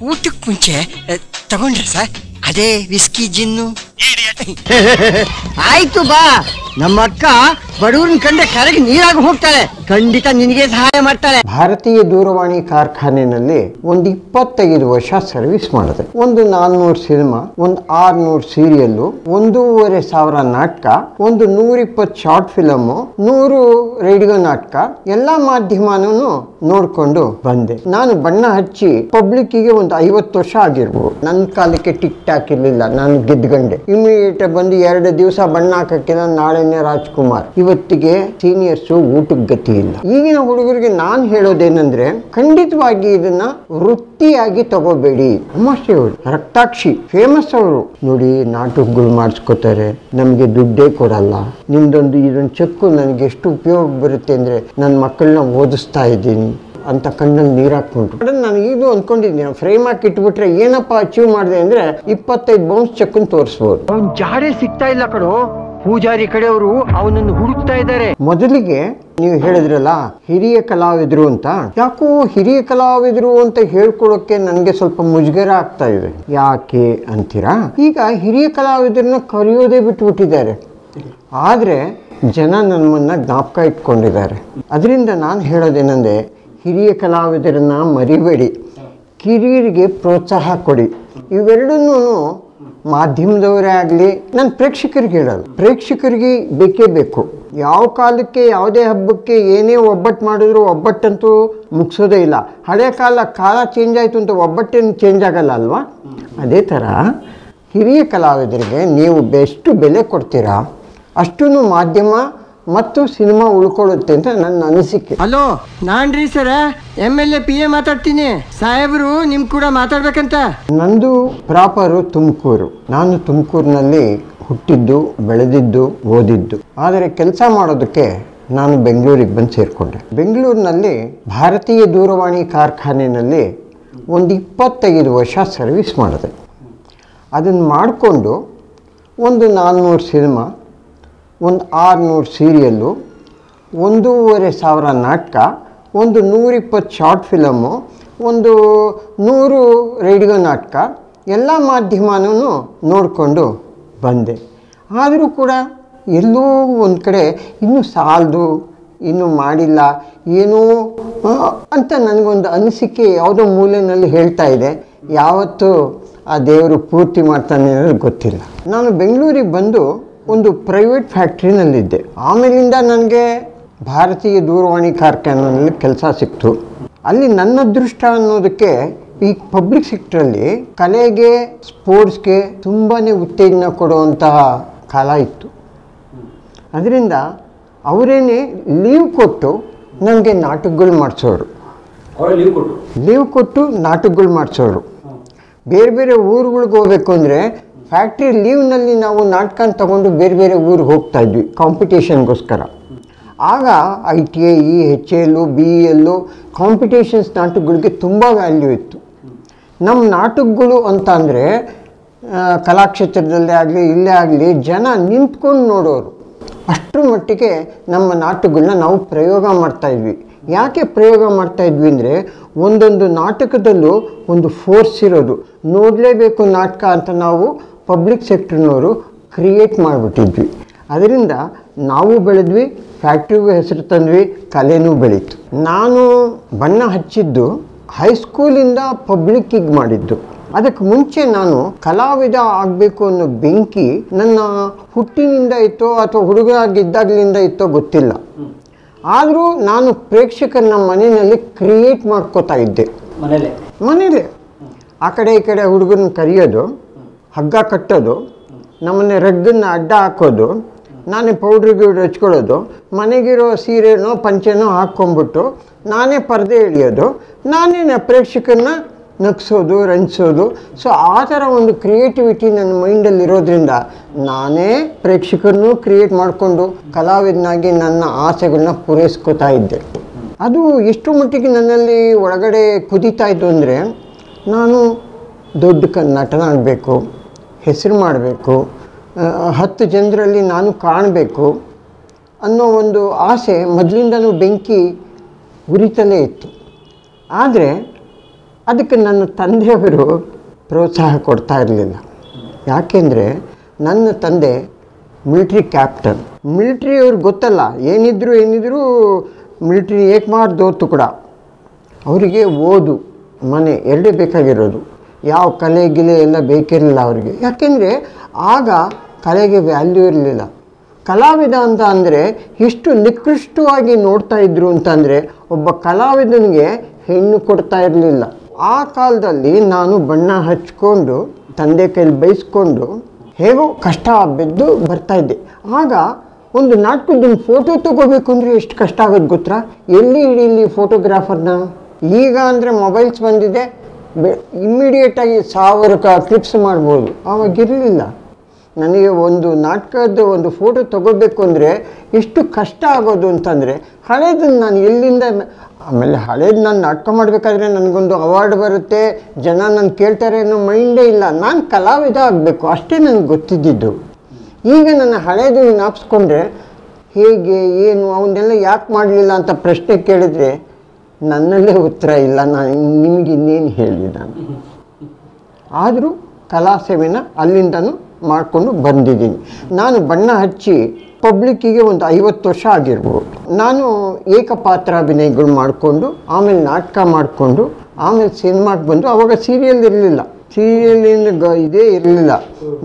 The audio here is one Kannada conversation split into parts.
ಊಟಕ್ಕೆ ಮುಂಚೆ ತಗೊಂಡ್ರೆ ಸರ್ ಅದೇ ವಿಸ್ಕಿ ಜಿನ್ನು. ಆಯ್ತು ಬಾ, ನಮ್ಮ ಅಕ್ಕ ಬಡವ್ರನ್ ಕಂಡ್ರೆ ಕರೆಗೆ ನೀರಾಗಿ ಹೋಗ್ತಾಳೆ, ಖಂಡಿತ ನಿನಗೆ ಸಹಾಯ ಮಾಡ್ತಾಳೆ. ಭಾರತೀಯ ದೂರವಾಣಿ ಕಾರ್ಖಾನೆಯಲ್ಲಿ ಒಂದು 25 ವರ್ಷ ಸರ್ವಿಸ್ ಮಾಡಿದೆ. ಒಂದು 400 ಸಿನಿಮಾ, ಒಂದು 600 ಸೀರಿಯಲ್ಲು, 1,500 ನಾಟಕ, ಒಂದು 120 ಶಾರ್ಟ್ ಫಿಲಮು, 100 ರೇಡಿಯೋ ನಾಟಕ, ಎಲ್ಲಾ ಮಾಧ್ಯಮನೂ ನೋಡ್ಕೊಂಡು ಬಂದೆ. ನಾನು ಬಣ್ಣ ಹಚ್ಚಿ ಪಬ್ಲಿಕ್ಕಿಗೆ ಒಂದು 50 ವರ್ಷ ಆಗಿರ್ಬೋದು. ನನ್ನ ಕಾಲಕ್ಕೆ ಟಿಕ್ ಟಾಕ್ ಇರ್ಲಿಲ್ಲ, ನಾನು ಗೆದ್ಗಂಡೆ. ಇಮಿಡಿಯೇಟ್ ಬಂದು 2 ದಿವಸ ಬಣ್ಣ ಹಾಕಕ್ಕೆ ನಾಳೆನೇ ರಾಜ್ಕುಮಾರ್. ಇವತ್ತಿಗೆ ಸೀನಿಯರ್ಸು ಊಟಕ್ಕೆ ಗತಿ ಇಲ್ಲ. ಈಗಿನ ಹುಡುಗರಿಗೆ ನಾನು ಹೇಳೋದೇನಂದ್ರೆ, ಖಂಡಿತವಾಗಿ ಇದನ್ನ ವೃತ್ತಿಯಾಗಿ ತಗೋಬೇಡಿ. ಅಮಾಶಿ ಅವರು ರಕ್ತಾಕ್ಷಿ ಫೇಮಸ್ ಅವರು ನೋಡಿ, ನಾಟಕಗಳು ಮಾಡಿಸ್ಕೋತಾರೆ, ನಮಗೆ ದುಡ್ಡೇ ಕೊಡಲ್ಲ, ಇದೊಂದು ಚೆಕ್ಕು ನನಗೆ ಎಷ್ಟು ಉಪಯೋಗ ಬರುತ್ತೆ ಅಂದ್ರೆ ನನ್ನ ಮಕ್ಕಳನ್ನ ಓದಿಸ್ತಾ ಇದ್ದೀನಿ ಅಂತ ಕಣ್ಣಲ್ಲಿ ನೀರು ಹಾಕ್ಕೊಂಡ್ರು. ನಾನು ಇದು ಅಂದ್ಕೊಂಡಿದ್ದೀನಿ, ಫ್ರೇಮ್ ಹಾಕಿ ಇಟ್ಬಿಟ್ರೆ ಏನಪ್ಪ ಅಚೀವ್ ಮಾಡಿದೆ ಅಂದ್ರೆ 25 ಬೌನ್ಸ್ ಚೆಕ್ ತೋರಿಸ್ಬೋದು. ಅವ್ನು ಜಾಡೆ ಸಿಗ್ತಾ ಇಲ್ಲ ಕಣೋ, ಪೂಜಾರಿ ಕಡೆಯವರು ಅವನನ್ನು ಹುಡುಕ್ತಾ ಇದ್ದಾರೆ. ಮೊದಲಿಗೆ ನೀವು ಹೇಳಿದ್ರಲ್ಲ ಹಿರಿಯ ಕಲಾವಿದರು ಅಂತ, ಯಾಕೋ ಹಿರಿಯ ಕಲಾವಿದರು ಅಂತ ಹೇಳ್ಕೊಳಕ್ಕೆ ನನಗೆ ಸ್ವಲ್ಪ ಮುಜುಗರ ಆಗ್ತಾ ಇದೆ. ಯಾಕೆ ಅಂತೀರಾ? ಈಗ ಹಿರಿಯ ಕಲಾವಿದರನ್ನ ಕರೆಯೋದೇ ಬಿಟ್ಬಿಟ್ಟಿದ್ದಾರೆ, ಆದ್ರೆ ಜನ ನಮ್ಮನ್ನ ಜ್ಞಾಪಕ ಇಟ್ಕೊಂಡಿದ್ದಾರೆ. ಅದರಿಂದ ನಾನು ಹೇಳೋದೇನೆಂದ್ರೆ, ಹಿರಿಯ ಕಲಾವಿದರನ್ನ ಮರಿಬೇಡಿ, ಕಿರಿಯರಿಗೆ ಪ್ರೋತ್ಸಾಹ ಕೊಡಿ. ಇವೆರಡನ್ನೂ ಮಾಧ್ಯಮದವರೇ ಆಗಲಿ, ನಾನು ಪ್ರೇಕ್ಷಕರಿಗೆ ಹೇಳೋದು, ಪ್ರೇಕ್ಷಕರಿಗೆ ಬೇಕೇ ಬೇಕು. ಯಾವ ಕಾಲಕ್ಕೆ ಯಾವುದೇ ಹಬ್ಬಕ್ಕೆ ಏನೇ ಒಬ್ಬಟ್ಟು ಮಾಡಿದ್ರು ಒಬ್ಬಟ್ಟಂತೂ ಮುಗಿಸೋದೇ ಇಲ್ಲ. ಹಳೆ ಕಾಲ ಚೇಂಜ್ ಆಯಿತು ಅಂತ ಒಬ್ಬಟ್ಟೇನು ಚೇಂಜ್ ಆಗಲ್ಲ ಅಲ್ವಾ? ಅದೇ ಥರ ಹಿರಿಯ ಕಲಾವಿದರಿಗೆ ನೀವು ಎಷ್ಟು ಬೆಲೆ ಕೊಡ್ತೀರಾ ಅಷ್ಟೂ ಮಾಧ್ಯಮ ಮತ್ತು ಸಿನಿಮಾ ಉಳ್ಕೊಳ್ಳುತ್ತೆ ಅಂತ ನನ್ನ ಅನಿಸಿಕೆ. ಹಲೋ, ನಾನ್ರಿ ಸರ MLA PA ಮಾತಾಡ್ತೀನಿ. ಸಾಹೇಬರು ನಿಮ್ ಕೂಡ ಮಾತಾಡ್ಬೇಕಂತ. ನಂದು ಪ್ರಾಪರು ತುಮಕೂರು. ನಾನು ತುಮಕೂರಿನಲ್ಲಿ ಹುಟ್ಟಿದ್ದು, ಬೆಳೆದಿದ್ದು, ಓದಿದ್ದು. ಆದರೆ ಕೆಲಸ ಮಾಡೋದಕ್ಕೆ ನಾನು ಬೆಂಗಳೂರಿಗೆ ಬಂದು ಸೇರಿಕೊಂಡೆ. ಬೆಂಗಳೂರಿನಲ್ಲಿ ಭಾರತೀಯ ದೂರವಾಣಿ ಕಾರ್ಖಾನೆಯಲ್ಲಿ ಒಂದು 25 ವರ್ಷ ಸರ್ವಿಸ್ ಮಾಡಿದೆ. ಅದನ್ನು ಮಾಡಿಕೊಂಡು ಒಂದು 400 ಸಿನಿಮಾ, ಒಂದು 600 ಸೀರಿಯಲ್ಲು, 1,500 ನಾಟಕ, ಒಂದು 120 ಶಾರ್ಟ್ ಫಿಲಮು, ಒಂದು 100 ರೇಡಿಯೋ ನಾಟಕ, ಎಲ್ಲ ಮಾಧ್ಯಮನೂ ನೋಡಿಕೊಂಡು ಬಂದೆ. ಆದರೂ ಕೂಡ ಎಲ್ಲೋ ಒಂದು ಕಡೆ ಇನ್ನೂ ಸಾಲದು, ಇನ್ನೂ ಮಾಡಿಲ್ಲ ಏನೋ ಅಂತ ನನಗೊಂದು ಅನಿಸಿಕೆ ಯಾವುದೋ ಮೂಲೆಯಲ್ಲಿ ಹೇಳ್ತಾ ಇದೆ. ಯಾವತ್ತೂ ಆ ದೇವರು ಪೂರ್ತಿ ಮಾಡ್ತಾನೆ ಅನ್ನೋದು ಗೊತ್ತಿಲ್ಲ. ನಾನು ಬೆಂಗಳೂರಿಗೆ ಬಂದು ಒಂದು ಪ್ರೈವೇಟ್ ಫ್ಯಾಕ್ಟ್ರಿನಲ್ಲಿದ್ದೆ. ಆಮೇಲಿಂದ ನನಗೆ ಭಾರತೀಯ ದೂರವಾಣಿ ಕಾರ್ಖಾನೆಯಲ್ಲಿ ಕೆಲಸ ಸಿಕ್ತು. ಅಲ್ಲಿ ನನ್ನ ಅದೃಷ್ಟ ಅನ್ನೋದಕ್ಕೆ ಈ ಪಬ್ಲಿಕ್ ಸೆಕ್ಟ್ರಲ್ಲಿ ಕಲೆಗೆ, ಸ್ಪೋರ್ಟ್ಸ್ಗೆ ತುಂಬಾ ಉತ್ತೇಜನ ಕೊಡುವಂತಹ ಕಾಲ ಇತ್ತು. ಅದರಿಂದ ಅವರೇನೆ ಲೀವ್ ಕೊಟ್ಟು ನನಗೆ ನಾಟಕಗಳು ಮಾಡಿಸೋರು. ಲೀವ್ ಕೊಟ್ಟು ನಾಟಕಗಳು ಮಾಡಿಸೋರು. ಬೇರೆ ಬೇರೆ ಊರುಗಳಿಗೆ ಹೋಗ್ಬೇಕು ಅಂದರೆ ಫ್ಯಾಕ್ಟ್ರಿ ಲೀವ್ನಲ್ಲಿ ನಾವು ನಾಟಕ ತಗೊಂಡು ಬೇರೆ ಬೇರೆ ಊರಿಗೆ ಹೋಗ್ತಾ ಇದ್ವಿ ಕಾಂಪಿಟೇಷನ್ಗೋಸ್ಕರ. ಆಗ ITI, HL, BEL ಕಾಂಪಿಟೇಷನ್ಸ್ ನಾಟಕಗಳಿಗೆ ತುಂಬ ವ್ಯಾಲ್ಯೂ ಇತ್ತು. ನಮ್ಮ ನಾಟಕಗಳು ಅಂತ ಅಂದರೆ ಕಲಾಕ್ಷೇತ್ರದಲ್ಲೇ ಆಗಲಿ ಇಲ್ಲೇ ಆಗಲಿ ಜನ ನಿಂತ್ಕೊಂಡು ನೋಡೋರು. ಅಷ್ಟರ ಮಟ್ಟಿಗೆ ನಮ್ಮ ನಾಟಕಗಳನ್ನ ನಾವು ಪ್ರಯೋಗ ಮಾಡ್ತಾಯಿದ್ವಿ. ಯಾಕೆ ಪ್ರಯೋಗ ಮಾಡ್ತಾಯಿದ್ವಿ ಅಂದರೆ, ಒಂದೊಂದು ನಾಟಕದಲ್ಲೂ ಒಂದು ಫೋರ್ಸ್ ಇರೋದು, ನೋಡಲೇಬೇಕು ನಾಟಕ ಅಂತ ನಾವು ಪಬ್ಲಿಕ್ ಸೆಕ್ಟರ್ನವರು ಕ್ರಿಯೇಟ್ ಮಾಡಿಬಿಟ್ಟಿದ್ವಿ. ಅದರಿಂದ ನಾವು ಬೆಳೆದ್ವಿ, ಫ್ಯಾಕ್ಟ್ರಿಗೂ ಹೆಸರು ತಂದ್ವಿ, ಕಲೆನೂ ಬೆಳೀತು. ನಾನು ಬಣ್ಣ ಹಚ್ಚಿದ್ದು ಹೈಸ್ಕೂಲಿಂದ ಪಬ್ಲಿಕ್ಕಿಗೆ ಮಾಡಿದ್ದು. ಅದಕ್ಕೆ ಮುಂಚೆ ನಾನು ಕಲಾವಿದ ಆಗಬೇಕು ಅನ್ನೋ ಬೆಂಕಿ ನನ್ನ ಹುಟ್ಟಿನಿಂದ ಇತ್ತೋ ಅಥವಾ ಹುಡುಗರಾಗಿದ್ದಾಗಲಿಂದ ಇತ್ತೋ ಗೊತ್ತಿಲ್ಲ. ಆದರೂ ನಾನು ಪ್ರೇಕ್ಷಕರನ್ನ ಮನೆಯಲ್ಲಿ ಕ್ರಿಯೇಟ್ ಮಾಡ್ಕೋತಾ ಇದ್ದೆ. ಮನೇಲೆ ಆ ಕಡೆ ಈ ಕಡೆ ಹುಡುಗರನ್ನ ಕರೆಯೋದು, ಹಗ್ಗ ಕಟ್ಟೋದು, ನಮ್ಮನೆ ರಗ್ಗನ್ನು ಅಡ್ಡ ಹಾಕೋದು, ನಾನೇ ಪೌಡ್ರಿಗೆ ಹಚ್ಕೊಳ್ಳೋದು, ಮನೆಗಿರೋ ಸೀರೆನೋ ಪಂಚೆನೋ ಹಾಕ್ಕೊಂಬಿಟ್ಟು ನಾನೇ ಪರದೆ ಎಳೆಯೋದು, ನಾನೇ ಪ್ರೇಕ್ಷಕರನ್ನ ನಗಿಸೋದು, ರಂಜಿಸೋದು. ಸೊ ಆ ಥರ ಒಂದು ಕ್ರಿಯೇಟಿವಿಟಿ ನನ್ನ ಮೈಂಡಲ್ಲಿರೋದ್ರಿಂದ ನಾನೇ ಪ್ರೇಕ್ಷಕರನ್ನು ಕ್ರಿಯೇಟ್ ಮಾಡಿಕೊಂಡು ಕಲಾವಿದನಾಗಿ ನನ್ನ ಆಸೆಗಳನ್ನ ಪೂರೈಸ್ಕೋತಾ ಇದ್ದೆ. ಅದು ಎಷ್ಟು ಮಟ್ಟಿಗೆ ನನ್ನಲ್ಲಿ ಒಳಗಡೆ ಕುದೀತಾ ಇತ್ತು ಅಂದರೆ, ನಾನು ದೊಡ್ಡ ನಟನಾಗಬೇಕು, ಹೆಸರು ಮಾಡಬೇಕು, 10 ಜನರಲ್ಲಿ ನಾನು ಕಾಣಬೇಕು ಅನ್ನೋ ಒಂದು ಆಸೆ ಮೊದಲಿಂದನೂ ಬೆಂಕಿ ಉರಿತಲೇ ಇತ್ತು. ಆದರೆ ಅದಕ್ಕೆ ನನ್ನ ತಂದೆಯವರು ಪ್ರೋತ್ಸಾಹ ಕೊಡ್ತಾ ಇರಲಿಲ್ಲ. ಯಾಕೆಂದರೆ ನನ್ನ ತಂದೆ ಮಿಲ್ಟ್ರಿ ಕ್ಯಾಪ್ಟನ್. ಮಿಲ್ಟ್ರಿಯವ್ರಿಗೆ ಗೊತ್ತಲ್ಲ, ಏನಿದ್ರು ಮಿಲ್ಟ್ರಿ ಏಕಮಾರ್ ದೋತು ಕೂಡ. ಅವರಿಗೆ ಓದು ಮನೆ ಎರಡೇ ಬೇಕಾಗಿರೋದು, ಯಾವ ಕಲೆ ಗಿಲೆ ಎಲ್ಲ ಬೇಕಿರಲಿಲ್ಲ ಅವರಿಗೆ. ಯಾಕೆಂದರೆ ಆಗ ಕಲೆಗೆ ವ್ಯಾಲ್ಯೂ ಇರಲಿಲ್ಲ. ಕಲಾವಿದ ಅಂತ ಅಂದರೆ ಎಷ್ಟು ನಿಕೃಷ್ಟವಾಗಿ ನೋಡ್ತಾ ಇದ್ರು ಅಂತಂದರೆ ಒಬ್ಬ ಕಲಾವಿದನಿಗೆ ಹೆಣ್ಣು ಕೊಡ್ತಾ ಇರಲಿಲ್ಲ. ಆ ಕಾಲದಲ್ಲಿ ನಾನು ಬಣ್ಣ ಹಚ್ಕೊಂಡು ತಂದೆ ಕೈಲಿ ಬೈಸ್ಕೊಂಡು ಹೇಗೋ ಕಷ್ಟ ಬಿದ್ದು ಬರ್ತಾಯಿದ್ದೆ. ಆಗ ಒಂದು ನಾಟಕದೊಂದು ಫೋಟೋ ತೊಗೋಬೇಕು ಅಂದರೆ ಎಷ್ಟು ಕಷ್ಟ ಆಗೋದು ಗೊತ್ತಾ? ಎಲ್ಲಿ ಹಿಡೀಲಿ ಫೋಟೋಗ್ರಾಫರ್ನ? ಈಗ ಅಂದರೆ ಮೊಬೈಲ್ಸ್ ಬಂದಿದೆ, ಇಮ್ಮಿಡಿಯೇಟಾಗಿ 1000 ಕ್ಲಿಪ್ಸ್ ಮಾಡ್ಬೋದು. ಆವಾಗಿರಲಿಲ್ಲ. ನನಗೆ ಒಂದು ನಾಟಕದ ಒಂದು ಫೋಟೋ ತೊಗೋಬೇಕು ಅಂದರೆ ಎಷ್ಟು ಕಷ್ಟ ಆಗೋದು ಅಂತಂದರೆ ಹಳೇದನ್ನು ನಾನು ಎಲ್ಲಿಂದ, ಆಮೇಲೆ ಹಳೇದು ನಾನು ನಾಟಕ ಮಾಡಬೇಕಾದ್ರೆ ನನಗೊಂದು ಅವಾರ್ಡ್ ಬರುತ್ತೆ, ಜನ ನಾನು ಕೇಳ್ತಾರೆ ಅನ್ನೋ ಮೈಂಡೇ ಇಲ್ಲ. ನಾನು ಕಲಾವಿದ ಆಗಬೇಕು ಅಷ್ಟೇ ನನಗೆ ಗೊತ್ತಿದ್ದಿದ್ದು. ಈಗ ನನ್ನ ಹಳೇದು ಜ್ಞಾಪಿಸ್ಕೊಂಡ್ರೆ ಹೇಗೆ ಏನು ಅವನ್ನೆಲ್ಲ ಯಾಕೆ ಮಾಡಲಿಲ್ಲ ಅಂತ ಪ್ರಶ್ನೆ ಕೇಳಿದರೆ ನನ್ನಲ್ಲೇ ಉತ್ತರ ಇಲ್ಲ. ನಾನು ನಿಮಗೆ ಇನ್ನೇನು ಹೇಳಿ, ಆದರೂ ಕಲಾ ಸೇವೆನ ಅಲ್ಲಿಂದನೂ ಮಾಡಿಕೊಂಡು ಬಂದಿದ್ದೀನಿ. ನಾನು ಬಣ್ಣ ಹಚ್ಚಿ ಪಬ್ಲಿಕ್ಕಿಗೆ ಒಂದು 50 ವರ್ಷ ಆಗಿರ್ಬೋದು. ನಾನು ಏಕಪಾತ್ರ ಅಭಿನಯಗಳು ಮಾಡಿಕೊಂಡು ಆಮೇಲೆ ನಾಟಕ ಮಾಡಿಕೊಂಡು ಆಮೇಲೆ ಸಿನಿಮಾಗೆ ಬಂದು, ಆವಾಗ ಸೀರಿಯಲ್ ಇರಲಿಲ್ಲ, ಸೀರಿಯಲಿನ ಇದೇ ಇರಲಿಲ್ಲ.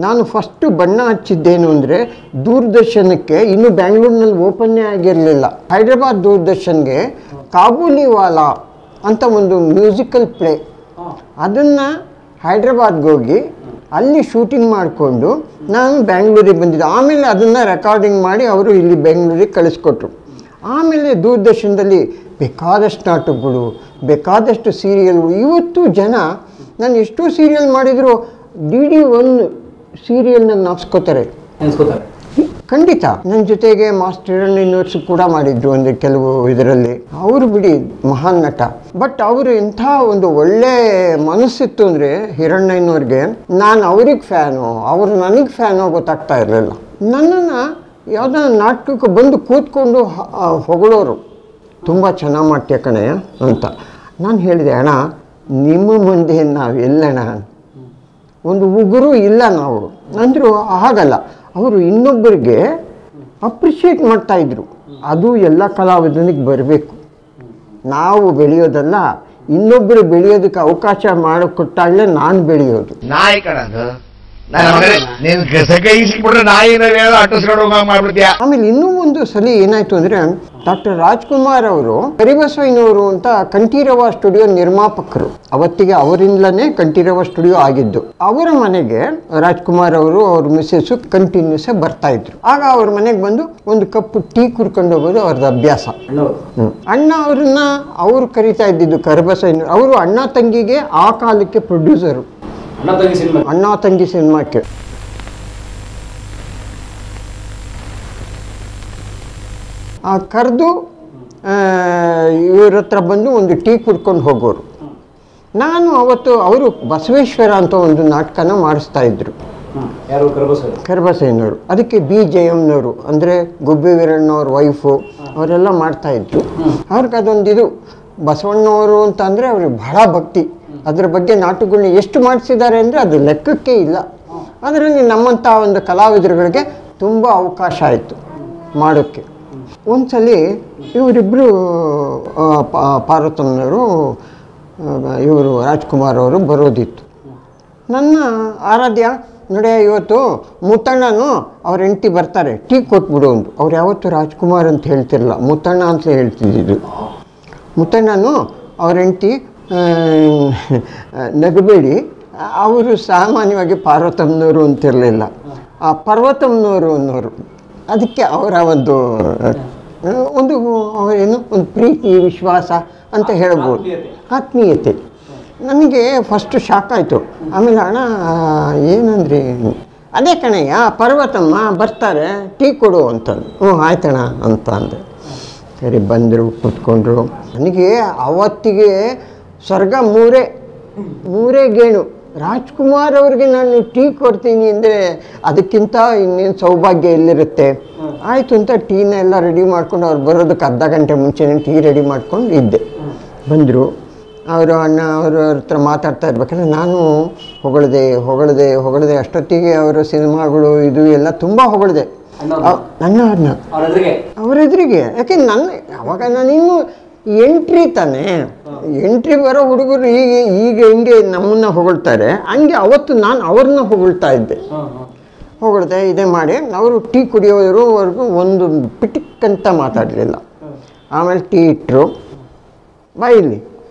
ನಾನು ಫಸ್ಟು ಬಣ್ಣ ಹಚ್ಚಿದ್ದೇನು ಅಂದರೆ ದೂರದರ್ಶನಕ್ಕೆ, ಇನ್ನೂ ಬ್ಯಾಂಗ್ಳೂರಿನಲ್ಲಿ ಓಪನ್ನೇ ಆಗಿರಲಿಲ್ಲ. ಹೈದ್ರಾಬಾದ್ ದೂರದರ್ಶನ್ಗೆ ಕಾಬೂಲಿವಾಲಾ ಅಂತ ಒಂದು ಮ್ಯೂಸಿಕಲ್ ಪ್ಲೇ, ಅದನ್ನು ಹೈದ್ರಾಬಾದ್ಗೆ ಹೋಗಿ ಅಲ್ಲಿ ಶೂಟಿಂಗ್ ಮಾಡಿಕೊಂಡು ನಾನು ಬ್ಯಾಂಗ್ಳೂರಿಗೆ ಬಂದಿದ್ದೆ. ಆಮೇಲೆ ಅದನ್ನು ರೆಕಾರ್ಡಿಂಗ್ ಮಾಡಿ ಅವರು ಇಲ್ಲಿ ಬೆಂಗಳೂರಿಗೆ ಕಳಿಸ್ಕೊಟ್ರು. ಆಮೇಲೆ ದೂರದರ್ಶನದಲ್ಲಿ ಬೇಕಾದಷ್ಟು ನಾಟಕಗಳು, ಬೇಕಾದಷ್ಟು ಸೀರಿಯಲ್ಗಳು. ಇವತ್ತು ಜನ ನಾನು ಎಷ್ಟೋ ಸೀರಿಯಲ್ ಮಾಡಿದರೂ DD1 ಸೀರಿಯಲ್ನ ಜ್ಞಾಪಿಸ್ಕೋತಾರೆ. ಖಂಡಿತ. ನನ್ನ ಜೊತೆಗೆ ಮಾಸ್ಟರ್ ಹಿರಣ್ಣಯ್ಯನವರು ಕೂಡ ಮಾಡಿದ್ರು ಒಂದು ಕೆಲವು ಇದರಲ್ಲಿ. ಅವರು ಬಿಡಿ ಮಹಾನ್ ನಟ, ಬಟ್ ಅವರು ಎಂಥ ಒಂದು ಒಳ್ಳೆ ಮನಸ್ಸಿತ್ತು ಅಂದರೆ ಹಿರಣ್ಣಯ್ಯನವ್ರಿಗೆ, ನಾನು ಅವ್ರಿಗೆ ಫ್ಯಾನು, ಅವರು ನನಗೆ ಫ್ಯಾನೋ ಗೊತ್ತಾಗ್ತಾ ಇರಲಿಲ್ಲ. ನನ್ನನ್ನು ಯಾವುದೋ ನಾಟಕಕ್ಕೆ ಬಂದು ಕೂತ್ಕೊಂಡು ಹೊಗಳೋರು, ತುಂಬ ಚೆನ್ನಾಗಿ ಮಾಡ್ತೀಯ ಕಣಯ್ಯ ಅಂತ. ನಾನು ಹೇಳಿದೆ, ಅಣ್ಣ ನಿಮ್ಮ ಮುಂದೆ ನಾವು ಎಲ್ಲಣ್ಣ, ಒಂದು ಉಗುರು ಇಲ್ಲ ನಾವು ಅಂದರು. ಹಾಗಲ್ಲ, ಅವರು ಇನ್ನೊಬ್ಬರಿಗೆ ಅಪ್ರಿಷಿಯೇಟ್ ಮಾಡ್ತಾಯಿದ್ರು. ಅದು ಎಲ್ಲ ಕಲಾವಿದನಿಗೆ ಬರಬೇಕು. ನಾವು ಬೆಳೆಯೋದಲ್ಲ, ಇನ್ನೊಬ್ಬರು ಬೆಳೆಯೋದಕ್ಕೆ ಅವಕಾಶ ಮಾಡಿಕೊಟ್ಟಾಗಲೇ ನಾನು ಬೆಳೆಯೋದು. ನಾಯಿ ಕಣದು ಆಮೇಲೆ ಇನ್ನೂ ಒಂದು ಸಲ ಏನಾಯ್ತು ಅಂದರೆ, ಡಾಕ್ಟರ್ ರಾಜ್ಕುಮಾರ್ ಅವರು ಕರಿಬಸವಯ್ಯನವರು ಅಂತ ಕಂಠೀರವ ಸ್ಟುಡಿಯೋ ನಿರ್ಮಾಪಕರು, ಅವತ್ತಿಗೆ ಅವರಿಂದಲೇ ಕಂಠೀರವ ಸ್ಟುಡಿಯೋ ಆಗಿದ್ದು. ಅವರ ಮನೆಗೆ ರಾಜ್ಕುಮಾರ್ ಅವರು ಅವ್ರ ಮಿಸ್ಸೆಸ್ಸು ಕಂಟಿನ್ಯೂಸ್ ಬರ್ತಾ ಇದ್ರು. ಆಗ ಅವ್ರ ಮನೆಗೆ ಬಂದು ಒಂದು ಕಪ್ ಟೀ ಕುಡ್ಕೊಂಡು ಹೋಗೋದು ಅವ್ರದ್ದು ಅಭ್ಯಾಸ. ಅಣ್ಣ ಅವ್ರನ್ನ ಅವರು ಕರಿತಾ ಇದ್ದಿದ್ದು ಕರಿಬಸವಯ್ಯನವರು. ಅವರು ಅಣ್ಣ ತಂಗಿಗೆ ಆ ಕಾಲಕ್ಕೆ ಪ್ರೊಡ್ಯೂಸರು, ಅಣ್ಣ ತಂಗಿ ಸಿನಿಮಾಕ್ಕೆ. ಕರೆದು ಇವ್ರ ಹತ್ರ ಬಂದು ಒಂದು ಟೀ ಕುಡ್ಕೊಂಡು ಹೋಗೋರು. ನಾನು ಅವತ್ತು ಅವರು ಬಸವೇಶ್ವರ ಅಂತ ಒಂದು ನಾಟಕನ ಮಾಡಿಸ್ತಾ ಇದ್ರು ಕರಿಬಸಯ್ಯನವರು. ಅದಕ್ಕೆ B. ಜಯಮ್ಮನವರು ಅಂದರೆ ಗುಬ್ಬಿ ವೀರಣ್ಣವ್ರ ವೈಫು ಅವರೆಲ್ಲ ಮಾಡ್ತಾಯಿದ್ರು. ಅವ್ರಿಗೆ ಅದೊಂದಿದು, ಬಸವಣ್ಣವರು ಅಂತ ಅಂದರೆ ಅವ್ರಿಗೆ ಬಹಳ ಭಕ್ತಿ. ಅದರ ಬಗ್ಗೆ ನಾಟಕಗಳನ್ನ ಎಷ್ಟು ಮಾಡಿಸಿದ್ದಾರೆ ಅಂದರೆ ಅದು ಲೆಕ್ಕಕ್ಕೆ ಇಲ್ಲ. ಅದರಲ್ಲಿ ನಮ್ಮಂಥ ಒಂದು ಕಲಾವಿದರುಗಳಿಗೆ ತುಂಬ ಅವಕಾಶ ಆಯಿತು ಮಾಡೋಕ್ಕೆ. ಒಂದು ಸಲ ಇವರಿಬ್ಬರು ಪಾರ್ವತಮ್ಮನವರು, ಇವರು ರಾಜ್ಕುಮಾರ್ ಅವರು ಬರೋದಿತ್ತು. ನನ್ನ ಆರಾಧ್ಯ ನೋಡಿ, ಇವತ್ತು ಮುತ್ತಣ್ಣನು ಅವ್ರ ಹೆಂಡತಿ ಬರ್ತಾರೆ, ಟೀ ಕೊಟ್ಬಿಡು ಅಂದು. ಅವ್ರು ಯಾವತ್ತೂ ರಾಜ್ಕುಮಾರ್ ಅಂತ ಹೇಳ್ತಿರಲಿಲ್ಲ, ಮುತ್ತಣ್ಣ ಅಂತ ಹೇಳ್ತಿದ್ದಿದ್ದು. ಮುತ್ತಣ್ಣನು ಅವ್ರ ಹೆಂಡತಿ ನಗಬೇಡಿ, ಅವರು ಸಾಮಾನ್ಯವಾಗಿ ಪಾರ್ವತಮ್ಮನವರು ಅಂತಿರಲಿಲ್ಲ, ಪರ್ವತಮ್ಮನವರು ಅನ್ನೋರು. ಅದಕ್ಕೆ ಅವರ ಒಂದು ಅವರೇನು ಒಂದು ಪ್ರೀತಿ ವಿಶ್ವಾಸ ಅಂತ ಹೇಳ್ಬೋದು, ಆತ್ಮೀಯತೆ. ನನಗೆ ಫಸ್ಟು ಶಾಕ್ ಆಯಿತು. ಆಮೇಲೆ ಅಣ್ಣ ಏನಂದ್ರಿ? ಅದೇ ಕಣಯ್ಯ ಪರ್ವತಮ್ಮ ಬರ್ತಾರೆ, ಟೀ ಕೊಡು ಅಂತಂದು. ಆಯ್ತಣ್ಣ ಅಂತ ಅಂದೆ. ಸರಿ ಬಂದರು, ಕೂತ್ಕೊಂಡ್ರು. ನನಗೆ ಅವತ್ತಿಗೆ ಸ್ವರ್ಗ ಮೂರೇ ಗೇಣು. ರಾಜ್ಕುಮಾರ್ ಅವ್ರಿಗೆ ನಾನು ಟೀ ಕೊಡ್ತೀನಿ ಅಂದರೆ ಅದಕ್ಕಿಂತ ಇನ್ನೇನು ಸೌಭಾಗ್ಯ ಎಲ್ಲಿರುತ್ತೆ. ಆಯಿತು ಅಂತ ಟೀನ ಎಲ್ಲ ರೆಡಿ ಮಾಡ್ಕೊಂಡು ಅವ್ರು ಬರೋದಕ್ಕೆ ಅರ್ಧ ಗಂಟೆ ಮುಂಚೆನೇ ಟೀ ರೆಡಿ ಮಾಡ್ಕೊಂಡು ಇದ್ದೆ. ಬಂದರು. ಅವರು ಅಣ್ಣ ಅವ್ರ ಹತ್ರ ಮಾತಾಡ್ತಾ ಇರ್ಬೇಕಾದ್ರೆ ನಾನು ಹೊಗಳಿದೆ ಅಷ್ಟೊತ್ತಿಗೆ ಅವರ ಸಿನಿಮಾಗಳು ಇದು ಎಲ್ಲ ತುಂಬ ಹೊಗಳಿದೆ ನನ್ನ ಅವ್ರ ಎದುರಿಗೆ. ಯಾಕೆ ಅವಾಗ ನಾನಿನ್ನು ಎಂಟ್ರಿ ತಾನೆ, ಎಂಟ್ರಿ ಬರೋ ಹುಡುಗರು ಈಗ ಹೆಂಗೆ ನಮ್ಮನ್ನು ಹೊಗಳ್ತಾರೆ ಹಂಗೆ ಅವತ್ತು ನಾನು ಅವ್ರನ್ನ ಹೊಗಳ್ತಾ ಇದ್ದೆ. ಹೊಗಳ್ದೆ ಇದೇ ಮಾಡಿ ಅವರು ಟೀ ಕುಡಿಯೋವರೆಗೂ ಒಂದು ಪಿಟಿಕ್ಕಂತ ಮಾತಾಡಲಿಲ್ಲ. ಆಮೇಲೆ ಟೀ ಇಟ್ಟರು, ಬಾ ಇಲ್ಲಿ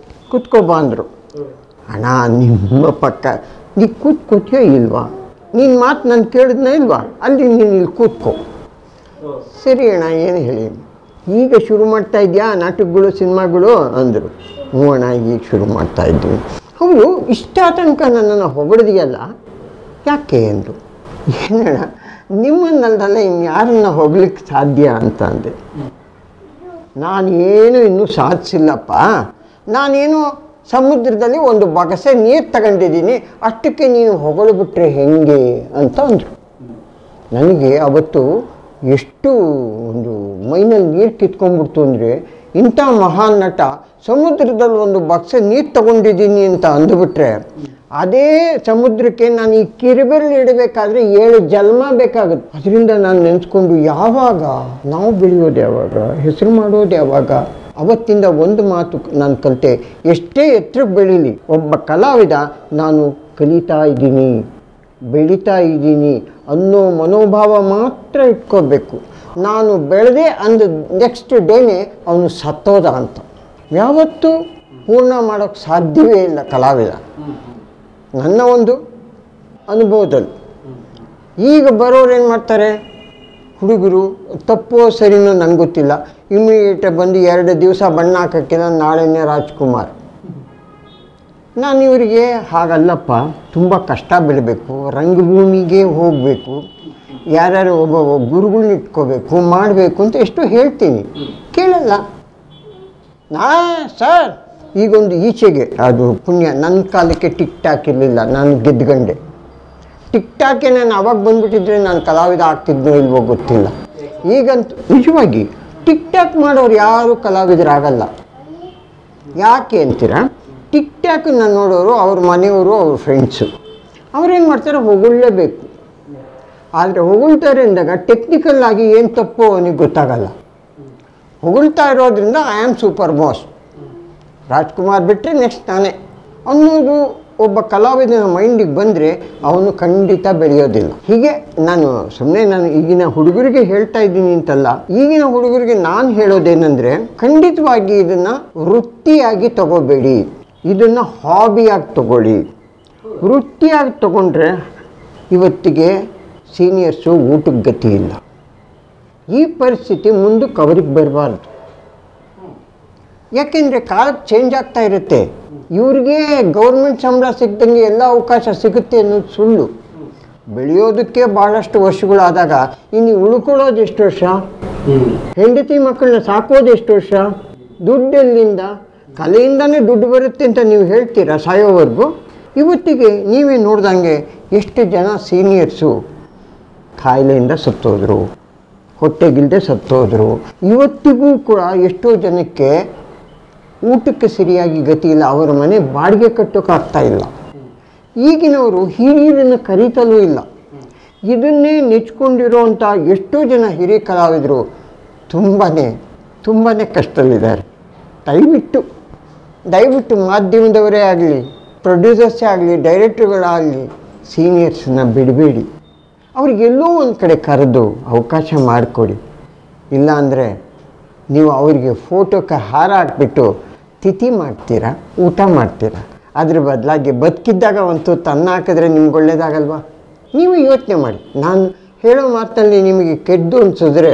ಕೂತ್ಕೊಬಾ ಅಂದರು. ಅಣ್ಣ ನಿಮ್ಮ ಪಕ್ಕ ನೀ ಕೂತ್ಕೋತೀಯೋ ಇಲ್ವಾ, ನಿನ್ನ ಮಾತು ನಾನು ಕೇಳಿದ್ನ ಇಲ್ವಾ, ಅಲ್ಲಿ ನೀನು ಇಲ್ಲಿ ಕೂತ್ಕೋ. ಸರಿ ಅಣ್ಣ ಏನು ಹೇಳಿ, ಈಗ ಶುರು ಮಾಡ್ತಾ ಇದೆಯಾ ನಾಟಕಗಳು ಸಿನಿಮಾಗಳು ಅಂದರು. ಹ್ಞೂ ಅಣ್ಣ ಈಗ ಶುರು ಮಾಡ್ತಾ ಇದ್ವಿ. ಅವರು ಇಷ್ಟ ತನಕ ನನ್ನನ್ನು ಹೊಗಳಿದೆಯಲ್ಲ ಯಾಕೆ ಅಂದರು. ಏನಣ್ಣ ನಿಮ್ಮನ್ನಲ್ದಲ್ಲ ಇನ್ಯಾರನ್ನ ಹೊಗ್ಲಿಕ್ಕೆ ಸಾಧ್ಯ ಅಂತ ಅಂದೆ. ನಾನೇನು ಇನ್ನೂ ಸಾಧಿಸಿಲ್ಲಪ್ಪ, ನಾನೇನು ಸಮುದ್ರದಲ್ಲಿ ಒಂದು ಬಗಸೆ ನೀರು ತಗೊಂಡಿದ್ದೀನಿ, ಅಷ್ಟಕ್ಕೆ ನೀನು ಹೊಗಳಿಬಿಟ್ರೆ ಹೆಂಗೆ ಅಂತ ಅಂದರು. ನನಗೆ ಅವತ್ತು ಎಷ್ಟು ಒಂದು ಮೈನಲ್ಲಿ ನೀರು ಕಿತ್ಕೊಂಡ್ಬಿಡ್ತು ಅಂದರೆ, ಇಂಥ ಮಹಾನ್ ನಟ ಸಮುದ್ರದಲ್ಲಿ ಒಂದು ಬಗಸೆ ನೀರು ತಗೊಂಡಿದ್ದೀನಿ ಅಂತ ಅಂದುಬಿಟ್ರೆ ಅದೇ ಸಮುದ್ರಕ್ಕೆ ನಾನು ಈ ಕಿರುಬೆರಳು ಇಡಬೇಕಾದ್ರೆ 7 ಜನ್ಮ ಬೇಕಾಗುತ್ತೆ. ಅದರಿಂದ ನಾನು ನೆನೆಸ್ಕೊಂಡು ಯಾವಾಗ ನಾವು ಬೆಳೆಯೋದು, ಯಾವಾಗ ಹೆಸರು ಮಾಡೋದು, ಯಾವಾಗ ಅವತ್ತಿಂದ ಒಂದು ಮಾತು ನಾನು ಕಲಿತೆ, ಎಷ್ಟೇ ಎತ್ತರಕ್ಕೆ ಬೆಳೀಲಿ ಒಬ್ಬ ಕಲಾವಿದ ನಾನು ಕಲಿತಾ ಇದ್ದೀನಿ, ಬೆಳೀತಾ ಇದ್ದೀನಿ ಅನ್ನೋ ಮನೋಭಾವ ಮಾತ್ರ ಇಟ್ಕೋಬೇಕು. ನಾನು ಬೆಳೆದೆ ಅಂದ ನೆಕ್ಸ್ಟ್ ಡೇನೇ ಅವನು ಸತ್ತೋದ ಅಂತ ಯಾವತ್ತೂ ಪೂರ್ಣ ಮಾಡೋಕ್ಕೆ ಸಾಧ್ಯವೇ ಇಲ್ಲ ಕಲಾವಿದ, ನನ್ನ ಒಂದು ಅನುಭವದಲ್ಲಿ. ಈಗ ಬರೋರು ಏನು ಮಾಡ್ತಾರೆ ಹುಡುಗರು, ತಪ್ಪೋ ಸರಿನೋ ನಂಗೆ ಗೊತ್ತಿಲ್ಲ, ಇಮಿಡಿಯೇಟಾಗಿ ಬಂದು 2 ದಿವಸ ಬಣ್ಣ ಹಾಕೋಕ್ಕಿಲ್ಲ, ನಾಳೆನೇ ರಾಜ್ಕುಮಾರ್. ನಾನು ಇವರಿಗೆ ಹಾಗಲ್ಲಪ್ಪ, ತುಂಬ ಕಷ್ಟ ಬೆಳಿಬೇಕು, ರಂಗಭೂಮಿಗೆ ಹೋಗಬೇಕು, ಯಾರ್ಯಾರು ಒಬ್ಬ ಗುರುಗಳನ್ನ ಇಟ್ಕೋಬೇಕು, ಮಾಡಬೇಕು ಅಂತ ಎಷ್ಟು ಹೇಳ್ತೀನಿ, ಕೇಳಲ್ಲ. ಸರ್ ಈಗೊಂದು ಈಚೆಗೆ ಅದು ಪುಣ್ಯ, ನನ್ನ ಕಾಲಕ್ಕೆ ಟಿಕ್ ಟಾಕ್ ಇರಲಿಲ್ಲ, ನಾನು ಗೆದ್ದುಗಂಡೆ. ಟಿಕ್ ಟಾಕೆ ನಾನು ಅವಾಗ ಬಂದುಬಿಟ್ಟಿದ್ರೆ ನಾನು ಕಲಾವಿದ ಆಗ್ತಿದ್ನೋ ಇಲ್ವೋ ಗೊತ್ತಿಲ್ಲ. ಈಗಂತೂ ನಿಜವಾಗಿ ಟಿಕ್ ಟಾಕ್ ಮಾಡೋರು ಯಾರೂ ಕಲಾವಿದರಾಗಲ್ಲ. ಯಾಕೆ ಅಂತೀರಾ, ಟಿಕ್ ಟಾಕನ್ನು ನೋಡೋರು ಅವ್ರ ಮನೆಯವರು, ಅವ್ರ ಫ್ರೆಂಡ್ಸು, ಅವ್ರೇನು ಮಾಡ್ತಾರೆ ಹೊಗಳ್ಳೇಬೇಕು. ಆದರೆ ಹೊಗಳ್ತಾರೆ ಅಂದಾಗ ಟೆಕ್ನಿಕಲ್ ಆಗಿ ಏನು ತಪ್ಪು ಅವನಿಗೆ ಗೊತ್ತಾಗಲ್ಲ. ಹೊಗಳ್ತಾ ಇರೋದ್ರಿಂದ I am super boss, Rajkumar ಬಿಟ್ಟರೆ ನೆಕ್ಸ್ಟ್ ನಾನೇ ಅನ್ನೋದು ಒಬ್ಬ ಕಲಾವಿದನ ಮೈಂಡಿಗೆ ಬಂದರೆ ಅವನು ಖಂಡಿತ ಬೆಳೆಯೋದಿಲ್ಲ. ಹೀಗೆ ನಾನು ಈಗಿನ ಹುಡುಗರಿಗೆ ಹೇಳ್ತಾ ಇದ್ದೀನಿ ಅಂತಲ್ಲ, ಈಗಿನ ಹುಡುಗರಿಗೆ ನಾನು ಹೇಳೋದೇನೆಂದರೆ ಖಂಡಿತವಾಗಿ ಇದನ್ನು ವೃತ್ತಿಯಾಗಿ ತಗೋಬೇಡಿ, ಇದನ್ನು ಹಾಬಿಯಾಗಿ ತಗೊಳ್ಳಿ. ವೃತ್ತಿಯಾಗಿ ತಗೊಂಡ್ರೆ ಇವತ್ತಿಗೆ ಸೀನಿಯರ್ಸು ಊಟಕ್ಕೆ ಗತಿ ಇಲ್ಲ. ಈ ಪರಿಸ್ಥಿತಿ ಮುಂದಕ್ಕೆ ಅವ್ರಿಗೆ ಬರಬಾರ್ದು. ಯಾಕೆಂದರೆ ಕಾಲ ಚೇಂಜ್ ಆಗ್ತಾ ಇರುತ್ತೆ. ಇವ್ರಿಗೆ ಗೌರ್ಮೆಂಟ್ ಸಂಬಳ ಸಿಗ್ದಂಗೆ ಎಲ್ಲ ಅವಕಾಶ ಸಿಗುತ್ತೆ ಅನ್ನೋದು ಸುಳ್ಳು. ಬೆಳೆಯೋದಕ್ಕೆ ಭಾಳಷ್ಟು ವರ್ಷಗಳಾದಾಗ ಇನ್ನು ಉಳ್ಕೊಳ್ಳೋದು ಎಷ್ಟು ವರ್ಷ, ಹೆಂಡತಿ ಮಕ್ಕಳನ್ನ ಸಾಕೋದು ಎಷ್ಟು ವರ್ಷ, ದುಡ್ಡೆಲ್ಲಿಂದ, ಕಲೆಯಿಂದನೇ ದುಡ್ಡು ಬರುತ್ತೆ ಅಂತ ನೀವು ಹೇಳ್ತೀರಾ ಸಾಯೋವರೆಗೂ. ಇವತ್ತಿಗೆ ನೀವೇ ನೋಡ್ದಂಗೆ ಎಷ್ಟು ಜನ ಸೀನಿಯರ್ಸು ಕಾಯಿಲೆಯಿಂದ ಸತ್ತೋದ್ರು, ಹೊಟ್ಟೆಗಿಲ್ಲದೆ ಸತ್ತೋದ್ರು. ಇವತ್ತಿಗೂ ಕೂಡ ಎಷ್ಟೋ ಜನಕ್ಕೆ ಊಟಕ್ಕೆ ಸರಿಯಾಗಿ ಗತಿ ಇಲ್ಲ, ಅವರ ಮನೆ ಬಾಡಿಗೆ ಕಟ್ಟೋಕ್ಕಾಗ್ತಾ ಇಲ್ಲ. ಈಗಿನವರು ಹಿರಿಯರನ್ನು ಕರೀತಲೂ ಇಲ್ಲ. ಇದನ್ನೇ ನೆಚ್ಕೊಂಡಿರೋವಂಥ ಎಷ್ಟೋ ಜನ ಹಿರಿಯ ಕಲಾವಿದರು ತುಂಬಾ ಕಷ್ಟದಲ್ಲಿದ್ದಾರೆ. ದಯವಿಟ್ಟು ಮಾಧ್ಯಮದವರೇ ಆಗಲಿ, ಪ್ರೊಡ್ಯೂಸರ್ಸೇ ಆಗಲಿ, ಡೈರೆಕ್ಟ್ರುಗಳಾಗಲಿ ಸೀನಿಯರ್ಸನ್ನ ಬಿಡಬೇಡಿ. ಅವ್ರಿಗೆಲ್ಲೋ ಒಂದು ಕಡೆ ಕರೆದು ಅವಕಾಶ ಮಾಡಿಕೊಡಿ. ಇಲ್ಲಾಂದರೆ ನೀವು ಅವರಿಗೆ ಫೋಟೋಕ್ಕೆ ಹಾರ ಹಾಕ್ಬಿಟ್ಟು ತಿಥಿ ಮಾಡ್ತೀರಾ, ಊಟ ಮಾಡ್ತೀರಾ. ಅದ್ರ ಬದಲಾಗಿ ಬದುಕಿದ್ದಾಗ ಒಂದು ತನ್ನ ಹಾಕಿದ್ರೆ ನಿಮ್ಗೆ ಒಳ್ಳೇದಾಗಲ್ವಾ? ನೀವು ಯೋಚನೆ ಮಾಡಿ. ನಾನು ಹೇಳೋ ಮಾತಲ್ಲಿ ನಿಮಗೆ ಕೆಡ್ಡು ಅನ್ಸಿದ್ರೆ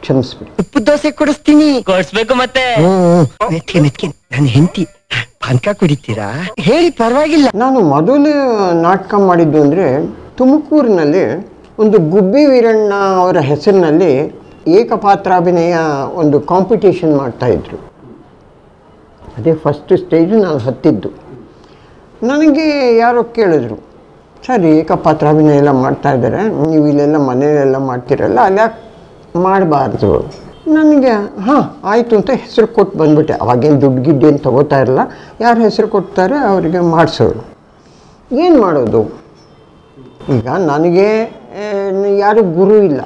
ಕ್ಷಮಿಸ್ಬಿಡಿ. ಉಪ್ಪು ದೋಸೆ ಕೊಡಿಸ್ತೀನಿ. ಕೊಡ್ಸ್ಬೇಕು ಮತ್ತೆ. ಮೆತ್ಕೆ ನನ್ನ ಹೆಂಡತಿ ಪಾನಕ ಕುಡಿತೀರಾ? ಹೇಳಿ, ಪರವಾಗಿಲ್ಲ. ನಾನು ಮೊದಲು ನಾಟಕ ಮಾಡಿದ್ದು ಅಂದರೆ ತುಮಕೂರಿನಲ್ಲಿ ಒಂದು ಗುಬ್ಬಿ ವೀರಣ್ಣ ಅವರ ಹೆಸರಿನಲ್ಲಿ ಏಕಪಾತ್ರಾಭಿನಯ ಒಂದು ಕಾಂಪಿಟೇಷನ್ ಮಾಡ್ತಾಯಿದ್ರು. ಅದೇ ಫಸ್ಟ್ ಸ್ಟೇಜು ನಾನು ಹತ್ತಿದ್ದು. ನನಗೆ ಯಾರೋ ಕೇಳಿದ್ರು, ಸರ್ ಏಕಪಾತ್ರಾಭಿನಯ ಎಲ್ಲ ಮಾಡ್ತಾಯಿದ್ದಾರೆ, ನೀವು ಇಲ್ಲೆಲ್ಲ ಮನೆಯಲ್ಲೆಲ್ಲ ಮಾಡ್ತೀರಲ್ಲ, ಅಲ್ಯಾಕೆ ಮಾಡಬಾರ್ದು ನನಗೆ ಹಾಂ ಆಯಿತು ಅಂತ ಹೆಸರು ಕೊಟ್ಟು ಬಂದುಬಿಟ್ಟೆ. ಅವಾಗೇನು ದುಡ್ಡು ಗಿಡ್ಡು ಏನು ತೊಗೋತಾ ಇರಲ್ಲ, ಯಾರು ಹೆಸರು ಕೊಡ್ತಾರೆ ಅವರಿಗೆ ಮಾಡಿಸೋರು. ಏನು ಮಾಡೋದು? ಈಗ ನನಗೆ ಯಾರು ಗುರು ಇಲ್ಲ,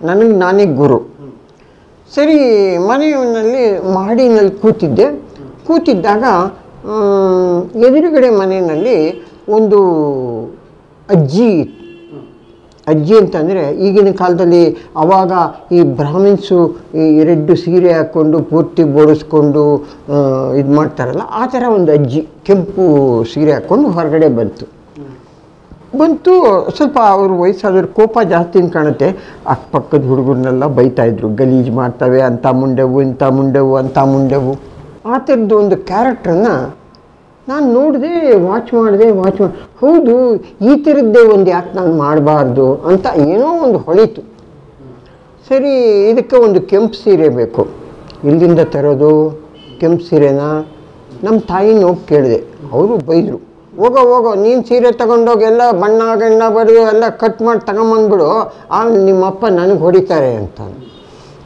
ನನಗೆ ನಾನೇ ಗುರು. ಸರಿ, ಮನೆಯಲ್ಲಿ ಮಾಡಿನಲ್ಲಿ ಕೂತಿದ್ದಾಗ ಎದುರುಗಡೆ ಮನೆಯಲ್ಲಿ ಒಂದು ಅಜ್ಜಿ ಅಂತಂದರೆ ಈಗಿನ ಕಾಲದಲ್ಲಿ ಆವಾಗ ಈ ಬ್ರಾಹ್ಮಿನ್ಸು ಈ ರೆಡ್ಡು ಸೀರೆ ಹಾಕ್ಕೊಂಡು ಪೂರ್ತಿ ಬೋಡಿಸ್ಕೊಂಡು ಇದು ಮಾಡ್ತಾರಲ್ಲ, ಆ ಥರ ಒಂದು ಅಜ್ಜಿ ಕೆಂಪು ಸೀರೆ ಹಾಕ್ಕೊಂಡು ಹೊರಗಡೆ ಬಂತು. ಸ್ವಲ್ಪ ಅವರು ವಯಸ್ಸಾದ್ರು, ಕೋಪ ಜಾಸ್ತಿ ಕಾಣುತ್ತೆ. ಅಕ್ಕಪಕ್ಕದ ಹುಡುಗರನ್ನೆಲ್ಲ ಬೈತಾಯಿದ್ರು, ಗಲೀಜು ಮಾಡ್ತವೆ, ಅಂಥ ಮುಂಡೆವು ಇಂಥ ಮುಂಡೆವು ಅಂಥ ಮುಂಡೆವು. ಆ ಥರದ್ದು ಒಂದು ಕ್ಯಾರೆಕ್ಟ್ರನ್ನ ನಾನು ನೋಡಿದೆ, ವಾಚ್ ಮಾಡಿದೆ. ಹೌದು, ಈ ಥರದ್ದೇ ಒಂದು ಯಾಕೆ ನಾನು ಮಾಡಬಾರ್ದು ಅಂತ ಏನೋ ಒಂದು ಹೊಳಿತು. ಸರಿ, ಇದಕ್ಕೆ ಒಂದು ಕೆಂಪು ಸೀರೆ ಬೇಕು. ಇಲ್ಲಿಂದ ತರೋದು ಕೆಂಪು ಸೀರೆನ? ನಮ್ಮ ತಾಯಿನ ಹೋಗಿ ಕೇಳಿದೆ. ಅವರು ಬೈದರು, ಹೋಗೋ ನೀನು ಸೀರೆ ತಗೊಂಡೋಗಿ ಎಲ್ಲ ಬಣ್ಣ ಬರೆದು ಎಲ್ಲ ಕಟ್ ಮಾಡಿ ತಗೊಂಬಂದ್ಬಿಡು, ಆಮೇಲೆ ನಿಮ್ಮಪ್ಪ ನನಗೆ ಹೊಡಿತಾರೆ ಅಂತ.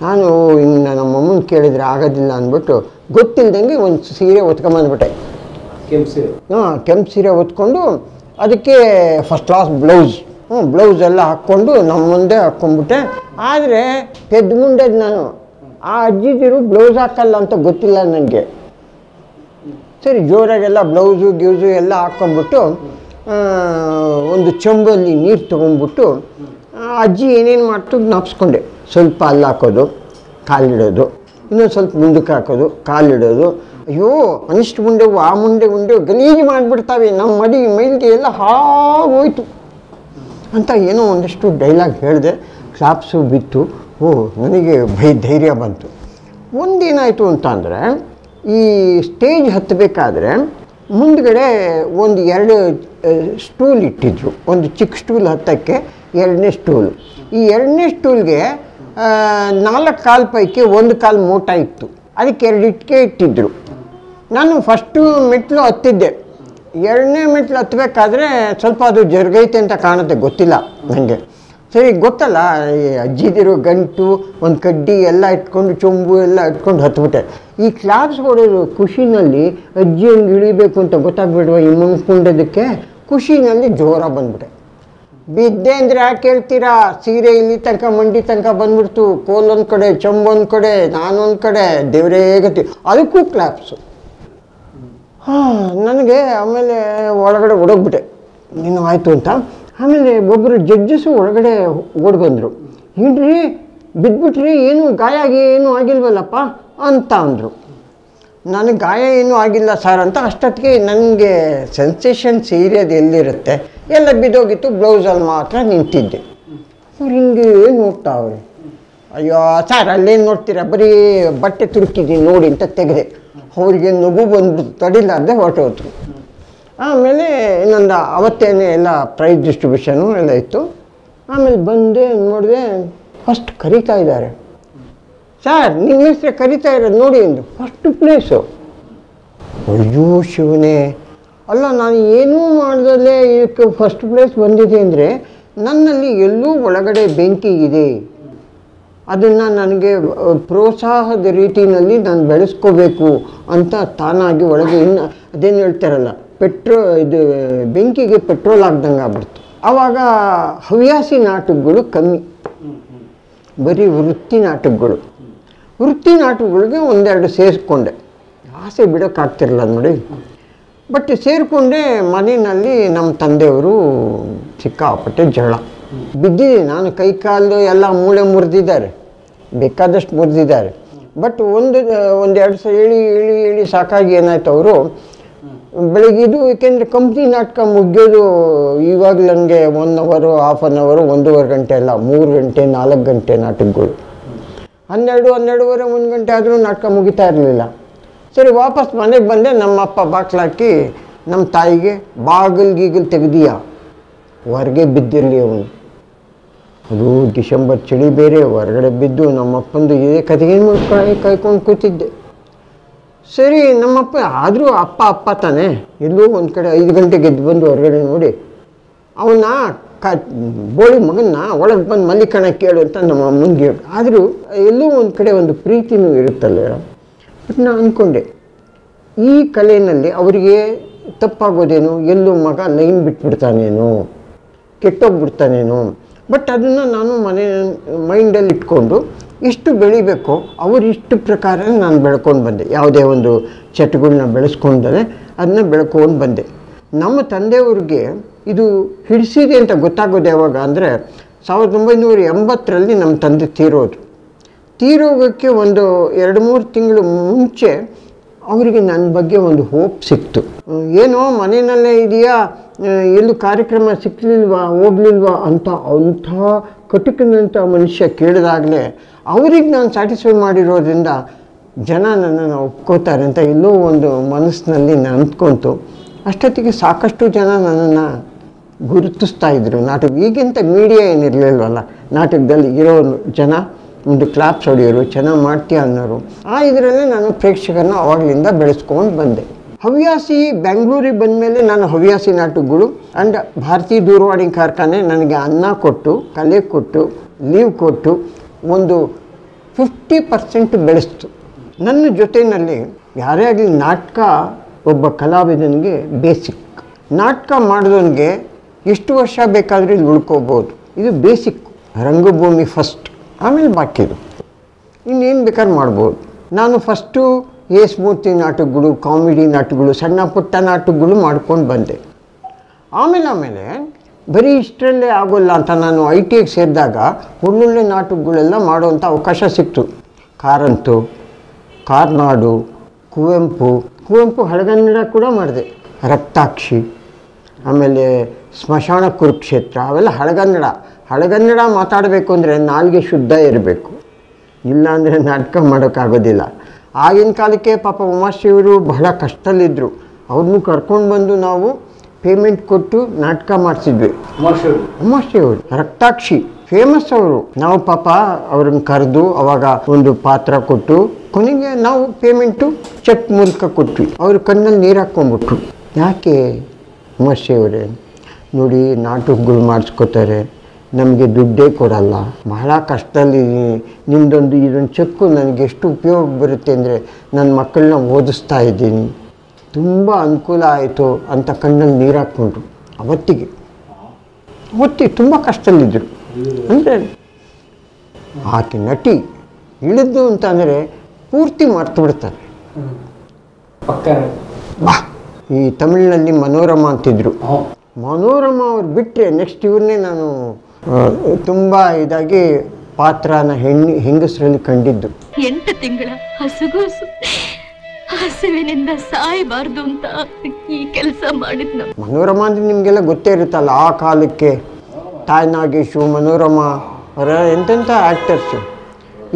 ನಾನು ಇನ್ನು ನಮ್ಮಮ್ಮನ ಕೇಳಿದರೆ ಆಗೋದಿಲ್ಲ ಅಂದ್ಬಿಟ್ಟು ಗೊತ್ತಿಲ್ಲದಂಗೆ ಒಂದು ಸೀರೆ ಹೊತ್ಕೊಂಬಂದ್ಬಿಟ್ಟೆ. ಕೆಂಪು ಸೀರೆ ಹೊತ್ಕೊಂಡು ಅದಕ್ಕೆ ಫಸ್ಟ್ ಕ್ಲಾಸ್ ಬ್ಲೌಸ್ ಎಲ್ಲ ಹಾಕ್ಕೊಂಡು ನಮ್ಮ ಮುಂದೆ ಹಾಕ್ಕೊಂಡ್ಬಿಟ್ಟೆ. ಆದರೆ ಪೆದ್ದು ಮುಂಡೆದು ನಾನು. ಆ ಅಜ್ಜಿದಿರು ಬ್ಲೌಸ್ ಹಾಕಲ್ಲ ಅಂತ ಗೊತ್ತಿಲ್ಲ ನನಗೆ. ಸರಿ, ಜೋರಾಗೆಲ್ಲ ಬ್ಲೌಸು ಎಲ್ಲ ಹಾಕ್ಕೊಂಬಿಟ್ಟು ಒಂದು ಚೆಂಬಲ್ಲಿ ನೀರು ತೊಗೊಂಡ್ಬಿಟ್ಟು ಅಜ್ಜಿ ಏನೇನು ಮಾಡ್ತು ಜ್ಞಾಪಿಸ್ಕೊಂಡೆ. ಸ್ವಲ್ಪ ಅಲ್ಲಿ ಹಾಕೋದು, ಕಾಲಿಡೋದು, ಇನ್ನೊಂದು ಸ್ವಲ್ಪ ಮುಂದಕ್ಕೆ ಹಾಕೋದು, ಕಾಲಿಡೋದು. ಅಯ್ಯೋ, ಅನಿಷ್ಟು ಮುಂಡೆವು ಆ ಮುಂಡೆವು ಗಲೀಜು ಮಾಡಿಬಿಡ್ತಾವೆ, ನಮ್ಮ ಮೈಲಿಗೆ ಎಲ್ಲ ಹಾಗೋಯ್ತು ಅಂತ ಏನೋ ಒಂದಷ್ಟು ಡೈಲಾಗ್ ಹೇಳಿದೆ. ಕ್ಲಾಪ್ಸು ಬಿತ್ತು. ನನಗೆ ಧೈರ್ಯ ಬಂತು. ಒಂದೇನಾಯಿತು ಅಂತ ಅಂದರೆ, ಈ ಸ್ಟೇಜ್ ಹತ್ತಬೇಕಾದ್ರೆ ಮುಂದ್ಗಡೆ ಒಂದು 2 ಸ್ಟೂಲ್ ಇಟ್ಟಿದ್ರು. ಒಂದು ಚಿಕ್ಕ ಸ್ಟೂಲ್ ಹತ್ತಕ್ಕೆ 2ನೇ ಸ್ಟೂಲು. ಈ 2ನೇ ಸ್ಟೂಲ್ಗೆ 4 ಕಾಲು ಪೈಕಿ 1 ಕಾಲು ಮೋಟ ಇತ್ತು. ಅದಕ್ಕೆ 2 ಇಟ್ಟಿಗೆ ಇಟ್ಟಿದ್ರು. ನಾನು ಫಸ್ಟು ಮೆಟ್ಲು ಹತ್ತಿದ್ದೆ. 2ನೇ ಮೆಟ್ಲು ಹತ್ತಬೇಕಾದ್ರೆ ಸ್ವಲ್ಪ ಅದು ಜರುಗೈತೆ ಅಂತ ಕಾಣುತ್ತೆ, ಗೊತ್ತಿಲ್ಲ ನನಗೆ. ಸರಿ, ಗೊತ್ತಲ್ಲ, ಈ ಅಜ್ಜಿದಿರೋ ಗಂಟು, ಒಂದು ಕಡ್ಡಿ ಎಲ್ಲ ಇಟ್ಕೊಂಡು, ಚೊಂಬು ಎಲ್ಲ ಇಟ್ಕೊಂಡು ಹತ್ಬಿಟ್ಟೆ. ಈ ಕ್ಲಾಪ್ಸ್ ಹೊಡೋದು ಖುಷಿನಲ್ಲಿ ಅಜ್ಜಿ ಹಂಗೆ ಇಳಿಬೇಕು ಅಂತ ಗೊತ್ತಾಗ್ಬಿಡುವ ಈ ಮುಂದ್ಕೊಂಡೋದಕ್ಕೆ ಖುಷಿನಲ್ಲಿ ಜೋರ ಬಂದ್ಬಿಟ್ಟೆ. ಬಿದ್ದೆ ಅಂದರೆ ಯಾಕೆ ಹೇಳ್ತೀರಾ? ಸೀರೆ ಇಲ್ಲಿ ತನಕ ಮಂಡಿ ತನಕ ಬಂದ್ಬಿಡ್ತು. ಕೋಲೊಂದು ಕಡೆ, ಚೊಂಬೊಂದು ಕಡೆ, ನಾನೊಂದು ಕಡೆ, ದೇವರೇ ಗತಿ. ಅದಕ್ಕೂ ಕ್ಲಾಪ್ಸು. ನನಗೆ ಆಮೇಲೆ ಒಳಗಡೆ ಓಡೋಗ್ಬಿಟ್ಟೆ, ಇನ್ನೂ ಆಯಿತು ಅಂತ. ಆಮೇಲೆ ಒಬ್ಬರು ಜಡ್ಜಸ್ಸು ಒಳಗಡೆ ಓಡಿ ಬಂದರು. ಏನ್ರಿ ಬಿದ್ದುಬಿಟ್ರಿ, ಏನು ಗಾಯ ಏನೂ ಆಗಿಲ್ವಲ್ಲಪ್ಪ ಅಂತ ಅಂದರು. ನನಗೆ ಗಾಯ ಏನೂ ಆಗಿಲ್ಲ ಸರ್ ಅಂತ. ಅಷ್ಟೊತ್ತಿಗೆ ನನಗೆ ಸೆನ್ಸೇಷನ್ ಸೀರಿಯದು ಎಲ್ಲಿರುತ್ತೆ, ಎಲ್ಲ ಬಿದ್ದೋಗಿತ್ತು. ಬ್ಲೌಸಲ್ಲಿ ಮಾತ್ರ ನಿಂತಿದ್ದೆ. ಅವ್ರು ಹಿಂಗೆ ನೋಡ್ತಾವ್ರೆ. ಅಯ್ಯೋ ಸರ್, ಅಲ್ಲೇನು ನೋಡ್ತೀರಾ, ಬರೀ ಬಟ್ಟೆ ತುರುಕಿದ್ದೀನಿ ನೋಡಿ ಅಂತ ತೆಗೆದೆ. ಅವ್ರಿಗೆ ನಗು ಬಂದ್ಬಿಟ್ಟು ತಡಿಲಾರ್ದೆ ಹೊರಟೋದ್ರು. ಆಮೇಲೆ ಇನ್ನೊಂದು ಅವತ್ತೇನೆ ಎಲ್ಲ ಪ್ರೈಸ್ ಡಿಸ್ಟ್ರಿಬ್ಯೂಷನು ಎಲ್ಲ ಇತ್ತು. ಆಮೇಲೆ ಬಂದೆ ನೋಡಿದೆ, ಫಸ್ಟ್ ಕರೀತಾ ಇದ್ದಾರೆ. ಸರ್, ನಿಮ್ಮ ಹೆಸರು ಕರೀತಾ ಇರೋದು ನೋಡಿ ಎಂದು. First place. ಅಯ್ಯೋ ಶಿವನೇ, ಅಲ್ಲ ನಾನು ಏನೂ ಮಾಡ್ದಲ್ಲೇ ಇದಕ್ಕೆ ಫಸ್ಟ್ ಪ್ಲೇಸ್ ಬಂದಿದೆ ಅಂದರೆ ನನ್ನಲ್ಲಿ ಎಲ್ಲೂ ಒಳಗಡೆ ಬೆಂಕಿ ಇದೆ. ಅದನ್ನು ನನಗೆ ಪ್ರೋತ್ಸಾಹದ ರೀತಿಯಲ್ಲಿ ನಾನು ಬೆಳೆಸ್ಕೋಬೇಕು ಅಂತ ತಾನಾಗಿ ಒಳಗೆ ಇನ್ನು ಅದೇನು ಹೇಳ್ತಾರಲ್ಲ, ಇದು ಬೆಂಕಿಗೆ ಪೆಟ್ರೋಲ್ ಆಗ್ದಂಗೆ ಆಗ್ಬಿಡ್ತು. ಆವಾಗ ಹವ್ಯಾಸಿ ನಾಟಕಗಳು ಕಮ್ಮಿ, ಬರೀ ವೃತ್ತಿ ನಾಟಕಗಳಿಗೆ ಒಂದೆರಡು ಸೇರಿಸ್ಕೊಂಡೆ. ಆಸೆ ಬಿಡೋಕ್ಕಾಗ್ತಿರಲ್ಲ ನೋಡಿ. ಬಟ್ ಸೇರಿಕೊಂಡೆ. ಮನೆಯಲ್ಲಿ ನಮ್ಮ ತಂದೆಯವರು ಸಿಕ್ಕಾಪಟ್ಟೆ ಜಗಳ ಬಿದ್ದಿದೆ. ನಾನು ಕೈ ಕಾಲು ಎಲ್ಲ ಮೂಳೆ ಮುರಿದಿದ್ದಾರೆ, ಬೇಕಾದಷ್ಟು ಮುರಿದಿದ್ದಾರೆ. ಬಟ್ ಒಂದೆರಡು ಸಲ ಹೇಳಿ ಸಾಕಾಗಿ ಏನಾಯ್ತು, ಅವರು ಬೆಳಗ್ಗೆ ಇದು ಏಕೆಂದರೆ ಕಂಪ್ನಿ ನಾಟಕ ಮುಗಿಯೋದು ಇವಾಗ ನನಗೆ 1 ಅವರ್, ಹಾಫ್ ಆನ್ ಅವರು, 1.5 ಗಂಟೆ ಅಲ್ಲ, 3 ಗಂಟೆ 4 ಗಂಟೆ ನಾಟಕಗಳು. 12:30 1 ಗಂಟೆ ಆದರೂ ನಾಟಕ ಮುಗಿತಾ ಇರಲಿಲ್ಲ. ಸರಿ, ವಾಪಸ್ ಮನೆಗೆ ಬಂದೆ. ನಮ್ಮಪ್ಪ ಬಾಕ್ಲಾಕಿ ನಮ್ಮ ತಾಯಿಗೆ, ಬಾಗಿಲು ತೆಗೆದೀಯಾ, ಹೊರಗೆ ಬಿದ್ದಿರಲಿ ಅವನು. ಅದು ಡಿಸೆಂಬರ್ ಚಳಿ ಬೇರೆ, ಹೊರಗಡೆ ಬಿದ್ದು ನಮ್ಮಪ್ಪಂದು ಇದೇ ಕತೆಗೇನು ಕಾಯ್ಕೊಂಡು ಕೂತಿದ್ದೆ. ಸರಿ, ನಮ್ಮಪ್ಪ ಆದರೂ ಅಪ್ಪ ತಾನೆ, ಎಲ್ಲೂ ಒಂದು ಕಡೆ 5 ಗಂಟೆಗೆ ಎದ್ದು ಬಂದು ಹೊರಗಡೆ ನೋಡಿ ಅವನ್ನ ಬೋಳಿ ಮಗನ್ನ ಒಳಗೆ ಬಂದು ಮಲ್ಲಿಕಣ್ಣ ಕೇಳು ಅಂತ ನಮ್ಮ ಮುಂದೆ ಹೇಳಿ. ಆದರೂ ಎಲ್ಲೂ ಒಂದು ಕಡೆ ಒಂದು ಪ್ರೀತಿನೂ ಇರುತ್ತಲ್ಲ. ಬಟ್ ನಾನು ಅಂದ್ಕೊಂಡೆ ಈ ಕಲೆಯಲ್ಲಿ ಅವರಿಗೆ ತಪ್ಪಾಗೋದೇನು, ಎಲ್ಲೂ ಮಗ ಲೈನ್ ಬಿಟ್ಬಿಡ್ತಾನೇನೋ, ಕೆಟ್ಟೋಗ್ಬಿಡ್ತಾನೇನೋ. ಬಟ್ ಅದನ್ನು ನಾನು ಮೈಂಡಲ್ಲಿ ಇಟ್ಕೊಂಡು ಎಷ್ಟು ಬೆಳಿಬೇಕೋ ಇಷ್ಟು ಪ್ರಕಾರ ನಾನು ಬೆಳ್ಕೊಂಡು ಬಂದೆ. ಯಾವುದೇ ಒಂದು ಚಟಗಳನ್ನ ಬೆಳೆಸ್ಕೊಂಡರೆ ಅದನ್ನ ಬೆಳ್ಕೊಂಡು ಬಂದೆ. ನಮ್ಮ ತಂದೆಯವ್ರಿಗೆ ಇದು ಹಿಡಿಸಿದೆ ಅಂತ ಗೊತ್ತಾಗೋದು ಯಾವಾಗ ಅಂದರೆ 1980ರಲ್ಲಿ ನಮ್ಮ ತಂದೆ ತೀರೋಗೋಕ್ಕೆ ಒಂದು 2-3 ತಿಂಗಳು ಮುಂಚೆ ಅವರಿಗೆ ನನ್ನ ಬಗ್ಗೆ ಒಂದು ಹೋಪ್ ಸಿಕ್ತು. ಏನೋ ಮನೆಯಲ್ಲೇ ಇದೆಯಾ, ಎಲ್ಲೂ ಕಾರ್ಯಕ್ರಮ ಸಿಕ್ಕಲಿಲ್ವಾ, ಹೋಗ್ಲಿಲ್ವಾ ಅಂತ ಅಂಥ ಕಟುಕನಂಥ ಮನುಷ್ಯ ಕೇಳಿದಾಗಲೇ ಅವ್ರಿಗೆ ನಾನು ಸ್ಯಾಟಿಸ್ಫೈ ಮಾಡಿರೋದ್ರಿಂದ ಜನ ನನ್ನನ್ನು ಒಪ್ಕೋತಾರೆ ಅಂತ ಎಲ್ಲೋ ಒಂದು ಮನಸ್ಸಿನಲ್ಲಿ ನಾನು ಅಂದ್ಕೊಂತು. ಅಷ್ಟೊತ್ತಿಗೆ ಸಾಕಷ್ಟು ಜನ ನನ್ನನ್ನು ಗುರುತಿಸ್ತಾ ಇದ್ರು. ನಾಟಕ ಈಗಿಂತ ಮೀಡಿಯಾ ಏನಿರಲಿಲ್ವಲ್ಲ, ನಾಟಕದಲ್ಲಿ ಇರೋ ಜನ ಒಂದು ಕ್ಲಾಪ್ಸ್ ಹೊಡೆಯೋರು, ಚೆನ್ನಾಗಿ ಮಾಡ್ತೀಯ ಅನ್ನೋರು. ಇದರಲ್ಲೇ ನಾನು ಪ್ರೇಕ್ಷಕರನ್ನ ಅವಾಗಲಿಂದ ಬೆಳೆಸ್ಕೊಂಡು ಬಂದೆ. ಹವ್ಯಾಸಿ ಬೆಂಗಳೂರಿಗೆ ಬಂದ ಮೇಲೆ ನಾನು ಹವ್ಯಾಸಿ ನಾಟಕಗಳು ಆ್ಯಂಡ್ ಭಾರತೀಯ ದೂರವಾಣಿ ಕಾರ್ಖಾನೆ ನನಗೆ ಅನ್ನ ಕೊಟ್ಟು, ಕಲೆ ಕೊಟ್ಟು, ಲೀವ್ ಕೊಟ್ಟು ಒಂದು 50% ಬೆಳೆಸ್ತು. ನನ್ನ ಜೊತೆಯಲ್ಲಿ ಯಾರೇ ಆಗಲಿ ನಾಟಕ ಒಬ್ಬ ಕಲಾವಿದನಿಗೆ ಬೇಸಿಕ್. ನಾಟಕ ಮಾಡಿದವನಿಗೆ ಎಷ್ಟು ವರ್ಷ ಬೇಕಾದರೂ ಇಲ್ಲಿ ಉಳ್ಕೋಬೋದು. ಇದು ಬೇಸಿಕ್. ರಂಗಭೂಮಿ ಫಸ್ಟ್, ಆಮೇಲೆ ಬಾಕಿದು ಇನ್ನೇನು ಬೇಕಾದ್ರೂ ಮಾಡ್ಬೋದು. ನಾನು ಫಸ್ಟು ಮೂರ್ತಿ ನಾಟಕಗಳು, ಕಾಮಿಡಿ ನಾಟಕಗಳು, ಸಣ್ಣ ಪುಟ್ಟ ನಾಟಕಗಳು ಮಾಡ್ಕೊಂಡು ಬಂದೆ. ಆಮೇಲೆ ಬರೀ ಇಷ್ಟರಲ್ಲೇ ಆಗೋಲ್ಲ ಅಂತ ನಾನು ITಗೆ ಸೇರಿದಾಗ ಒಳ್ಳೊಳ್ಳೆ ನಾಟಕಗಳೆಲ್ಲ ಮಾಡೋವಂಥ ಅವಕಾಶ ಸಿಕ್ತು. ಕಾರಂತು, ಕಾರ್ನಾಡು, ಕುವೆಂಪು ಹಳಗನ್ನಡ ಕೂಡ ಮಾಡಿದೆ. ರಕ್ತಾಕ್ಷಿ, ಆಮೇಲೆ ಸ್ಮಶಾನ ಕುರುಕ್ಷೇತ್ರ, ಅವೆಲ್ಲ ಹಳಗನ್ನಡ ಮಾತಾಡಬೇಕು ಅಂದರೆ ನಾಲ್ಗೆ ಶುದ್ಧ ಇರಬೇಕು, ಇಲ್ಲಾಂದರೆ ನಾಟಕ ಮಾಡೋಕ್ಕಾಗೋದಿಲ್ಲ. ಆಗಿನ ಕಾಲಕ್ಕೆ ಪಾಪ ಉಮಾಶ್ರೀಯವರು ಬಹಳ ಕಷ್ಟದಲ್ಲಿದ್ದರು. ಅವ್ರನ್ನೂ ಕರ್ಕೊಂಡು ಬಂದು ನಾವು ಪೇಮೆಂಟ್ ಕೊಟ್ಟು ನಾಟಕ ಮಾಡಿಸಿದ್ವಿ. ಉಮಾಶ್ರೀಯವರು ರಕ್ತಾಕ್ಷಿ ಫೇಮಸ್ ಅವರು. ನಾವು ಪಾಪ ಅವ್ರನ್ನ ಕರೆದು ಅವಾಗ ಒಂದು ಪಾತ್ರ ಕೊಟ್ಟು ಕೊನೆಗೆ ನಾವು ಪೇಮೆಂಟು ಚೆಕ್ ಮೂಲಕ ಕೊಟ್ವಿ. ಅವ್ರ ಕಣ್ಣಲ್ಲಿ ನೀರು ಹಾಕ್ಕೊಂಡ್ಬಿಟ್ರು. ಯಾಕೆ ಉಮಾಶ್ರೀಯವರೇ ನೋಡಿ, ನಾಟಕಗಳು ಮಾಡಿಸ್ಕೋತಾರೆ, ನಮಗೆ ದುಡ್ಡೇ ಕೊಡಲ್ಲ, ಬಹಳ ಕಷ್ಟದಲ್ಲಿದ್ದೀನಿ, ಇದೊಂದು ಚೆಕ್ಕು ನನಗೆ ಎಷ್ಟು ಉಪಯೋಗ ಬರುತ್ತೆ ಅಂದರೆ ನನ್ನ ಮಕ್ಕಳನ್ನ ಓದಿಸ್ತಾ ಇದ್ದೀನಿ, ತುಂಬ ಅನುಕೂಲ ಆಯಿತು ಅಂತ ಕಣ್ಣಲ್ಲಿ ನೀರು ಹಾಕ್ಕೊಂಡ್ರು. ಅವತ್ತಿಗೆ ತುಂಬ ಕಷ್ಟದಲ್ಲಿದ್ದರು. ಅಂದರೆ ಆಕೆ ನಟಿ ಇಳಿದು ಅಂತಂದರೆ ಪೂರ್ತಿ ಮರ್ತು ಬಿಡ್ತಾರೆ. ಈ ತಮಿಳಿನಲ್ಲಿ ಮನೋರಮಾ ಅಂತಿದ್ರು. ಮನೋರಮಾ ಅವ್ರು ಬಿಟ್ಟರೆ ನೆಕ್ಸ್ಟ್ ಇವ್ರನ್ನೇ ನಾನು ತುಂಬ ಇದಾಗಿ ಪಾತ್ರನ ಹೆಂಗಸರಲ್ಲಿ ಕಂಡಿದ್ದು. 8 ತಿಂಗಳ ಹಸುಗೂಸು ಹಸುವಿನಿಂದ ಸಾಯಬಾರ್ದು ಅಂತ ಈ ಕೆಲಸ ಮಾಡಿದ್ನು. ಮನೋರಮಾ ಅಂದರೆ ನಿಮಗೆಲ್ಲ ಗೊತ್ತೇ ಇರುತ್ತಲ್ಲ, ಆ ಕಾಲಕ್ಕೆ ತಾಯಿ ನಾಗೇಶು, ಮನೋರಮಾ ಅವರ ಎಂತೆಂಥ ಆ್ಯಕ್ಟರ್ಸು.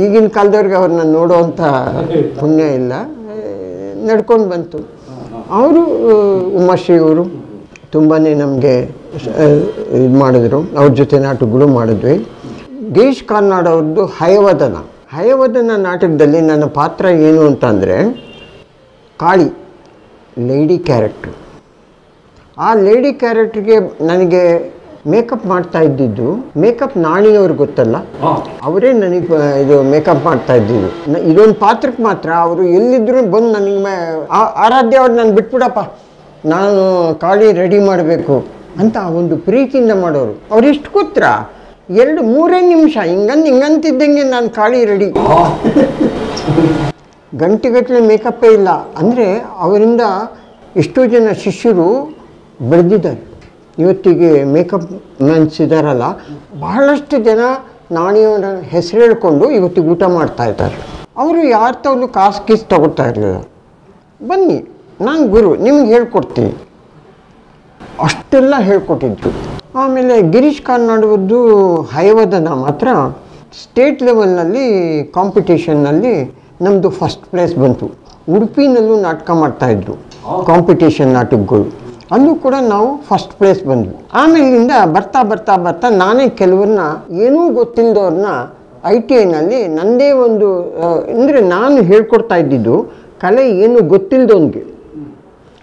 ಈಗಿನ ಕಾಲದವ್ರಿಗೆ ಅವ್ರನ್ನ ನೋಡೋವಂಥ ಪುಣ್ಯ ಇಲ್ಲ, ನಡ್ಕೊಂಡು ಬಂತು. ಅವರು ಉಮಾಶ್ರೀ ಅವರು ತುಂಬಾ ನಮಗೆ ಇದು ಮಾಡಿದ್ರು. ಅವ್ರ ಜೊತೆ ನಾಟಕಗಳು ಮಾಡಿದ್ವಿ. ಗಿರೀಶ್ ಕಾರ್ನಾಡ್ ಅವ್ರದ್ದು ಹಯವದನ ನಾಟಕದಲ್ಲಿ ನನ್ನ ಪಾತ್ರ ಏನು ಅಂತಂದರೆ ಕಾಳಿ, ಲೇಡಿ ಕ್ಯಾರೆಕ್ಟ್ರು. ಆ ಲೇಡಿ ಕ್ಯಾರೆಕ್ಟ್ರಿಗೆ ನನಗೆ ಮೇಕಪ್ ಮಾಡ್ತಾ ಇದ್ದಿದ್ದು ನಾಣಿಯವ್ರು ಗೊತ್ತಲ್ಲ, ಅವರೇ ನನಗೆ ಇದು ಮೇಕಪ್ ಮಾಡ್ತಾ ಇದ್ದಿದ್ದು. ಇದೊಂದು ಪಾತ್ರಕ್ಕೆ ಮಾತ್ರ ಅವರು ಎಲ್ಲಿದ್ದರೂ ಬಂದು ನನಗೆ ಆರಾಧ್ಯ ಅವ್ರು ನಾನು ಬಿಟ್ಬಿಡಪ್ಪ, ನಾನು ಕಾಳಿ ರೆಡಿ ಮಾಡಬೇಕು ಅಂತ ಒಂದು ಪ್ರೀತಿಯಿಂದ ಮಾಡೋರು. ಅವ್ರು ಎಷ್ಟು ಕೂತ್ರ 2-3 ನಿಮಿಷ ಹಿಂಗಂತಿದ್ದಂಗೆ ನಾನು ಕಾಳಿ ರೆಡಿ. ಗಂಟೆಗಟ್ಟಲೆ ಮೇಕಪ್ಪೇ ಇಲ್ಲ. ಅಂದರೆ ಅವರಿಂದ ಎಷ್ಟೋ ಜನ ಶಿಷ್ಯರು ಬೆಳೆದಿದ್ದಾರೆ. ಇವತ್ತಿಗೆ ಮೇಕಪ್ ಮ್ಯಾನ್ಸ್ ಇದ್ದಾರಲ್ಲ, ಬಹಳಷ್ಟು ಜನ ನಾಣಿಯವರ ಹೆಸರು ಹೇಳ್ಕೊಂಡು ಇವತ್ತಿಗೆ ಊಟ ಮಾಡ್ತಾ ಇದ್ದಾರೆ. ಅವರು ಯಾರ ತವಲು ಕಾಸು ತಗೋತಾ ಇರಲಿಲ್ಲ. ಬನ್ನಿ, ನಾನು ಗುರು, ನಿಮ್ಗೆ ಹೇಳ್ಕೊಡ್ತೀನಿ, ಅಷ್ಟೆಲ್ಲ ಹೇಳ್ಕೊಟ್ಟಿದ್ರು. ಆಮೇಲೆ ಗಿರೀಶ್ ಕಾರ್ನಾಡ್ದು ಹಯವದನ ಮಾತ್ರ ಸ್ಟೇಟ್ ಲೆವೆಲ್ನಲ್ಲಿ ಕಾಂಪಿಟೇಷನ್ನಲ್ಲಿ ನಮ್ಮದು ಫಸ್ಟ್ ಪ್ಲೇಸ್ ಬಂತು. ಉಡುಪಿನಲ್ಲೂ ನಾಟಕ ಮಾಡ್ತಾಯಿದ್ರು, ಕಾಂಪಿಟೇಷನ್ ನಾಟಕಗಳು, ಅಲ್ಲೂ ಕೂಡ ನಾವು ಫಸ್ಟ್ ಪ್ಲೇಸ್ ಬಂದ್ವಿ. ಆಮೇಲಿಂದ ಬರ್ತಾ ನಾನೇ ಕೆಲವ್ರನ್ನ ಏನೂ ಗೊತ್ತಿಲ್ಲದವ್ರನ್ನ ITIನಲ್ಲಿ ನನ್ನದೇ ಒಂದು ಅಂದರೆ ನಾನು ಹೇಳ್ಕೊಡ್ತಾ ಇದ್ದಿದ್ದು ಕಲೆ ಏನು ಗೊತ್ತಿಲ್ಲದವನಿಗೆ.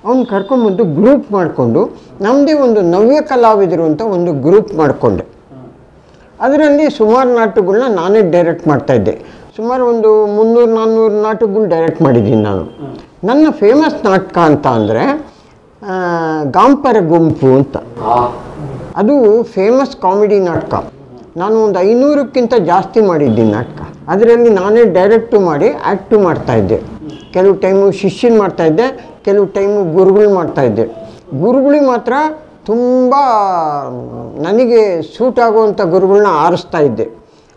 ಅವ್ನು ಕರ್ಕೊಂಬಂದು ಗ್ರೂಪ್ ಮಾಡಿಕೊಂಡು ನಮ್ಮದೇ ಒಂದು ನವ್ಯ ಕಲಾವಿದರು ಅಂತ ಒಂದು ಗ್ರೂಪ್ ಮಾಡಿಕೊಂಡೆ. ಅದರಲ್ಲಿ ಸುಮಾರು ನಾಟಕಗಳನ್ನ ನಾನೇ ಡೈರೆಕ್ಟ್ ಮಾಡ್ತಾಯಿದ್ದೆ. ಸುಮಾರು ಒಂದು 300-400 ನಾಟಕಗಳು ಡೈರೆಕ್ಟ್ ಮಾಡಿದ್ದೀನಿ ನಾನು. ನನ್ನ ಫೇಮಸ್ ನಾಟಕ ಅಂತ ಅಂದರೆ ಗಾಂಪರ ಗುಂಪು ಅಂತ. ಅದು ಫೇಮಸ್ ಕಾಮಿಡಿ ನಾಟಕ. ನಾನು ಒಂದು 500ಕ್ಕಿಂತ ಜಾಸ್ತಿ ಮಾಡಿದ್ದೀನಿ ನಾಟಕ. ಅದರಲ್ಲಿ ನಾನೇ ಡೈರೆಕ್ಟು ಮಾಡಿ ಆ್ಯಕ್ಟು ಮಾಡ್ತಾಯಿದ್ದೆ. ಕೆಲವು ಟೈಮು ಶಿಷ್ಯನ ಮಾಡ್ತಾಯಿದ್ದೆ, ಕೆಲವು ಟೈಮು ಗುರುಗಳು ಮಾಡ್ತಾಯಿದ್ದೆ. ಗುರುಗಳಿಗೆ ಮಾತ್ರ ತುಂಬ ನನಗೆ ಸೂಟ್ ಆಗುವಂಥ ಗುರುಗಳನ್ನ ಆರಿಸ್ತಾ ಇದ್ದೆ.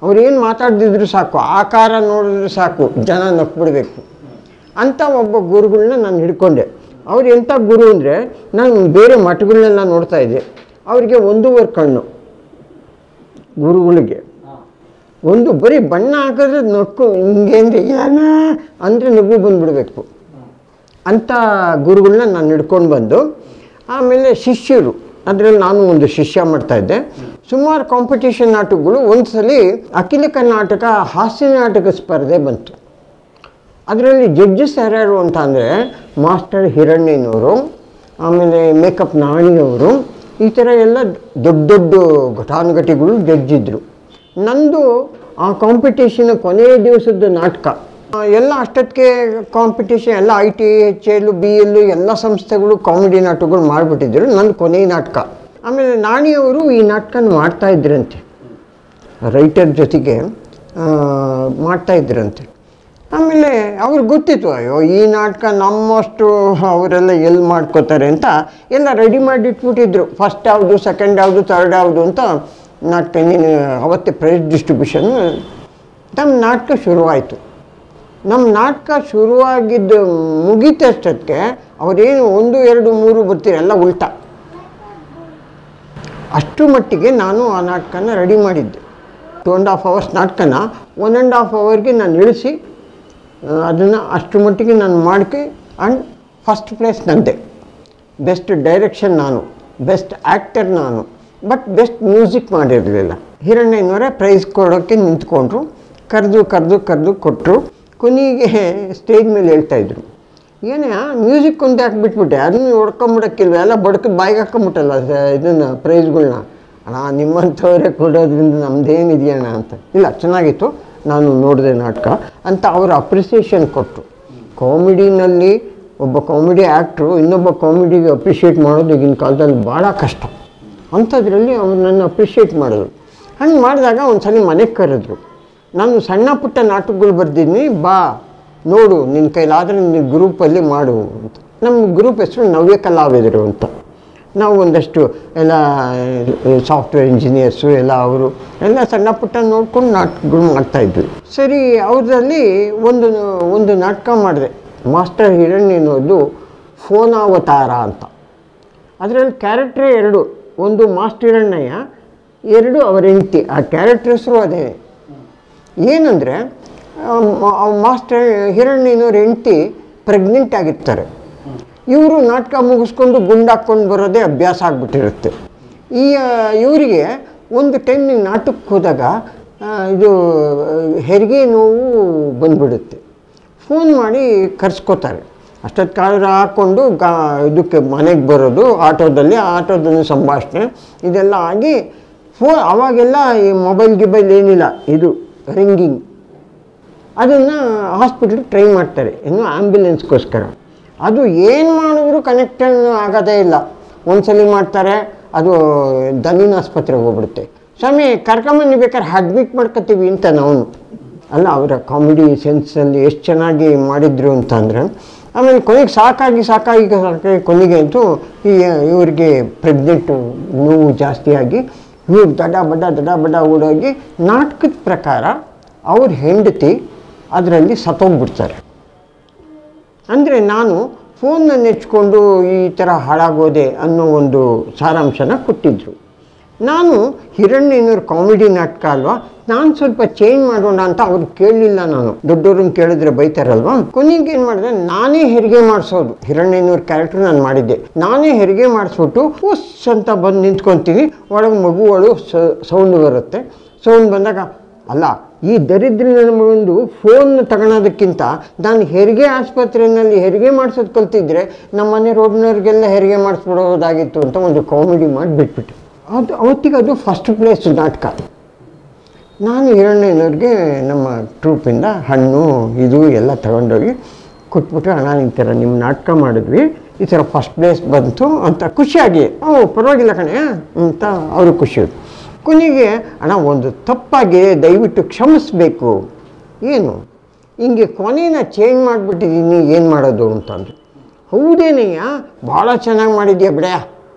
ಅವ್ರು ಏನು ಮಾತಾಡ್ದಿದ್ರು ಸಾಕು, ಆಕಾರ ನೋಡಿದ್ರೆ ಸಾಕು, ಜನ ನಕ್ಬಿಡ್ಬೇಕು ಅಂತ ಒಬ್ಬ ಗುರುಗಳನ್ನ ನಾನು ಹಿಡ್ಕೊಂಡೆ. ಅವ್ರು ಎಂಥ ಗುರು ಅಂದರೆ, ನಾನು ಬೇರೆ ಮಠಗಳನ್ನೆಲ್ಲ ನೋಡ್ತಾಯಿದ್ದೆ, ಅವರಿಗೆ 1.5 ಕಣ್ಣು ಗುರುಗಳಿಗೆ. ಒಂದು ಬರೀ ಬಣ್ಣ ಹಾಕಿದ್ರೆ ನಕ್ಕು ಹಿಂಗೇಂದ್ರೆ ಏನ ಅಂದರೆ ನಗು ಬಂದುಬಿಡಬೇಕು ಅಂಥ ಗುರುಗಳನ್ನ ನಾನು ಹಿಡ್ಕೊಂಡು ಬಂದು, ಆಮೇಲೆ ಶಿಷ್ಯರು, ಅದರಲ್ಲಿ ನಾನು ಒಂದು ಶಿಷ್ಯ ಮಾಡ್ತಾಯಿದ್ದೆ. ಸುಮಾರು ಕಾಂಪಿಟೇಷನ್ ನಾಟಕಗಳು. ಒಂದು ಸಲ ಅಖಿಲ ಕರ್ನಾಟಕ ಹಾಸ್ಯ ನಾಟಕ ಸ್ಪರ್ಧೆ ಬಂತು. ಅದರಲ್ಲಿ ಜಡ್ಜಸ್ ಯಾರ್ಯಾರು ಅಂತ ಅಂದರೆ ಮಾಸ್ಟರ್ ಹಿರಣ್ಣಯ್ಯನವರು, ಆಮೇಲೆ ಮೇಕಪ್ ನಾಣಿಯವರು, ಈ ಥರ ಎಲ್ಲ ದೊಡ್ಡ ದೊಡ್ಡ ಘಟಾನುಘಟಿಗಳು ಜಡ್ಜ್ ಇದ್ದರು. ನಂದು ಆ ಕಾಂಪಿಟೇಷನ್ ಕೊನೆಯ ದಿವಸದ ನಾಟಕ. ಎಲ್ಲ ಅಷ್ಟೊತ್ತಿಗೆ ಕಾಂಪಿಟೇಷನ್ ಎಲ್ಲ ITHL BL ಎಲ್ಲ ಸಂಸ್ಥೆಗಳು ಕಾಮಿಡಿ ನಾಟಕಗಳು ಮಾಡಿಬಿಟ್ಟಿದ್ರು. ನಂದು ಕೊನೆಯ ನಾಟಕ. ಆಮೇಲೆ ನಾಣಿಯವರು ಈ ನಾಟಕನ ಮಾಡ್ತಾಯಿದ್ರಂತೆ, ರೈಟರ್ ಜೊತೆಗೆ ಮಾಡ್ತಾಯಿದ್ರಂತೆ. ಆಮೇಲೆ ಅವ್ರಿಗೆ ಗೊತ್ತಿತ್ತು, ಅಯ್ಯೋ ಈ ನಾಟಕ ನಮ್ಮಷ್ಟು ಅವರೆಲ್ಲ ಎಲ್ಲಿ ಮಾಡ್ಕೋತಾರೆ ಅಂತ ಎಲ್ಲ ರೆಡಿ ಮಾಡಿ ಇಟ್ಬಿಟ್ಟಿದ್ರು. ಫಸ್ಟ್ ಯಾವುದು, ಸೆಕೆಂಡ್ ಯಾವುದು, ಥರ್ಡ್ ಯಾವುದು ಅಂತ ನಾಟಕ. ಇನ್ನೇನು ಅವತ್ತೇ ಪ್ರೈಸ್ ಡಿಸ್ಟ್ರಿಬ್ಯೂಷನ್. ನಮ್ಮ ನಾಟಕ ಶುರುವಾಯಿತು. ನಮ್ಮ ನಾಟಕ ಶುರುವಾಗಿದ್ದು ಮುಗೀತಷ್ಟಕ್ಕೆ ಅವರೇನು 1, 2, 3 ಬರ್ತೀರಿ, ಎಲ್ಲ ಉಲ್ಟಾ. ಅಷ್ಟು ಮಟ್ಟಿಗೆ ನಾನು ಆ ನಾಟಕನ ರೆಡಿ ಮಾಡಿದ್ದೆ. 2.5 hours ನಾಟಕನ 1.5 hourಗೆ ನಾನು ಇಳಿಸಿ ಅದನ್ನು ಅಷ್ಟು ಮಟ್ಟಿಗೆ ನಾನು ಮಾಡ್ಕೆ. ಆ್ಯಂಡ್ ಫಸ್ಟ್ ಪ್ಲೇಸ್ ನಂದೆ. ಬೆಸ್ಟ್ ಡೈರೆಕ್ಷನ್ ನಾನು, ಬೆಸ್ಟ್ ಆ್ಯಕ್ಟರ್ ನಾನು, ಬಟ್ ಬೆಸ್ಟ್ ಮ್ಯೂಸಿಕ್ ಮಾಡಿರಲಿಲ್ಲ. ಹಿರಣ್ಣಯ್ಯನವರೇ ಪ್ರೈಸ್ ಕೊಡೋಕ್ಕೆ ನಿಂತ್ಕೊಂಡ್ರು. ಕರೆದು ಕೊಟ್ಟರು. ಕೊನೆಗೆ ಸ್ಟೇಜ್ ಮೇಲೆ ಹೇಳ್ತಾಯಿದ್ರು, ಏನೇ ಮ್ಯೂಸಿಕ್ ಒಂದು ಯಾಕೆ ಬಿಟ್ಬಿಟ್ಟೆ, ಅದನ್ನು ಹೊಡ್ಕೊಂಬಿಡೋಕ್ಕಿಲ್ವ, ಎಲ್ಲ ಬಡ್ಕ ಬಾಯಿಗೆ ಹಾಕೊಂಬಿಟ್ಟಲ್ಲ ಇದನ್ನು ಪ್ರೈಸ್ಗಳನ್ನ. ಅಣ್ಣ ನಿಮ್ಮಂಥವರೇ ಕೊಡೋದ್ರಿಂದ ನಮ್ಮದೇನಿದೆಯಣ್ಣ ಅಂತ. ಇಲ್ಲ ಚೆನ್ನಾಗಿತ್ತು, ನಾನು ನೋಡಿದೆ ನಾಟಕ ಅಂತ ಅವರು ಅಪ್ರಿಸಿಯೇಷನ್ ಕೊಟ್ಟರು. ಕಾಮಿಡಿನಲ್ಲಿ ಒಬ್ಬ ಕಾಮಿಡಿ ಆ್ಯಕ್ಟ್ರು ಇನ್ನೊಬ್ಬ ಕಾಮಿಡಿಗೆ ಅಪ್ರಿಷಿಯೇಟ್ ಮಾಡೋದು ಈಗಿನ ಕಾಲದಲ್ಲಿ ಭಾಳ ಕಷ್ಟ. ಅಂಥದ್ರಲ್ಲಿ ಅವ್ರು ನನ್ನ ಅಪ್ರಿಷಿಯೇಟ್ ಮಾಡಿದ್ರು. ಹಂಗೆ ಮಾಡಿದಾಗ ಒಂದು ಸಲ ಮನೆಗೆ ಕರೆದ್ರು. ನಾನು ಸಣ್ಣ ಪುಟ್ಟ ನಾಟಕಗಳು ಬರ್ದಿದ್ದೀನಿ, ಬಾ ನೋಡು, ನಿನ್ನ ಕೈಲಾದರೆ ನಿನ್ನ ಗ್ರೂಪಲ್ಲಿ ಮಾಡು ಅಂತ. ನಮ್ಮ ಗ್ರೂಪ್ ಹೆಸರು ನವ್ಯ ಕಲಾವಿದರು ಅಂತ. ನಾವು ಒಂದಷ್ಟು ಎಲ್ಲ ಸಾಫ್ಟ್ವೇರ್ ಇಂಜಿನಿಯರ್ಸು ಎಲ್ಲ ಅವರು ಎಲ್ಲ ಸಣ್ಣ ಪುಟ್ಟ ನೋಡ್ಕೊಂಡು ನಾಟಕಗಳು ಮಾಡ್ತಾಯಿದ್ವಿ. ಸರಿ, ಅವ್ರದಲ್ಲಿ ಒಂದು ನಾಟಕ ಮಾಡಿದೆ, ಮಾಸ್ಟರ್ ಹಿರಣ್ಯನೋದು ಫೋನಾವತಾರ ಅಂತ. ಅದರಲ್ಲಿ ಕ್ಯಾರೆಕ್ಟ್ರೇ 2, ಒಂದು ಮಾಸ್ಟರ್ ಹಿರಣ್ಣಯ್ಯ, 2 ಅವರ ಹೆಂಡತಿ. ಆ ಕ್ಯಾರೆಕ್ಟರ್ ಹೆಸರು ಅದೇ. ಏನಂದರೆ ಮಾಸ್ಟರ್ ಹಿರಣ್ಣಯ್ಯನವ್ರ ಹೆಂಡತಿ ಪ್ರೆಗ್ನೆಂಟ್ ಆಗಿರ್ತಾರೆ. ಇವರು ನಾಟಕ ಮುಗಿಸ್ಕೊಂಡು ಗುಂಡಾಕ್ಕೊಂಡು ಬರೋದೇ ಅಭ್ಯಾಸ ಆಗಿಬಿಟ್ಟಿರುತ್ತೆ. ಇವರಿಗೆ ಒಂದು ಟೈಮ್ ನೀವು ನಾಟಕಕ್ಕೆ ಹೋದಾಗ ಇದು ಹೆರಿಗೆ ನೋವು ಬಂದುಬಿಡುತ್ತೆ. ಫೋನ್ ಮಾಡಿ ಕರೆಸ್ಕೋತಾರೆ. ಅಷ್ಟೊತ್ತು ಕಾಲರ ಹಾಕ್ಕೊಂಡು ಇದಕ್ಕೆ ಮನೆಗೆ ಬರೋದು ಆಟೋದಲ್ಲಿ ಸಂಭಾಷಣೆ ಇದೆಲ್ಲ ಆಗಿ ಅವಾಗೆಲ್ಲ ಈ ಮೊಬೈಲ್ ಏನಿಲ್ಲ, ಇದು ರಿಂಗಿಂಗ್. ಅದನ್ನು ಹಾಸ್ಪಿಟ್ಲಿಗೆ ಟ್ರೈ ಮಾಡ್ತಾರೆ, ಇನ್ನು ಆ್ಯಂಬುಲೆನ್ಸ್ಗೋಸ್ಕರ. ಅದು ಏನು ಮಾಡಿದ್ರು ಕನೆಕ್ಟನ್ ಆಗೋದೇ ಇಲ್ಲ. ಒಂದ್ಸಲಿ ಮಾಡ್ತಾರೆ, ಅದು ದನಿನ ಆಸ್ಪತ್ರೆಗೆ ಹೋಗ್ಬಿಡುತ್ತೆ. ಸ್ವಾಮಿ ಕರ್ಕೊಂಬನ್ನಿ, ಬೇಕಾದ್ರೆ ಅಡ್ಮಿಟ್ ಮಾಡ್ಕೊತೀವಿ ಅಂತ ನಾವು. ಅಲ್ಲ, ಅವರ ಕಾಮಿಡಿ ಸೆನ್ಸಲ್ಲಿ ಎಷ್ಟು ಚೆನ್ನಾಗಿ ಮಾಡಿದ್ರು ಅಂತಂದರೆ. ಆಮೇಲೆ ಕೊನೆಗೆ ಸಾಕಾಗಿ ಕೊನೆಗೆ ಅಂತೂ ಇವ್ರಿಗೆ ಪ್ರೆಗ್ನೆಂಟು ನೋವು ಜಾಸ್ತಿಯಾಗಿ ಇವ್ರು ದಡ ಬಡ ಓಡೋಗಿ ನಾಟಕದ ಪ್ರಕಾರ ಅವ್ರ ಹೆಂಡತಿ ಅದರಲ್ಲಿ ಸತ್ತೋಗ್ಬಿಡ್ತಾರೆ. ಅಂದರೆ ನಾನು ಫೋನ್ನ ನೆಚ್ಕೊಂಡು ಈ ಥರ ಹಾಳಾಗೋದೆ ಅನ್ನೋ ಒಂದು ಸಾರಾಂಶನ ಕೊಟ್ಟಿದ್ದರು. ನಾನು ಹಿರಣ್ಯನವ್ರ ಕಾಮಿಡಿ ನಾಟಕ ಅಲ್ವಾ, ನಾನು ಸ್ವಲ್ಪ ಚೇಂಜ್ ಮಾಡೋಣ ಅಂತ ಅವ್ರು ಕೇಳಲಿಲ್ಲ. ನಾನು ದೊಡ್ಡವ್ರನ್ನ ಕೇಳಿದ್ರೆ ಬೈತಾರಲ್ವ. ಕೊನೆಗೆ ಏನು ಮಾಡಿದೆ, ನಾನೇ ಹೆರಿಗೆ ಮಾಡಿಸೋದು. ಹಿರಣ್ಯನವ್ರ ಕ್ಯಾರೆಕ್ಟರ್ ನಾನು ಮಾಡಿದ್ದೆ. ನಾನೇ ಹೆರಿಗೆ ಮಾಡಿಸ್ಬಿಟ್ಟು ಉಸ್ ಅಂತ ಬಂದು ನಿಂತ್ಕೊತೀನಿ. ಒಳಗೆ ಮಗುವಳು ಸೌಂಡ್ ಬರುತ್ತೆ. ಸೌಂಡ್ ಬಂದಾಗ, ಅಲ್ಲ ಈ ದರಿದ್ರ ನಮಗೊಂದು ಫೋನ್ ತಗೊಳೋದಕ್ಕಿಂತ ನಾನು ಹೆರಿಗೆ ಆಸ್ಪತ್ರೆಯಲ್ಲಿ ಹೆರಿಗೆ ಮಾಡಿಸೋದು ಕಲ್ತಿದ್ರೆ ನಮ್ಮ ಮನೆ ರೋಡ್ನವ್ರಿಗೆಲ್ಲ ಹೆರಿಗೆ ಮಾಡಿಸ್ಬಿಡೋದಾಗಿತ್ತು ಅಂತ ಒಂದು ಕಾಮಿಡಿ ಮಾಡಿ ಬಿಟ್ಬಿಟ್ಟೆ. ಅದು ಅವತ್ತಿಗೆ ಅದು ಫಸ್ಟ್ ಪ್ಲೇಸ್ ನಾಟಕ. ನಾನು ಹಿರಣ್ಣಯ್ಯನವ್ರಿಗೆ ನಮ್ಮ ಟ್ರೂಪಿಂದ ಹಣ್ಣು ಇದು ಎಲ್ಲ ತಗೊಂಡೋಗಿ ಕೊಟ್ಬಿಟ್ಟು, ಅಣ್ಣ ಈ ಥರ ನಿಮ್ಮ ನಾಟಕ ಮಾಡಿದ್ವಿ, ಈ ಥರ ಫಸ್ಟ್ ಪ್ಲೇಸ್ ಬಂತು ಅಂತ ಖುಷಿಯಾಗಿ, ಪರವಾಗಿಲ್ಲ ಕಣೆ ಅಂತ ಅವರು ಖುಷಿ. ಕೊನೆಗೆ ಅಣ್ಣ ಒಂದು ತಪ್ಪಾಗಿ ದಯವಿಟ್ಟು ಕ್ಷಮಿಸ್ಬೇಕು, ಏನು ಹಿಂಗೆ ಕೊನೆನ ಚೇಂಜ್ ಮಾಡಿಬಿಟ್ಟಿದ್ದೀನಿ, ಏನು ಮಾಡೋದು ಅಂತಂದರು. ಹೌದೇನಯ್ಯ, ಭಾಳ ಚೆನ್ನಾಗಿ ಮಾಡಿದ್ಯಾ ಬಿಡ,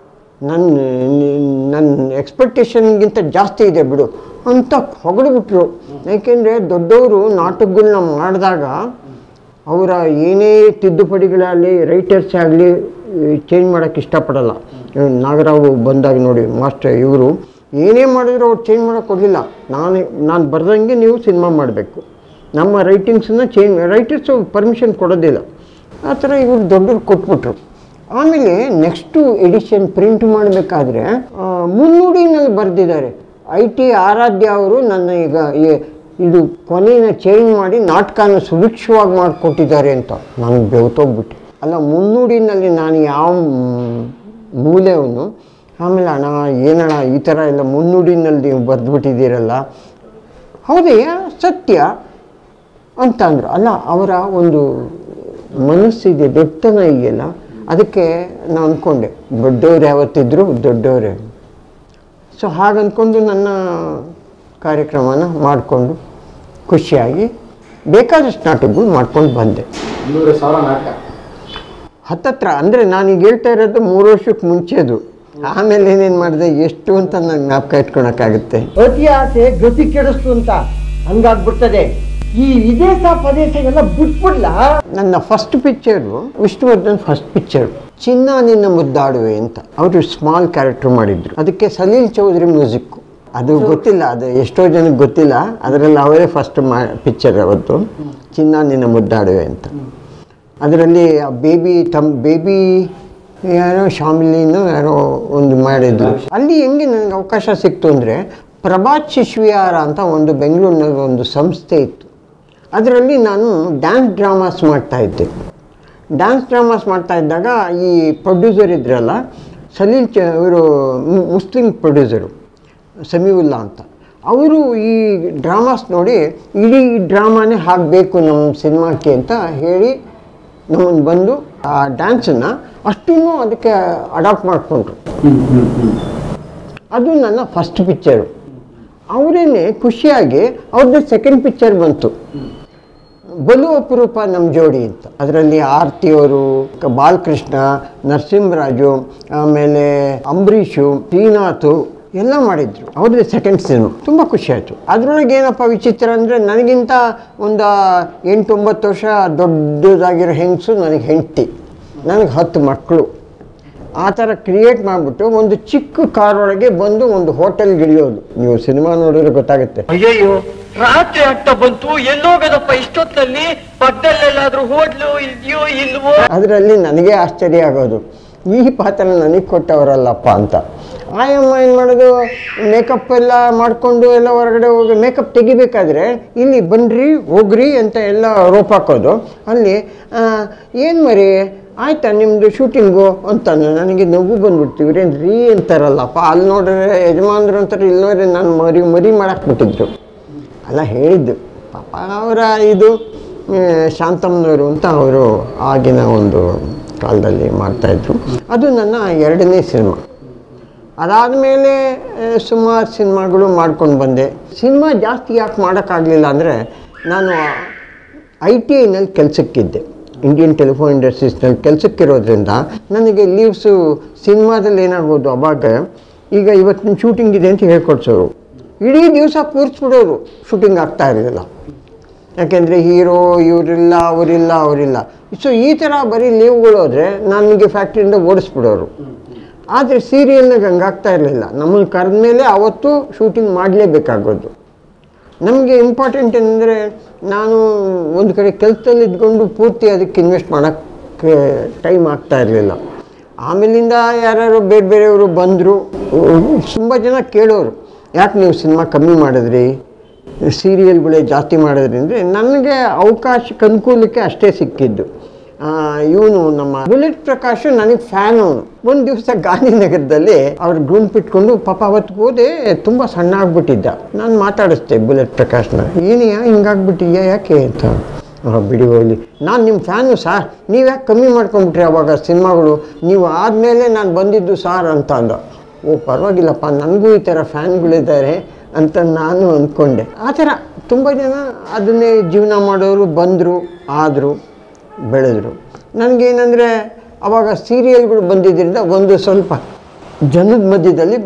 ನನ್ನ ಎಕ್ಸ್ಪೆಕ್ಟೇಷನ್ಗಿಂತ ಜಾಸ್ತಿ ಇದೆ ಬಿಡು ಅಂತ ಹೊಗಡ್ಬಿಟ್ರು. ಯಾಕೆಂದರೆ ದೊಡ್ಡವರು ನಾಟಕಗಳನ್ನ ಮಾಡಿದಾಗ ಅವರ ಏನೇ ತಿದ್ದುಪಡಿಗಳಾಗಲಿ ರೈಟರ್ಸ್ ಆಗಲಿ ಚೇಂಜ್ ಮಾಡೋಕ್ಕೆ ಇಷ್ಟಪಡಲ್ಲ. ನಾಗರಾವು ಬಂದಾಗ ನೋಡಿ ಮಾಸ್ಟರ್, ಇವರು ಏನೇ ಮಾಡಿದ್ರು ಅವ್ರು ಚೇಂಜ್ ಮಾಡೋಕ್ಕೆ ಹೋಗಲಿಲ್ಲ. ನಾನು ಬರ್ದಂಗೆ ನೀವು ಸಿನಿಮಾ ಮಾಡಬೇಕು, ನಮ್ಮ ರೈಟಿಂಗ್ಸನ್ನ ರೈಟರ್ಸು ಪರ್ಮಿಷನ್ ಕೊಡೋದಿಲ್ಲ. ಆ ಥರ ಇವರು ದೊಡ್ಡವ್ರು ಕೊಟ್ಬಿಟ್ರು. ಆಮೇಲೆ ನೆಕ್ಸ್ಟು ಎಡಿಷನ್ ಪ್ರಿಂಟ್ ಮಾಡಬೇಕಾದ್ರೆ ಮುನ್ನುಡಿನಲ್ಲಿ ಬರೆದಿದ್ದಾರೆ. IT ಆರಾಧ್ಯ ಅವರು ನನ್ನ ಈಗ ಇದು ಕೊನೆಯ ಚೇಂಜ್ ಮಾಡಿ ನಾಟಕನ ಸುಭಿಕ್ಷವಾಗಿ ಮಾಡಿಕೊಟ್ಟಿದ್ದಾರೆ ಅಂತ ನನಗೆ ಬೆವ್ತೋಗ್ಬಿಟ್ಟೆ. ಅಲ್ಲ, ಮುನ್ನುಡಿನಲ್ಲಿ ನಾನು ಯಾವ ಮೂಲೆಯವನು. ಆಮೇಲೆ ಅಣ್ಣ ಏನಣ್ಣ ಈ ಥರ ಎಲ್ಲ ಮುನ್ನುಡಿನಲ್ಲಿ ನೀವು ಬರೆದ್ಬಿಟ್ಟಿದ್ದೀರಲ್ಲ, ಹೌದಯ್ಯ ಸತ್ಯ ಅಂತ ಅಂದರು. ಅಲ್ಲ, ಅವರ ಒಂದು ಮನಸ್ಸಿದೆ, ದೊಡ್ಡತನ ಇದೆಯಲ್ಲ, ಅದಕ್ಕೆ ನಾನು ಅಂದ್ಕೊಂಡೆ ದೊಡ್ಡವ್ರು ಯಾವತ್ತಿದ್ರು ದೊಡ್ಡವರೇ. ಸೊ ಹಾಗಂದ್ಕೊಂಡು ನನ್ನ ಕಾರ್ಯಕ್ರಮನ ಮಾಡಿಕೊಂಡು ಖುಷಿಯಾಗಿ ಬೇಕಾದಷ್ಟು ನಾಟಕಗಳು ಮಾಡ್ಕೊಂಡು ಬಂದೆ. 100,000 ನಾಟಕ ಹತ್ತತ್ರ, ಅಂದರೆ ನಾನೀಗ ಹೇಳ್ತಾ ಇರೋದು 3 ವರ್ಷಕ್ಕೆ ಮುಂಚೆದು. ಆಮೇಲೆ ಏನೇನು ಮಾಡಿದೆ ಎಷ್ಟು ಅಂತ ನಂಗೆ ಜ್ಞಾಪಕ ಇಟ್ಕೊಳಕ್ಕಾಗುತ್ತೆ. ಅತಿ ಆಸೆ ಗತಿ ಕೆಡಿಸ್ತು ಅಂತ ಹಂಗಾಗ್ಬಿಡ್ತದೆ. ಈ ವಿದೇಶ ಪ್ರದೇಶ ಎಲ್ಲ ಬಿಟ್ಬಿಡ್ಲ. ನನ್ನ first picture Vishnuvardhan first picture ಚಿನ್ನ ನಿನ್ನ ಮುದ್ದಾಡುವೆ ಅಂತ. ಅವರು ಸ್ಮಾಲ್ ಕ್ಯಾರೆಕ್ಟರ್ ಮಾಡಿದ್ರು. ಅದಕ್ಕೆ ಸಲೀಲ್ ಚೌಧರಿ ಮ್ಯೂಸಿಕ್ಕು. ಅದು ಗೊತ್ತಿಲ್ಲ, ಅದು ಎಷ್ಟೋ ಜನಕ್ಕೆ ಗೊತ್ತಿಲ್ಲ. ಅದರಲ್ಲಿ ಅವರೇ ಫಸ್ಟ್ ಪಿಕ್ಚರ್ ಅವತ್ತು, ಚಿನ್ನ ನಿನ್ನ ಮುದ್ದಾಡುವೆ ಅಂತ. ಅದರಲ್ಲಿ ಬೇಬಿ ಯಾರೋ ಶಾಮಿಲಿನೋ ಯಾರೋ ಒಂದು ಮಾಡಿದ್ರು. ಅಲ್ಲಿ ಹೆಂಗೆ ನನಗೆ ಅವಕಾಶ ಸಿಕ್ತು ಅಂದರೆ, ಪ್ರಭಾತ್ ಶಿಶ್ವಿಹಾರ ಅಂತ ಒಂದು ಬೆಂಗಳೂರಿನಲ್ಲಿ ಒಂದು ಸಂಸ್ಥೆ ಇತ್ತು. ಅದರಲ್ಲಿ ನಾನು ಡ್ಯಾನ್ಸ್ ಡ್ರಾಮಾಸ್ ಮಾಡ್ತಾಯಿದ್ದೆ. ಡ್ಯಾನ್ಸ್ ಡ್ರಾಮಾಸ್ ಮಾಡ್ತಾಯಿದ್ದಾಗ ಈ ಪ್ರೊಡ್ಯೂಸರ್ ಇದ್ರಲ್ಲ, ಇವರು ಮುಸ್ಲಿಂ ಪ್ರೊಡ್ಯೂಸರು ಸಮೀವುಲ್ಲಾ ಅಂತ, ಅವರು ಈ ಡ್ರಾಮಾಸ್ ನೋಡಿ ಇಡೀ ಡ್ರಾಮಾನೇ ಹಾಕಬೇಕು ನಮ್ಮ ಸಿನಿಮಾಕ್ಕೆ ಅಂತ ಹೇಳಿ ನಮ್ಮನ್ನು ಬಂದು ಆ ಡ್ಯಾನ್ಸನ್ನು ಅಷ್ಟೂ ಅದಕ್ಕೆ ಅಡಾಪ್ಟ್ ಮಾಡಿಕೊಂಡ್ರು. ಅದು ನನ್ನ ಫಸ್ಟ್ ಪಿಕ್ಚರು. ಅವರೇನೆ ಖುಷಿಯಾಗಿ ಅವ್ರದ್ದು ಸೆಕೆಂಡ್ ಪಿಕ್ಚರ್ ಬಂತು, ಬಲು ಅಪರೂಪ ನಮ್ಮ ಜೋಡಿ ಅಂತ. ಅದರಲ್ಲಿ ಆರ್ತಿಯವರು, ಬಾಲಕೃಷ್ಣ, ನರಸಿಂಹರಾಜು, ಆಮೇಲೆ ಅಂಬರೀಷು, ಶ್ರೀನಾಥು ಎಲ್ಲ ಮಾಡಿದ್ರು. ಅವ್ರದ್ದು ಸೆಕೆಂಡ್ ಸಿನಿಮಾ. ತುಂಬ ಖುಷಿ ಆಯಿತು. ಅದರೊಳಗೆ ಏನಪ್ಪ ವಿಚಿತ್ರ ಅಂದರೆ, ನನಗಿಂತ ಒಂದು 8-9 ವರ್ಷ ದೊಡ್ಡದಾಗಿರೋ ಹೆಂಗಸು ನನಗೆ ಹೆಂಡತಿ, ನನಗೆ 10 ಮಕ್ಕಳು. ಆ ಥರ ಕ್ರಿಯೇಟ್ ಮಾಡಿಬಿಟ್ಟು ಒಂದು ಚಿಕ್ಕ ಕಾರೊಳಗೆ ಬಂದು ಒಂದು ಹೋಟೆಲ್ಗೆ ಇಳಿಯೋದು. ನೀವು ಸಿನಿಮಾ ನೋಡಿದ್ರೆ ಗೊತ್ತಾಗುತ್ತೆ. ಅಯ್ಯಯ್ಯೋ, ರಾತ್ರಿ ಆಗ್ತಾ ಬಂತು, ಎಲ್ಲೋಗದಪ್ಪ ಇಷ್ಟೊತ್ತಲ್ಲಿ, ಪಕ್ಕದಲ್ಲೆಲ್ಲಾದ್ರೂ ಹೋಟ್ಲು ಇದೆಯೋ ಇಲ್ವೋ. ಅದರಲ್ಲಿ ನನಗೆ ಆಶ್ಚರ್ಯ ಆಗೋದು, ಈ ಪಾತ್ರ ನನಗೆ ಕೊಟ್ಟವರಲ್ಲಪ್ಪ ಅಂತ. ಆಯಮ್ಮ ಏನು ಮಾಡೋದು, ಮೇಕಪ್ ಎಲ್ಲ ಮಾಡಿಕೊಂಡು ಎಲ್ಲ ಹೊರಗಡೆ ಹೋಗಿ ಮೇಕಪ್ ತೆಗಿಬೇಕಾದ್ರೆ ಇಲ್ಲಿ ಬನ್ನಿರಿ ಹೋಗ್ರಿ ಅಂತ ಎಲ್ಲ ರೋಪ್ ಹಾಕೋದು. ಅಲ್ಲಿ ಏನು ಮರಿ ಆಯ್ತಾ ನಿಮ್ಮದು ಶೂಟಿಂಗು ಅಂತ ನನಗೆ ನಗು ಬಂದ್ಬಿಡ್ತೀವಿ ರೀ ಅಂತಾರಲ್ಲಪ್ಪ. ಅಲ್ಲಿ ನೋಡಿದ್ರೆ ಯಜಮಾನ್ರು ಅಂತಾರೆ, ಇಲ್ಲಿ ನೋಡ್ರಿ ನಾನು ಮರಿ ಮಾಡಾಕ್ಬಿಟ್ಟಿದ್ರು. ಅಲ್ಲ ಹೇಳಿದ್ದು ಪಾಪ ಅವರ ಇದು ಶಾಂತಮ್ಮನವರು ಅಂತ ಅವರು ಆಗಿನ ಒಂದು ಕಾಲದಲ್ಲಿ ಮಾಡ್ತಾಯಿದ್ರು. ಅದು ನನ್ನ 2ನೇ ಸಿನಿಮಾ. ಅದಾದಮೇಲೆ ಸುಮಾರು ಸಿನಿಮಾಗಳು ಮಾಡ್ಕೊಂಡು ಬಂದೆ. ಸಿನಿಮಾ ಜಾಸ್ತಿ ಯಾಕೆ ಮಾಡೋಕ್ಕಾಗಲಿಲ್ಲ ಅಂದರೆ, ನಾನು ITIನಲ್ಲಿ ಕೆಲಸಕ್ಕಿದ್ದೆ, ಇಂಡಿಯನ್ ಟೆಲಿಫೋನ್ ಇಂಡಸ್ಟ್ರೀಸ್ನಲ್ಲಿ ಕೆಲಸಕ್ಕಿರೋದ್ರಿಂದ ನನಗೆ ಲೀವ್ಸು ಸಿನಿಮಾದಲ್ಲಿ ಏನಾಗೋದು, ಅವಾಗ ಈಗ ಇವತ್ತಿನ ಶೂಟಿಂಗ್ ಇದೆ ಅಂತ ಹೇಳ್ಕೊಡ್ಸೋರು, ಇಡೀ ದಿವಸ ಕೂರಿಸ್ಬಿಡೋರು, ಶೂಟಿಂಗ್ ಆಗ್ತಾ ಇರಲಿಲ್ಲ. ಯಾಕೆಂದರೆ ಹೀರೋ ಇವರಿಲ್ಲ ಅವರಿಲ್ಲ. ಸೊ ಈ ಥರ ಬರೀ ಲೀವ್ಗಳು ಹೋದರೆ ನನಗೆ ಫ್ಯಾಕ್ಟ್ರಿಯಿಂದ ಓಡಿಸ್ಬಿಡೋರು. ಆದರೆ ಸೀರಿಯಲ್ನಾಗ ಹಂಗಾಗ್ತಾ ಇರಲಿಲ್ಲ. ನಮ್ಮನ್ನು ಕರೆದ ಮೇಲೆ ಅವತ್ತು ಶೂಟಿಂಗ್ ಮಾಡಲೇಬೇಕಾಗೋದು. ನಮಗೆ ಇಂಪಾರ್ಟೆಂಟ್ ಏನಂದರೆ, ನಾನು ಒಂದು ಕಡೆ ಕೆಲಸದಲ್ಲಿ ಇದ್ಕೊಂಡು ಪೂರ್ತಿ ಅದಕ್ಕೆ ಇನ್ವೆಸ್ಟ್ ಮಾಡೋಕ್ಕೆ ಟೈಮ್ ಆಗ್ತಾ ಇರಲಿಲ್ಲ. ಆಮೇಲಿಂದ ಯಾರ್ಯಾರು ಬೇರೆಯವರು ಬಂದರು. ತುಂಬ ಜನ ಕೇಳೋರು, ಯಾಕೆ ನೀವು ಸಿನಿಮಾ ಕಮ್ಮಿ ಮಾಡಿದ್ರಿ, ಸೀರಿಯಲ್ಗಳೇ ಜಾಸ್ತಿ ಮಾಡೋದ್ರಿಂದ ನನಗೆ ಅವಕಾಶಕ್ಕೆ ಅನುಕೂಲಕ್ಕೆ ಅಷ್ಟೇ ಸಿಕ್ಕಿದ್ದು. ಇವನು ನಮ್ಮ ಬುಲೆಟ್ ಪ್ರಕಾಶ್ ನನಗೆ ಫ್ಯಾನ್ ಅವನು. ಒಂದು ದಿವಸ ಗಾಂಧಿನಗರದಲ್ಲಿ ಅವ್ರು ಗ್ರೂಮ್ ಇಟ್ಕೊಂಡು ಪಾಪ ಅವತ್ತು ಹೋದೆ, ತುಂಬ ಸಣ್ಣ ಆಗ್ಬಿಟ್ಟಿದ್ದ. ನಾನು ಮಾತಾಡಿಸ್ದೆ ಬುಲೆಟ್ ಪ್ರಕಾಶ್ನ, ಏನಯ್ಯ ಹಿಂಗಾಗ್ಬಿಟ್ಟಿದ್ಯಾ ಯಾಕೆ ಅಂತ. ಬಿಡಿ ಹೋಗಲಿ, ನಾನು ನಿಮ್ಮ ಫ್ಯಾನು ಸಾರ್, ನೀವು ಯಾಕೆ ಕಮ್ಮಿ ಮಾಡ್ಕೊಂಬಿಟ್ರಿ ಅವಾಗ ಸಿನಿಮಾಗಳು, ನೀವು ಆದಮೇಲೆ ನಾನು ಬಂದಿದ್ದು ಸಾರ್ ಅಂತ ಅಂದ. ಓ ಪರವಾಗಿಲ್ಲಪ್ಪ, ನನಗೂ ಈ ಥರ ಫ್ಯಾನ್ಗಳಿದ್ದಾರೆ ಅಂತ ನಾನು ಅಂದ್ಕೊಂಡೆ. ಆ ಥರ ತುಂಬ ಜನ ಅದನ್ನೇ ಜೀವನ ಮಾಡೋರು ಬಂದರು, ಆದರು, ಬೆಳೆದರು. ನನಗೇನೆಂದರೆ ಆವಾಗ ಸೀರಿಯಲ್ಗಳು ಬಂದಿದ್ದರಿಂದ ಒಂದು ಸ್ವಲ್ಪ ಜನದ ಮಧ್ಯದಲ್ಲಿ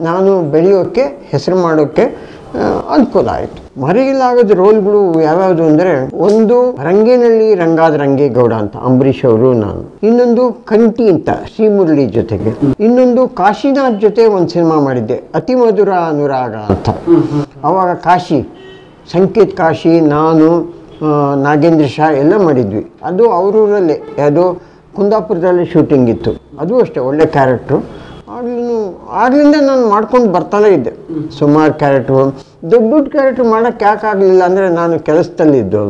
ನಾನು ಬೆಳೆಯೋಕ್ಕೆ, ಹೆಸರು ಮಾಡೋಕ್ಕೆ ಅನುಕೂಲ ಆಯಿತು. ಮರೆಯಲಾಗದ ರೋಲ್ಗಳು ಯಾವ್ಯಾವುದು ಅಂದರೆ, ಒಂದು ರಂಗೇನಹಳ್ಳಿ ರಂಗಾದ ರಂಗೇಗೌಡ ಅಂತ ಅಂಬರೀಷ್ ಅವರು ನಾನು, ಇನ್ನೊಂದು ಕಂಠಿ ಅಂತ ಶ್ರೀಮುರಳಿ ಜೊತೆಗೆ, ಇನ್ನೊಂದು ಕಾಶಿನಾಥ್ ಜೊತೆ ಒಂದು ಸಿನಿಮಾ ಮಾಡಿದ್ದೆ ಅತಿ ಮಧುರ ಅನುರಾಗ ಅಂತ. ಆವಾಗ ಕಾಶಿ, ಸಂಕೇತ್ ಕಾಶಿ, ನಾನು, ನಾಗೇಂದ್ರ ಶಾ ಎಲ್ಲ ಮಾಡಿದ್ವಿ. ಅದು ಅವರೂರಲ್ಲೇ, ಅದು ಕುಂದಾಪುರದಲ್ಲಿ ಶೂಟಿಂಗ್ ಇತ್ತು. ಅದು ಅಷ್ಟೇ ಒಳ್ಳೆ ಕ್ಯಾರೆಕ್ಟ್ರು. ಆಗ್ಲಿಂದ ನಾನು ಮಾಡ್ಕೊಂಡು ಬರ್ತಾನೆ ಇದ್ದೆ ಸುಮಾರು ಕ್ಯಾರೆಕ್ಟ್ರು. ದೊಡ್ಡ ಕ್ಯಾರೆಕ್ಟ್ರ್ ಮಾಡೋಕ್ಕೆ ಯಾಕಾಗಲಿಲ್ಲ ಅಂದರೆ, ನಾನು ಕೆಲಸದಲ್ಲಿದ್ದು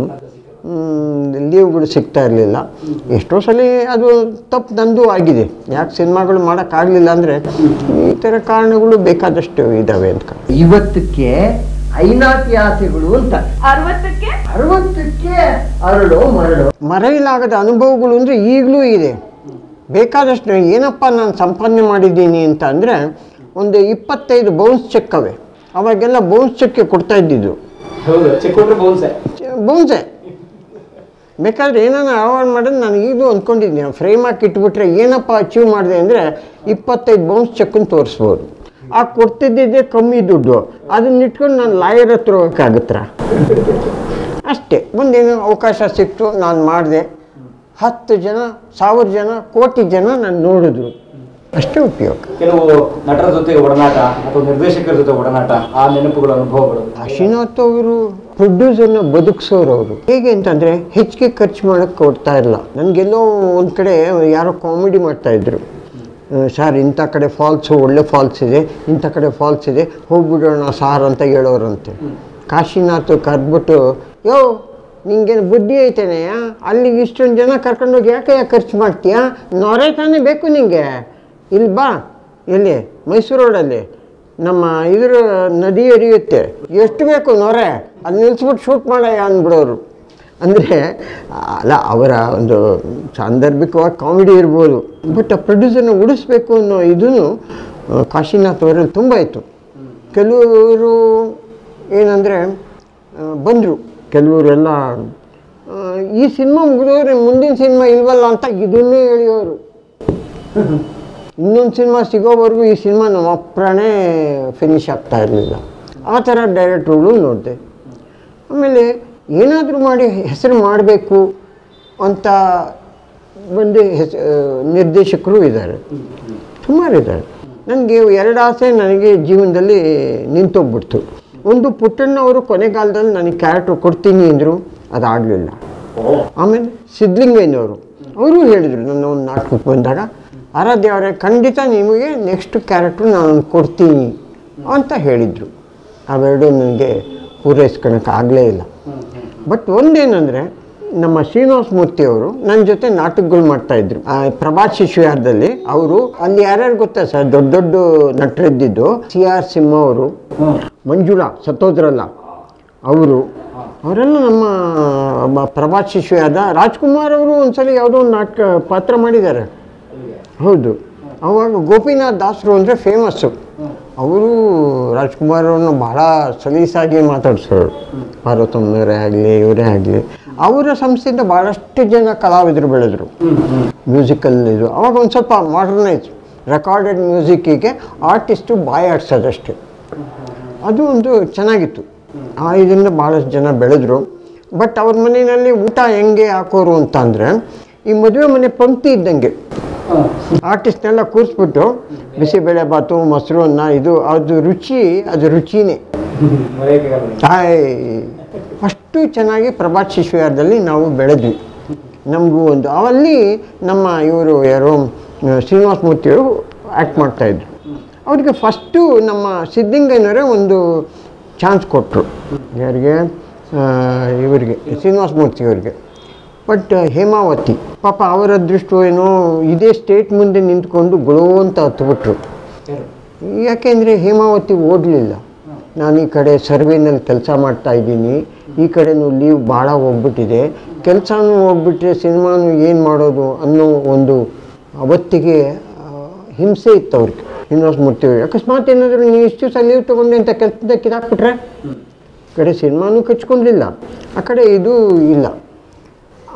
ಲೀವ್ಗಳು ಸಿಗ್ತಾ ಇರಲಿಲ್ಲ. ಎಷ್ಟೋ ಸಲ ಅದು ತಪ್ಪು ನಂದು ಆಗಿದೆ. ಯಾಕೆ ಸಿನಿಮಾಗಳು ಮಾಡೋಕ್ಕಾಗಲಿಲ್ಲ ಅಂದರೆ ಈ ಥರ ಕಾರಣಗಳು ಬೇಕಾದಷ್ಟು ಇದ್ದಾವೆ ಅಂತ. ಇವತ್ತಕ್ಕೆ ಐನಾತಿಹಾಸಿಗಳು ಅಂತ, 60ಕ್ಕೆ ಅರಳು ಮರಳು ಮರೆಯಲಾಗದ ಅನುಭವಗಳು ಅಂದರೆ ಈಗಲೂ ಇದೆ ಬೇಕಾದಷ್ಟು. ಏನಪ್ಪ ನಾನು ಸಂಪಾದನೆ ಮಾಡಿದ್ದೀನಿ ಅಂತ ಅಂದರೆ, ಒಂದು 25 ಬೌನ್ಸ್ ಚೆಕ್ ಅವೆ. ಅವಾಗೆಲ್ಲ ಬೌನ್ಸ್ ಚೆಕ್ ಕೊಡ್ತಾ ಇದ್ದಿದ್ದು. ಬೌನ್ಸೆ ಬೇಕಾದ್ರೆ ಏನಾನ ಅವಾಯ್ಡ್ ಮಾಡೋದು ನಾನು ಈಗಲೂ ಅಂದ್ಕೊಂಡಿದ್ದೀನಿ. ಫ್ರೇಮ್ ಹಾಕಿ ಇಟ್ಬಿಟ್ರೆ ಏನಪ್ಪ ಅಚೀವ್ ಮಾಡಿದೆ ಅಂದರೆ 25 ಬೌನ್ಸ್ ಚೆಕ್ಕನ್ನು ತೋರಿಸ್ಬೋದು. ಆಗ ಕೊಡ್ತಿದ್ದಿದ್ದೆ ಕಮ್ಮಿ ದುಡ್ಡು, ಅದನ್ನ ಇಟ್ಕೊಂಡು ನಾನು ಲಾಯರ್ ಹತ್ರ ಹೋಗೋಕ್ಕಾಗತ್ತರ? ಅಷ್ಟೇ. ಒಂದೇನೋ ಅವಕಾಶ ಸಿಕ್ತು, ನಾನು ಮಾಡಿದೆ. 10 ಜನ, 1000 ಜನ, ಕೋಟಿ ಜನ ನಾನು ನೋಡಿದ್ರು. ಅಷ್ಟೇ ಉಪಯೋಗ. ಕೆಲವು ನಟರ ಜೊತೆ ಒಡನಾಟ ಅಥವಾ ನಿರ್ದೇಶಕರ ಜೊತೆ ಒಡನಾಟ, ಆ ನೆನಪುಗಳ ಅನುಭವಗಳು. ಕಾಶಿನಾಥ್ ಅವರು ಪ್ರೊಡ್ಯೂಸರ್ನ ಬದುಕಿಸೋರು. ಅವರು ಹೇಗೆ ಅಂತಂದರೆ ಹೆಚ್ಚಿಗೆ ಖರ್ಚು ಮಾಡೋಕ್ಕೆ ಕೊಡ್ತಾ ಇಲ್ಲ. ನನಗೆಲ್ಲೋ ಒಂದು ಕಡೆ ಯಾರೋ ಕಾಮಿಡಿ ಮಾಡ್ತಾಯಿದ್ರು, ಸರ್ ಇಂಥ ಕಡೆ ಫಾಲ್ಸು, ಒಳ್ಳೆ ಫಾಲ್ಸ್ ಇದೆ, ಇಂಥ ಕಡೆ ಫಾಲ್ಸ್ ಇದೆ, ಹೋಗ್ಬಿಡೋಣ ಸಾರ್ ಅಂತ ಹೇಳೋರಂತೆ. ಕಾಶಿನಾಥ್ ಕರೆದ್ಬಿಟ್ಟು, ಯೋ ನಿಂಗೇನು ಬುದ್ಧಿ ಐತೇನೆಯ, ಅಲ್ಲಿಗೆ ಇಷ್ಟೊಂದು ಜನ ಕರ್ಕೊಂಡೋಗಿ ಯಾಕೆ ಖರ್ಚು ಮಾಡ್ತೀಯಾ? ನೊರೆ ತಾನೇ ಬೇಕು ನಿಂಗೆ, ಇಲ್ಲಿ ಬಾ, ಎಲ್ಲಿ ಮೈಸೂರು ರೋಡಲ್ಲಿ ನಮ್ಮ ಇದ್ರ ನದಿ ಹರಿಯುತ್ತೆ, ಎಷ್ಟು ಬೇಕು ನೊರೆ, ಅದು ನಿಲ್ಲಿಸ್ಬಿಟ್ಟು ಶೂಟ್ ಮಾಡಯ್ಯ ಅಂದ್ಬಿಡೋರು. ಅಂದರೆ ಅಲ್ಲ, ಅವರ ಒಂದು ಸಾಂದರ್ಭಿಕವಾಗಿ ಕಾಮಿಡಿ ಇರ್ಬೋದು, ಬಟ್ ಆ ಪ್ರೊಡ್ಯೂಸರ್ನ ಉಳಿಸ್ಬೇಕು ಅನ್ನೋ ಇದೂ ಕಾಶಿನಾಥ್ ಅವರಲ್ಲಿ ತುಂಬ ಇತ್ತು. ಕೆಲವರು ಏನಂದರೆ ಬಂದರು, ಕೆಲವರೆಲ್ಲ ಈ ಸಿನಿಮಾ ಮುಗಿದವ್ರೆ ಮುಂದಿನ ಸಿನಿಮಾ ಇಲ್ವಲ್ಲ ಅಂತ ಇದನ್ನೇ ಹೇಳಿಯೋರು. ಇನ್ನೊಂದು ಸಿನಿಮಾ ಸಿಗೋವರೆಗೂ ಈ ಸಿನಿಮಾ ನಮ್ಮ ಅಪ್ಪನೇ ಫಿನಿಷ್ ಆಗ್ತಾ ಇರಲಿಲ್ಲ. ಆ ಥರ ಡೈರೆಕ್ಟ್ರುಗಳು ನೋಡಿದೆ. ಆಮೇಲೆ ಏನಾದರೂ ಮಾಡಿ ಹೆಸರು ಮಾಡಬೇಕು ಅಂತ ಒಂದು ನಿರ್ದೇಶಕರು ಇದ್ದಾರೆ, ಸುಮಾರಿದ್ದಾರೆ. ನನಗೆ 2 ಆಸೆ ನನಗೆ ಜೀವನದಲ್ಲಿ ನಿಂತೋಗ್ಬಿಡ್ತು. ಒಂದು, ಪುಟ್ಟಣ್ಣವರು ಕೊನೆಗಾಲದಲ್ಲಿ ನನಗೆ ಕ್ಯಾರೆಕ್ಟ್ರು ಕೊಡ್ತೀನಿ ಅಂದರು, ಅದಾಗಲಿಲ್ಲ. ಆಮೇಲೆ ಸಿದ್ಧಲಿಂಗಯ್ಯನವರು ಅವರು ಹೇಳಿದರು ನನ್ನ ಒಂದು ನಾಟಕಕ್ಕೆ ಬಂದಾಗ, ಆರಾಧ್ಯ ಅವರೇ ಖಂಡಿತ ನಿಮಗೆ ನೆಕ್ಸ್ಟ್ ಕ್ಯಾರೆಕ್ಟ್ರು ನಾನು ಕೊಡ್ತೀನಿ ಅಂತ ಹೇಳಿದರು. ಅವೆರಡೂ ನನಗೆ ಪೂರೈಸ್ಕೊಳಕ್ಕೆ ಆಗಲೇ ಇಲ್ಲ. ಬಟ್ ಒಂದೇನೆಂದರೆ, ನಮ್ಮ ಶ್ರೀನಿವಾಸ ಮೂರ್ತಿ ಅವರು ನನ್ನ ಜೊತೆ ನಾಟಕಗಳು ಮಾಡ್ತಾಯಿದ್ರು ಪ್ರಭಾತ್ ಶಿಶುಯಾರದಲ್ಲಿ. ಅವರು ಅಲ್ಲಿ ಯಾರ್ಯಾರು ಗೊತ್ತಾ ಸರ್, ದೊಡ್ಡ ದೊಡ್ಡ ನಟರಿದ್ದಿದ್ದು, CR ಸಿಂಹ ಅವರು, ಮಂಜುಳಾ ಸತ್ತೋದ್ರಲ್ಲ ಅವರು, ಅವರೆಲ್ಲ ನಮ್ಮ ಪ್ರಭಾತ್ ಶಿಶುಯಾದ. ರಾಜ್ಕುಮಾರ್ ಅವರು ಒಂದ್ಸಲ ಯಾವುದೋ ಒಂದು ನಾಟಕ ಪಾತ್ರ ಮಾಡಿದ್ದಾರೆ. ಹೌದು, ಅವಾಗ ಗೋಪಿನಾಥ್ ದಾಸರು ಅಂದರೆ ಫೇಮಸ್ಸು. ಅವರು ರಾಜ್ಕುಮಾರ್ ಅವ್ರನ್ನ ಭಾಳ ಸಲೀಸಾಗಿ ಮಾತಾಡ್ಸೋರು. ಪಾರ್ವತಮ್ಮನವರೇ ಆಗಲಿ, ಇವರೇ ಆಗಲಿ. ಅವರ ಸಂಸ್ಥೆಯಿಂದ ಭಾಳಷ್ಟು ಜನ ಕಲಾವಿದರು ಬೆಳೆದರು. ಮ್ಯೂಸಿಕಲ್ ಇದು ಅವಾಗ ಒಂದು ಸ್ವಲ್ಪ ಮಾಡರ್ನೈಸ್, ರೆಕಾರ್ಡೆಡ್ ಮ್ಯೂಸಿಕ್ಕಿಗೆ ಆರ್ಟಿಸ್ಟು ಬಾಯಿ ಆಡ್ಸೋದಷ್ಟೇ. ಅದು ಒಂದು ಚೆನ್ನಾಗಿತ್ತು. ಇದರಿಂದ ಭಾಳಷ್ಟು ಜನ ಬೆಳೆದರು. ಬಟ್ ಅವ್ರ ಮನೆಯಲ್ಲಿ ಊಟ ಹೆಂಗೆ ಹಾಕೋರು ಅಂತ ಅಂದರೆ, ಈ ಮದುವೆ ಮನೆ ಪಂಕ್ತಿ ಇದ್ದಂಗೆ ಆರ್ಟಿಸ್ಟ್ನೆಲ್ಲ ಕೂರಿಸ್ಬಿಟ್ಟು ಬಿಸಿಬೇಳೆ ಬಾತು, ಮೊಸರು ಅನ್ನ, ಇದು ಅದು ರುಚಿನೇ. ಅಷ್ಟು ಚೆನ್ನಾಗಿ ಪ್ರಭಾತ್ ಶಿಶುಯಾರದಲ್ಲಿ ನಾವು ಬೆಳೆದ್ವಿ. ನಮಗೂ ಒಂದು ಅವಲ್ಲಿ ನಮ್ಮ ಇವರು ಯಾರೋ ಶ್ರೀನಿವಾಸ ಮೂರ್ತಿಯವರು ಆ್ಯಕ್ಟ್ ಮಾಡ್ತಾಯಿದ್ರು. ಅವರಿಗೆ ಫಸ್ಟು ನಮ್ಮ ಸಿದ್ಧಲಿಂಗಯ್ಯನವರೇ ಒಂದು ಚಾನ್ಸ್ ಕೊಟ್ಟರು. ಯಾರಿಗೆ ಇವರಿಗೆ ಶ್ರೀನಿವಾಸ ಮೂರ್ತಿ ಅವರಿಗೆ. ಬಟ್ ಹೇಮಾವತಿ ಪಾಪ ಅವರ ಅದೃಷ್ಟ ಏನೋ ಇದೇ ಸ್ಟೇಟ್ ಮುಂದೆ ನಿಂತ್ಕೊಂಡು ಗೊಳೋ ಅಂತ ಹತ್ಬಿಟ್ರು. ಯಾಕೆಂದರೆ ಹೇಮಾವತಿ ಓಡಲಿಲ್ಲ. ನಾನು ಈ ಕಡೆ ಸರ್ವೇನಲ್ಲಿ ಕೆಲಸ ಮಾಡ್ತಾಯಿದ್ದೀನಿ, ಈ ಕಡೆನೂ ಲೀವ್ ಭಾಳ ಹೋಗ್ಬಿಟ್ಟಿದೆ, ಕೆಲಸನೂ ಹೋಗ್ಬಿಟ್ರೆ ಸಿನಿಮಾನು ಏನು ಮಾಡೋದು ಅನ್ನೋ ಒಂದು ಅವತ್ತಿಗೆ ಹಿಂಸೆ ಇತ್ತು ಅವ್ರಿಗೆ ಶ್ರೀನಿವಾಸ ಮೂರ್ತಿ ಅವ್ರಿಗೆ. ಅಕಸ್ಮಾತ್ ಏನಾದರೂ ನೀವು ಇಷ್ಟು ದಿವಸ ಲೀವ್ ತೊಗೊಂಡೆ ಅಂತ ಕೆಲಸದ ಕಿದಾಕ್ಬಿಟ್ರೆ ಈ ಕಡೆ ಸಿನಿಮಾನೂ ಕಚ್ಕೊಂಡಿಲ್ಲ, ಆ ಕಡೆ ಇದು ಇಲ್ಲ.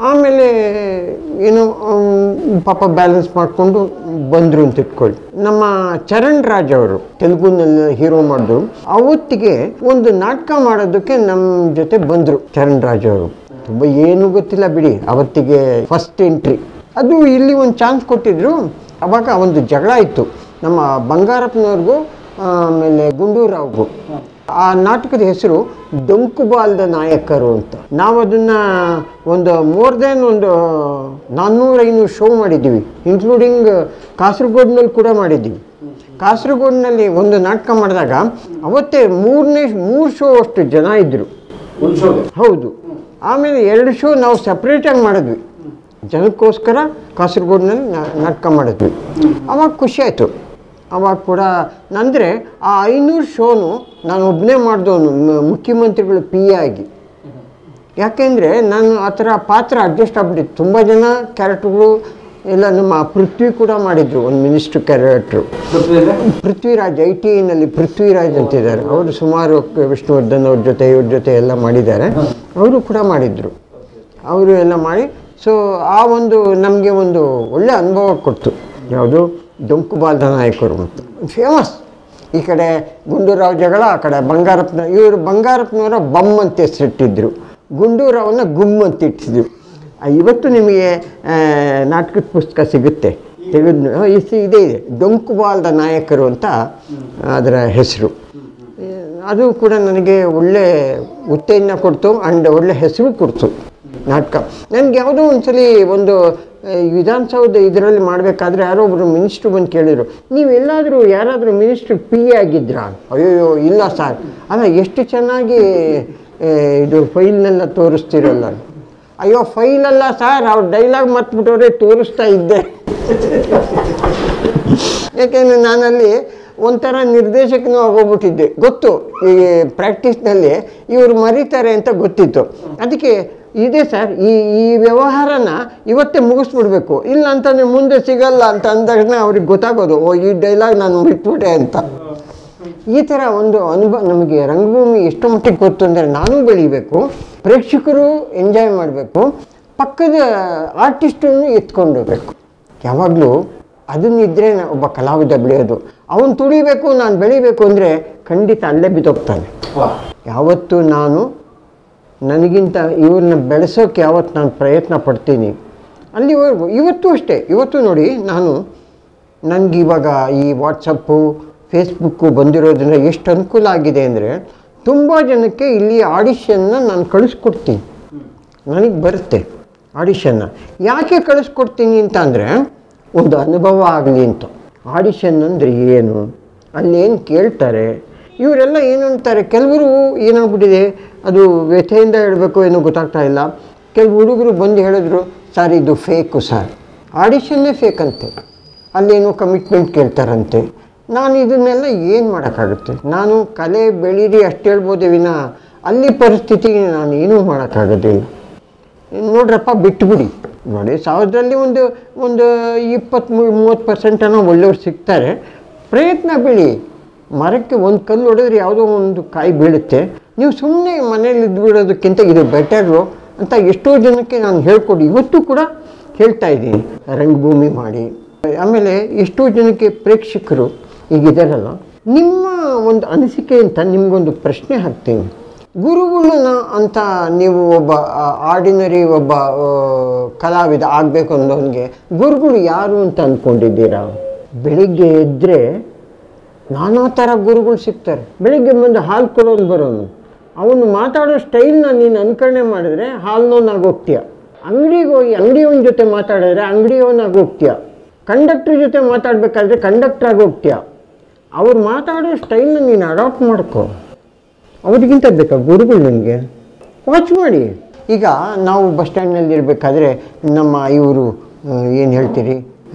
ಆಮೇಲೆ ಏನೋ ಪಾಪ ಬ್ಯಾಲೆನ್ಸ್ ಮಾಡಿಕೊಂಡು ಬಂದರು ಅಂತ ಇಟ್ಕೊಳ್ಳಿ. ನಮ್ಮ ಚರಣ್ ರಾಜ್ ಅವರು ತೆಲುಗುನಲ್ಲಿ ಹೀರೋ ಮಾಡಿದ್ರು. ಅವತ್ತಿಗೆ ಒಂದು ನಾಟಕ ಮಾಡೋದಕ್ಕೆ ನಮ್ಮ ಜೊತೆ ಬಂದರು ಚರಣ್ ರಾಜ್ ಅವರು. ತುಂಬ ಏನೂ ಗೊತ್ತಿಲ್ಲ ಬಿಡಿ, ಅವತ್ತಿಗೆ ಫಸ್ಟ್ ಎಂಟ್ರಿ. ಅದು ಇಲ್ಲಿ ಒಂದು ಚಾನ್ಸ್ ಕೊಟ್ಟಿದ್ರು. ಆವಾಗ ಒಂದು ಜಗಳ ಇತ್ತು ನಮ್ಮ ಬಂಗಾರಪ್ಪನವ್ರಿಗೂ ಆಮೇಲೆ ಗುಂಡೂರಾವ್ಗೂ. ಆ ನಾಟಕದ ಹೆಸರು ಡೊಂಕುಬಾಲ್ದ ನಾಯಕರು ಅಂತ. ನಾವು ಅದನ್ನು ಒಂದು ಮೋರ್ ದೆನ್ ಒಂದು 400-500 ಶೋ ಮಾಡಿದ್ದೀವಿ, ಇನ್ಕ್ಲೂಡಿಂಗ್ ಕಾಸರಗೋಡಿನಲ್ಲಿ ಕೂಡ ಮಾಡಿದ್ದೀವಿ. ಕಾಸರಗೋಡಿನಲ್ಲಿ ಒಂದು ನಾಟಕ ಮಾಡಿದಾಗ ಅವತ್ತೇ 3 ಶೋ ಅಷ್ಟು ಜನ ಇದ್ದರು. ಹೌದು. ಆಮೇಲೆ 2 ಶೋ ನಾವು ಸಪ್ರೇಟಾಗಿ ಮಾಡಿದ್ವಿ, ಜನಕ್ಕೋಸ್ಕರ ಕಾಸರಗೋಡಿನಲ್ಲಿ ನಾಟಕ ಮಾಡಿದ್ವಿ. ಅವಾಗ ಖುಷಿ ಆಯಿತು. ಅವಾಗ ಕೂಡ ಅಂದರೆ ಆ 500 ಶೋನು ನಾನು ಒಬ್ಬನೇ ಮಾಡಿದವನು, ಮುಖ್ಯಮಂತ್ರಿಗಳು ಪಿ ಎ ಆಗಿ. ಯಾಕೆಂದರೆ ನಾನು ಆ ಥರ ಪಾತ್ರ ಅಡ್ಜಸ್ಟ್ ಆಗ್ಬಿಟ್ಟಿತ್ತು. ತುಂಬ ಜನ ಕ್ಯಾರೆಕ್ಟ್ರುಗಳು ಎಲ್ಲ ನಮ್ಮ ಪೃಥ್ವಿ ಕೂಡ ಮಾಡಿದರು, ಒಂದು ಮಿನಿಸ್ಟ್ರ್ ಕ್ಯಾರೆಕ್ಟ್ರು. ಪೃಥ್ವಿರಾಜ್ IT ನಲ್ಲಿ ಪೃಥ್ವಿರಾಜ್ ಅಂತಿದ್ದಾರೆ, ಅವರು ಸುಮಾರು ವಿಷ್ಣುವರ್ಧನ್ ಅವ್ರ ಜೊತೆ ಇವ್ರ ಜೊತೆ ಎಲ್ಲ ಮಾಡಿದ್ದಾರೆ. ಅವರು ಕೂಡ ಮಾಡಿದರು, ಅವರು ಎಲ್ಲ ಮಾಡಿ. ಸೊ ಆ ಒಂದು ನಮಗೆ ಒಂದು ಒಳ್ಳೆ ಅನುಭವ ಕೊಡ್ತು. ಯಾವುದು ಡೊಂಕುಬಾಲ್ದ ನಾಯಕರು ಮತ್ತು ಫೇಮಸ್. ಈ ಕಡೆ ಗುಂಡೂರಾವ್ ಜಗಳ, ಆ ಕಡೆ ಬಂಗಾರಪ್ಪನ. ಇವರು ಬಂಗಾರಪ್ಪನವರ ಬಮ್ ಅಂತ ಹೆಸರಿಟ್ಟಿದ್ರು, ಗುಂಡೂರಾವನ್ನ ಗುಮ್ ಅಂತ ಇಟ್ಟಿದ್ರು. ಇವತ್ತು ನಿಮಗೆ ನಾಟಕದ ಪುಸ್ತಕ ಸಿಗುತ್ತೆ, ತೆಗೆದು ಇದೆ ಡೊಂಕುಬಾಲ್ದ ನಾಯಕರು ಅಂತ ಅದರ ಹೆಸರು. ಅದು ಕೂಡ ನನಗೆ ಒಳ್ಳೆ ಉತ್ತೇಜನ ಕೊಡ್ತು ಆ್ಯಂಡ್ ಒಳ್ಳೆ ಹೆಸರು ಕೊಡ್ತು ನಾಟಕ. ನನಗೆ ಯಾವುದೋ ಒಂದ್ಸಲಿ ಒಂದು ವಿಧಾನಸೌಧ ಇದರಲ್ಲಿ ಮಾಡಬೇಕಾದ್ರೆ ಯಾರೋ ಒಬ್ಬರು ಮಿನಿಸ್ಟ್ರು ಬಂದು ಕೇಳಿದರು, ನೀವೆಲ್ಲಾದರೂ ಯಾರಾದರೂ ಮಿನಿಸ್ಟ್ರು ಪಿ ಎ ಆಗಿದ್ರಾ? ಅಯ್ಯೋ ಇಲ್ಲ ಸರ್. ಅಲ್ಲ, ಎಷ್ಟು ಚೆನ್ನಾಗಿ ಇದು ಫೈಲ್ನೆಲ್ಲ ತೋರಿಸ್ತಿರಲ್ಲ. ಅಯ್ಯೋ ಫೈಲಲ್ಲ ಸರ್, ಅವ್ರು ಡೈಲಾಗ್ ಮರ್ತ್ಬಿಟ್ಟವ್ರೆ, ತೋರಿಸ್ತಾ ಇದ್ದೆ. ಯಾಕೆಂದರೆ ನಾನಲ್ಲಿ ಒಂಥರ ನಿರ್ದೇಶಕನೂ ಆಗೋಗ್ಬಿಟ್ಟಿದ್ದೆ, ಗೊತ್ತು ಈ ಪ್ರಾಕ್ಟೀಸ್ನಲ್ಲಿ ಇವರು ಮರೀತಾರೆ ಅಂತ ಗೊತ್ತಿತ್ತು. ಅದಕ್ಕೆ ಇದೆ ಸರ್, ಈ ವ್ಯವಹಾರನ ಇವತ್ತೇ ಮುಗಿಸ್ಬಿಡ್ಬೇಕು, ಇಲ್ಲ ಅಂತಂದರೆ ಮುಂದೆ ಸಿಗಲ್ಲ ಅಂತ ಅಂದಾಗ ಅವ್ರಿಗೆ ಗೊತ್ತಾಗೋದು, ಓ ಈ ಡೈಲಾಗ್ ನಾನು ಬಿಟ್ಬಿಟ್ಟೆ ಅಂತ. ಈ ಥರ ಒಂದು ಅನುಭವ ನಮಗೆ ರಂಗಭೂಮಿ ಎಷ್ಟು ಮಟ್ಟಿಗೆ ಗೊತ್ತು ಅಂದರೆ, ನಾನೂ ಬೆಳಿಬೇಕು, ಪ್ರೇಕ್ಷಕರು ಎಂಜಾಯ್ ಮಾಡಬೇಕು, ಪಕ್ಕದ ಆರ್ಟಿಸ್ಟನ್ನು ಎತ್ಕೊಂಡೋಗ್ಬೇಕು. ಯಾವಾಗಲೂ ಅದನ್ನಿದ್ದರೆ ಒಬ್ಬ ಕಲಾವಿದ ಬೆಳೆಯೋದು. ಅವನು ತುಳಿಬೇಕು, ನಾನು ಬೆಳಿಬೇಕು ಅಂದರೆ ಖಂಡಿತ ಅಲ್ಲೇ ಬಿದ್ದೋಗ್ತಾನೆ. ಯಾವತ್ತು ನಾನು ನನಗಿಂತ ಇವ್ರನ್ನ ಬೆಳೆಸೋಕ್ಕೆ ಯಾವತ್ತು ನಾನು ಪ್ರಯತ್ನ ಪಡ್ತೀನಿ ಅಲ್ಲಿವರೆಗೂ. ಇವತ್ತು ಅಷ್ಟೇ. ಇವತ್ತು ನೋಡಿ, ನನಗಿವಾಗ ಈ ವಾಟ್ಸಪ್ಪು ಫೇಸ್ಬುಕ್ಕು ಬಂದಿರೋದ್ರಿಂದ ಎಷ್ಟು ಅನುಕೂಲ ಆಗಿದೆ ಅಂದರೆ, ತುಂಬ ಜನಕ್ಕೆ ಇಲ್ಲಿ ಆಡಿಷನ್ನ ನಾನು ಕಳಿಸ್ಕೊಡ್ತೀನಿ, ನನಗೆ ಬರುತ್ತೆ ಆಡಿಷನ್ನ. ಯಾಕೆ ಕಳಿಸ್ಕೊಡ್ತೀನಿ ಅಂತ ಅಂದರೆ, ಒಂದು ಅನುಭವ ಆಗಲಿ ಅಂತ. ಆಡಿಷನ್ ಅಂದರೆ ಏನು, ಅಲ್ಲೇನು ಕೇಳ್ತಾರೆ, ಇವರೆಲ್ಲ ಏನಂತಾರೆ. ಕೆಲವರು ಏನಾಗ್ಬಿಟ್ಟಿದೆ, ಅದು ವ್ಯಥೆಯಿಂದ ಹೇಳಬೇಕು ಏನೋ ಗೊತ್ತಾಗ್ತಾ ಇಲ್ಲ. ಕೆಲವು ಹುಡುಗರು ಬಂದು ಹೇಳಿದ್ರು, ಸರ್ ಇದು ಫೇಕು ಸರ್, ಆಡಿಷನ್ನೇ ಫೇಕ್ ಅಂತೆ, ಅಲ್ಲೇನೋ ಕಮಿಟ್ಮೆಂಟ್ ಕೇಳ್ತಾರಂತೆ. ನಾನು ಇದನ್ನೆಲ್ಲ ಏನು ಮಾಡೋಕ್ಕಾಗುತ್ತೆ? ನಾನು ಕಲೆ ಬೆಳೀರಿ ಅಷ್ಟು ಹೇಳ್ಬೋದೇ ವಿನ ಅಲ್ಲಿ ಪರಿಸ್ಥಿತಿಗೆ ನಾನು ಏನೂ ಮಾಡೋಕ್ಕಾಗೋದಿಲ್ಲ. ನೋಡ್ರಪ್ಪ ಬಿಟ್ಟುಬಿಡಿ. ನೋಡಿ, 1000ರಲ್ಲಿ ಒಂದು 20-30% ಒಳ್ಳೆಯವ್ರು ಸಿಗ್ತಾರೆ. ಪ್ರಯತ್ನ ಬೀಳಿ. ಮರಕ್ಕೆ ಒಂದು ಕಲ್ಲು ಹೊಡೆದ್ರೆ ಯಾವುದೋ ಒಂದು ಕಾಯಿ ಬೀಳುತ್ತೆ. ನೀವು ಸುಮ್ಮನೆ ಮನೇಲಿ ಇದ್ಬಿಡೋದಕ್ಕಿಂತ ಇದು ಬೆಟರು ಅಂತ ಎಷ್ಟೋ ಜನಕ್ಕೆ ನಾನು ಹೇಳ್ಕೊಡಿ, ಇವತ್ತು ಕೂಡ ಹೇಳ್ತಾ ಇದ್ದೀನಿ, ರಂಗಭೂಮಿ ಮಾಡಿ. ಆಮೇಲೆ ಎಷ್ಟೋ ಜನಕ್ಕೆ ಪ್ರೇಕ್ಷಕರು ಈಗಿದ್ದಾರಲ್ಲ, ನಿಮ್ಮ ಒಂದು ಅನಿಸಿಕೆ ಅಂತ ನಿಮಗೊಂದು ಪ್ರಶ್ನೆ ಹಾಕ್ತೀನಿ. ಗುರುಗಳನ್ನ ಅಂತ ನೀವು ಒಬ್ಬ ಆರ್ಡಿನರಿ ಒಬ್ಬ ಕಲಾವಿದ ಆಗಬೇಕು ಅನ್ನೋನಿಗೆ ಗುರುಗಳು ಯಾರು ಅಂತ ಅಂದ್ಕೊಂಡಿದ್ದೀರಾ? ಬೆಳಿಗ್ಗೆ ಎದ್ದರೆ ನಾನಾ ಥರ ಗುರುಗಳು ಸಿಗ್ತಾರೆ. ಬೆಳಿಗ್ಗೆ ಬಂದು ಹಾಲು ಕೊಡೋನು ಬರೋನು, ಅವನು ಮಾತಾಡೋ ಸ್ಟೈಲ್ನ ನೀನು ಅನುಕರಣೆ ಮಾಡಿದ್ರೆ ಹಾಲ್ನೋನಾಗೋಗ್ತೀಯ. ಅಂಗಡಿಗೆ ಹೋಗಿ ಅಂಗಡಿಯವನ ಜೊತೆ ಮಾತಾಡಿದ್ರೆ ಅಂಗಡಿಯವನಾಗೋಗ್ತೀಯ. ಕಂಡಕ್ಟ್ರ್ ಜೊತೆ ಮಾತಾಡಬೇಕಾದ್ರೆ ಕಂಡಕ್ಟ್ರ್ ಆಗೋಗ್ತೀಯ. ಅವ್ರು ಮಾತಾಡೋ ಸ್ಟೈಲ್ನ ನೀನು ಅಡಾಪ್ಟ್ ಮಾಡ್ಕೊ. ಅವ್ರಿಗಿಂತ ಬೇಕಾ ಗುರುಗಳು ನಿಮಗೆ? ವಾಚ್ ಮಾಡಿ. ಈಗ ನಾವು ಬಸ್ ಸ್ಟ್ಯಾಂಡ್ನಲ್ಲಿ ಇರಬೇಕಾದ್ರೆ ನಮ್ಮ ಇವರು ಏನು ಹೇಳ್ತೀರಿ,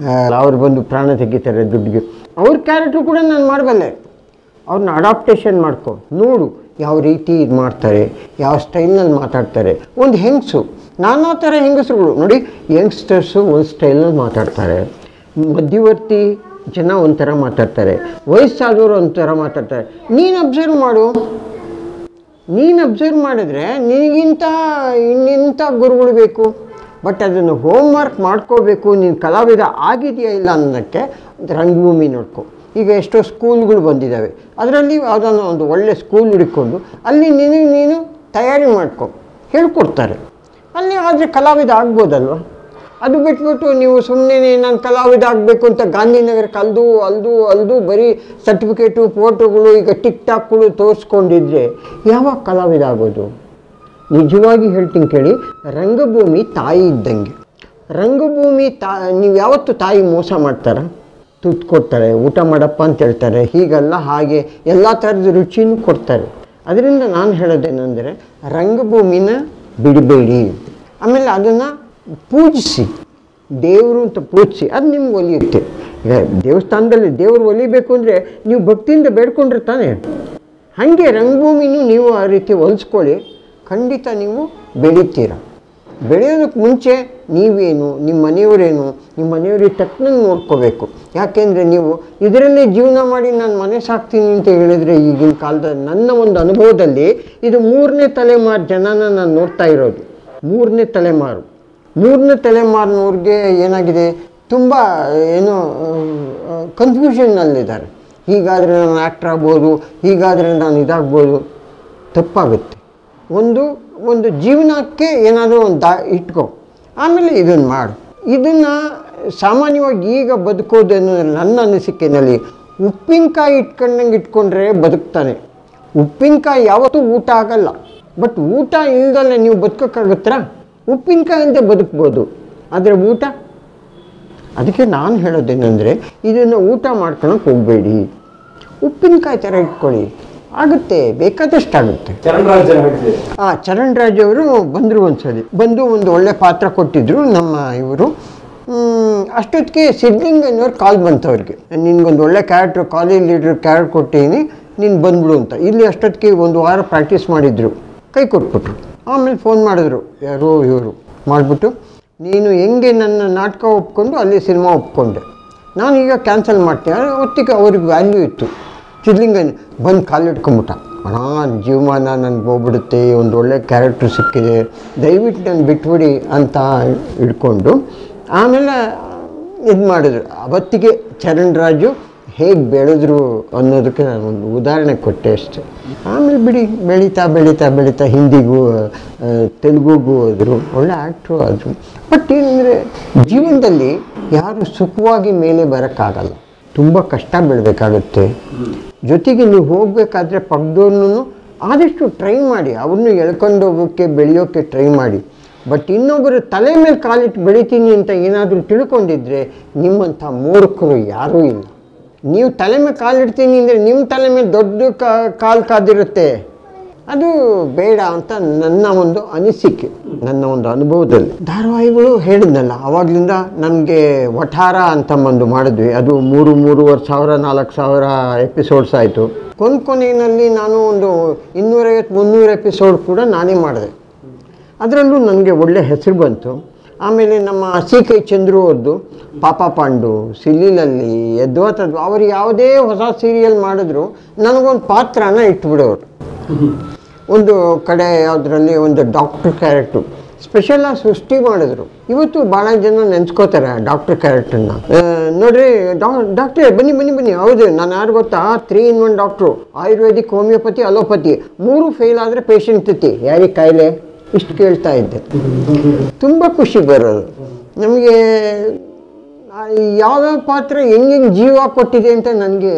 ಅವ್ರು ಬಂದು ಪ್ರಾಣ ತೆಗಿತಾರೆ ದುಡ್ಡಿಗೆ. ಅವ್ರ ಕ್ಯಾರೆಕ್ಟ್ರು ಕೂಡ ನಾನು ಮಾಡಬಲ್ಲೆ. ಅವ್ರನ್ನ ಅಡಾಪ್ಟೇಷನ್ ಮಾಡ್ಕೊ, ನೋಡು ಯಾವ ರೀತಿ ಇದು ಮಾಡ್ತಾರೆ, ಯಾವ ಸ್ಟೈಲ್ನಲ್ಲಿ ಮಾತಾಡ್ತಾರೆ. ಒಂದು ಹೆಂಗಸು, ನಾನಾ ಥರ ಹೆಂಗಸರುಗಳು ನೋಡಿ, ಯಂಗ್ಸ್ಟರ್ಸು ಒಂದು ಸ್ಟೈಲ್ನಲ್ಲಿ ಮಾತಾಡ್ತಾರೆ, ಮಧ್ಯವರ್ತಿ ಜನ ಒಂಥರ ಮಾತಾಡ್ತಾರೆ, ವಯಸ್ಸಾದವರು ಒಂಥರ ಮಾತಾಡ್ತಾರೆ. ನೀನು ಅಬ್ಸರ್ವ್ ಮಾಡಿದ್ರೆ ನಿನಗಿಂತ ಇನ್ನಿಂಥ ಗುರುಗಳು ಬೇಕು. ಬಟ್ ಅದನ್ನು ಹೋಮ್ವರ್ಕ್ ಮಾಡ್ಕೋಬೇಕು. ನೀನು ಕಲಾವಿದ ಆಗಿದೆಯಾ ಇಲ್ಲ ಅನ್ನೋದಕ್ಕೆ ರಂಗಭೂಮಿ ನೋಡ್ಕೊ. ಈಗ ಎಷ್ಟೋ ಸ್ಕೂಲ್ಗಳು ಬಂದಿದ್ದಾವೆ, ಅದರಲ್ಲಿ ಯಾವುದನ್ನು ಒಂದು ಒಳ್ಳೆ ಸ್ಕೂಲ್ ಹುಡುಕೊಂಡು ಅಲ್ಲಿ ನೀನು ತಯಾರಿ ಮಾಡ್ಕೊ, ಹೇಳ್ಕೊಡ್ತಾರೆ. ಅಲ್ಲಿ ಆದರೆ ಕಲಾವಿದ ಆಗ್ಬೋದಲ್ವ? ಅದು ಬಿಟ್ಬಿಟ್ಟು ನೀವು ಸುಮ್ಮನೆ ನಾನು ಕಲಾವಿದ ಆಗಬೇಕು ಅಂತ ಗಾಂಧಿನಗರಕ್ಕೆ ಅಲ್ದು ಬರೀ ಸರ್ಟಿಫಿಕೇಟು ಫೋಟೋಗಳು ಈಗ ಟಿಕ್ ಟಾಕ್ಗಳು ತೋರಿಸ್ಕೊಂಡಿದ್ರೆ ಯಾವಾಗ ಕಲಾವಿದ ಆಗೋದು? ನಿಜವಾಗಿ ಹೇಳ್ತೀನಿ ಕೇಳಿ, ರಂಗಭೂಮಿ ತಾಯಿ ಇದ್ದಂಗೆ. ರಂಗಭೂಮಿ ನೀವು ಯಾವತ್ತು ತಾಯಿ ಮೋಸ ಮಾಡ್ತಾರ? ತುತ್ತು ಕೊಡ್ತಾರೆ, ಊಟ ಮಾಡಪ್ಪ ಅಂತ ಹೇಳ್ತಾರೆ, ಹೀಗಲ್ಲ ಹಾಗೆ ಎಲ್ಲ ಥರದ ರುಚಿನೂ ಕೊಡ್ತಾರೆ. ಅದರಿಂದ ನಾನು ಹೇಳೋದೇನೆಂದರೆ ರಂಗಭೂಮಿನ ಬಿಡಬೇಡಿ. ಆಮೇಲೆ ಅದನ್ನು ಪೂಜಿಸಿ, ದೇವರು ಅಂತ ಪೂಜಿಸಿ, ಅದು ನಿಮ್ಗೆ ಒಲಿಯುತ್ತೆ. ಈಗ ದೇವಸ್ಥಾನದಲ್ಲಿ ದೇವರು ಒಲಿಬೇಕು ಅಂದರೆ ನೀವು ಭಕ್ತಿಯಿಂದ ಬೇಡ್ಕೊಂಡ್ರೆ ತಾನೆ. ಹಾಗೆ ರಂಗಭೂಮಿನೂ ನೀವು ಆ ರೀತಿ ಹೊಲಿಸ್ಕೊಳ್ಳಿ, ಖಂಡಿತ ನೀವು ಬೆಳಿತೀರ. ಬೆಳೆಯೋದಕ್ಕೆ ಮುಂಚೆ ನೀವೇನು, ನಿಮ್ಮ ಮನೆಯವರಿಗೆ ತಕ್ಕನಂಗೆ ನೋಡ್ಕೋಬೇಕು. ಯಾಕೆಂದರೆ ನೀವು ಇದರಲ್ಲೇ ಜೀವನ ಮಾಡಿ ನಾನು ಮನೆ ಸಾಕ್ತೀನಿ ಅಂತ ಹೇಳಿದರೆ ಈಗಿನ ಕಾಲದಲ್ಲಿ ನನ್ನ ಒಂದು ಅನುಭವದಲ್ಲಿ ಇದು 3ನೇ ತಲೆಮಾರು ಜನನ ನಾನು ನೋಡ್ತಾ ಇರೋದು. 3ನೇ ತಲೆಮಾರಿನವ್ರಿಗೆ ಏನಾಗಿದೆ, ತುಂಬ ಏನೋ ಕನ್ಫ್ಯೂಷನ್ನಲ್ಲಿದ್ದಾರೆ. ಹೀಗಾದರೆ ನಾನು ಆ್ಯಕ್ಟ್ರ್ ಆಗ್ಬೋದು, ಹೀಗಾದರೆ ನಾನು ಇದಾಗ್ಬೋದು. ತಪ್ಪಾಗುತ್ತೆ. ಒಂದು ಜೀವನಕ್ಕೆ ಏನಾದರೂ ಒಂದು ಇಟ್ಕೊ, ಆಮೇಲೆ ಇದನ್ನು ಮಾಡು. ಇದನ್ನು ಸಾಮಾನ್ಯವಾಗಿ ಈಗ ಬದುಕೋದೇನು ನನ್ನ ಅನಿಸಿಕೆಯಲ್ಲಿ, ಉಪ್ಪಿನಕಾಯಿ ಇಟ್ಕೊಂಡ್ರೆ ಬದುಕ್ತಾನೆ. ಉಪ್ಪಿನಕಾಯಿ ಯಾವತ್ತೂ ಊಟ ಆಗಲ್ಲ. ಬಟ್ ಊಟ ಇಲ್ದಲ್ಲೇ ನೀವು ಬದುಕೋಕ್ಕಾಗುತ್ತಾ? ಉಪ್ಪಿನಕಾಯಿಂದ ಬದುಕ್ಬೋದು, ಆದರೆ ಊಟ. ಅದಕ್ಕೆ ನಾನು ಹೇಳೋದೇನೆಂದರೆ ಇದನ್ನು ಊಟ ಮಾಡ್ಕೊಳಕ್ಕೆ ಹೋಗಬೇಡಿ, ಉಪ್ಪಿನಕಾಯಿ ಥರ ಇಟ್ಕೊಳ್ಳಿ, ಆಗುತ್ತೆ, ಬೇಕಾದಷ್ಟಾಗುತ್ತೆ. ಚರಣ್ ರಾಜ್ ಅವರು ಬಂದರು, ಬಂದು ಒಂದು ಒಳ್ಳೆ ಪಾತ್ರ ಕೊಟ್ಟಿದ್ದರು ನಮ್ಮ ಇವರು. ಅಷ್ಟೊತ್ತಿಗೆ ಸಿದ್ಲಿಂಗಯ್ಯನವ್ರು ಕಾಲ್ ಬಂತು ಅವ್ರಿಗೆ, ನಿನ್ಗೊಂದು ಒಳ್ಳೆ ಕ್ಯಾರೆಕ್ಟ್ರು, ಕಾಲೇಜ್ ಲೀಡ್ರ್ ಕ್ಯಾರೆಕ್ಟ್ ಕೊಟ್ಟಿದ್ದೀನಿ, ನೀನು ಬಂದ್ಬಿಡು ಅಂತ. ಇಲ್ಲಿ ಅಷ್ಟೊತ್ತಿಗೆ 1 ವಾರ ಪ್ರಾಕ್ಟೀಸ್ ಮಾಡಿದರು, ಕೈ ಕೊಟ್ಬಿಟ್ರು. ಆಮೇಲೆ ಫೋನ್ ಮಾಡಿದ್ರು, ಯಾರೋ ಇವರು ಮಾಡಿಬಿಟ್ಟು, ನೀನು ಹೆಂಗೆ ನನ್ನ ನಾಟಕ ಒಪ್ಕೊಂಡು ಅಲ್ಲಿ ಸಿನಿಮಾ ಒಪ್ಕೊಂಡೆ, ನಾನೀಗ ಕ್ಯಾನ್ಸಲ್ ಮಾಡ್ತೀನಿ. ಹೊತ್ತಿಗೆ ಅವ್ರಿಗೆ ವ್ಯಾಲ್ಯೂ ಇತ್ತು. ಸಿದ್ಲಿಂಗಯ್ಯ ಬಂದು ಕಾಲಿಟ್ಕೊಂಬಿಟ್ಟ, ಅಣ್ಣ ಜೀವಮಾನ ನನಗೆ ಹೋಗ್ಬಿಡುತ್ತೆ, ಒಂದು ಒಳ್ಳೆ ಕ್ಯಾರೆಕ್ಟ್ರು ಸಿಕ್ಕಿದೆ, ದಯವಿಟ್ಟು ನಾನು ಬಿಟ್ಬಿಡಿ ಅಂತ ಹಿಡ್ಕೊಂಡು ಆಮೇಲೆ ಇದು ಮಾಡಿದ್ರು. ಅವತ್ತಿಗೆ ಚರಣ್ ರಾಜು ಹೇಗೆ ಬೆಳೆದ್ರು ಅನ್ನೋದಕ್ಕೆ ನಾನು ಒಂದು ಉದಾಹರಣೆ ಕೊಟ್ಟೆ ಅಷ್ಟೆ. ಆಮೇಲೆ ಬೆಳೀತಾ ಹಿಂದಿಗೂ ತೆಲುಗುಗೂ ಹೋದರು, ಒಳ್ಳೆ ಆ್ಯಕ್ಟ್ರು ಆದರು. ಬಟ್ ಏನಂದರೆ ಜೀವನದಲ್ಲಿ ಯಾರು ಸುಖವಾಗಿ ಮೇಲೆ ಬರೋಕ್ಕಾಗಲ್ಲ, ತುಂಬ ಕಷ್ಟ ಬೀಳಬೇಕಾಗುತ್ತೆ. ಜೊತೆಗೆ ನೀವು ಹೋಗಬೇಕಾದ್ರೆ ಪಕ್ಕದವ್ರನ್ನೂ ಆದಷ್ಟು ಟ್ರೈ ಮಾಡಿ, ಅವ್ರನ್ನೂ ಎಳ್ಕೊಂಡು ಹೋಗೋಕ್ಕೆ ಬೆಳೆಯೋಕ್ಕೆ ಟ್ರೈ ಮಾಡಿ. ಬಟ್ ಇನ್ನೊಬ್ಬರು ತಲೆ ಮೇಲೆ ಕಾಲಿಟ್ಟು ಬೆಳಿತೀನಿ ಅಂತ ಏನಾದರೂ ತಿಳ್ಕೊಂಡಿದ್ರೆ ನಿಮ್ಮಂಥ ಮೂರ್ಖರು ಯಾರೂ ಇಲ್ಲ. ನೀವು ತಲೆ ಮೇಲೆ ಕಾಲಿಡ್ತೀನಿ ಅಂದರೆ ನಿಮ್ಮ ತಲೆ ಮೇಲೆ ದೊಡ್ಡ ಕಾಲು ಕಾದಿರುತ್ತೆ, ಅದು ಬೇಡ ಅಂತ ನನ್ನ ಒಂದು ಅನಿಸಿಕೆ, ನನ್ನ ಒಂದು ಅನುಭವದಲ್ಲಿ. ಧಾರಾವಾಹಿಗಳು ಹೇಳಿದ್ನಲ್ಲ, ಆವಾಗಲಿಂದ ನನಗೆ ವಠಾರ ಅಂತ ಒಂದು ಮಾಡಿದ್ವಿ, ಅದು 3,500 4,000 ಎಪಿಸೋಡ್ಸ್ ಆಯಿತು. ಕೊನೆಯಲ್ಲಿ ನಾನು ಒಂದು 250-300 ಎಪಿಸೋಡ್ ಕೂಡ ನಾನೇ ಮಾಡಿದೆ. ಅದರಲ್ಲೂ ನನಗೆ ಒಳ್ಳೆ ಹೆಸರು ಬಂತು. ಆಮೇಲೆ ನಮ್ಮ ಸಿ.ಕೈ ಚಂದ್ರು ಅವ್ರದ್ದು ಪಾಪ ಪಾಂಡು, ಸಿಲಿಲಲ್ಲಿ, ಯದ್ವಾತದ್ವಾ, ಅವರು ಯಾವುದೇ ಹೊಸ ಸೀರಿಯಲ್ ಮಾಡಿದ್ರು ನನಗೊಂದು ಪಾತ್ರನ ಇಟ್ಬಿಡೋರು. ಒಂದು ಕಡೆ ಯಾವುದರಲ್ಲಿ ಒಂದು ಡಾಕ್ಟ್ರ್ ಕ್ಯಾರೆಕ್ಟ್ರು ಸ್ಪೆಷಲಾಗಿ ಸೃಷ್ಟಿ ಮಾಡಿದ್ರು. ಇವತ್ತು ಭಾಳ ಜನ ನೆನೆಸ್ಕೋತಾರೆ ಆ ಡಾಕ್ಟ್ರ್ ಕ್ಯಾರೆಕ್ಟರ್ನ. ನೋಡ್ರಿ ಡಾಕ್ಟ್ರೇ ಬನ್ನಿ, ಹೌದು ನಾನು ಯಾರು ಗೊತ್ತಾ, 3 in 1 doctor, Ayurvedic, homeopathy, allopathy, 3 fail ಆದರೆ ಪೇಷಂಟ್ ತಿತ್ತಿ ಯಾರಿಗೆ ಕಾಯಿಲೆ, ಇಷ್ಟು ಕೇಳ್ತಾ ಇದ್ದೆ. ತುಂಬ ಖುಷಿ ಬರೋದು ನಮಗೆ. ಯಾವ್ಯಾವ ಪಾತ್ರ ಹೆಂಗೆ ಜೀವ ಕೊಟ್ಟಿದೆ ಅಂತ ನನಗೆ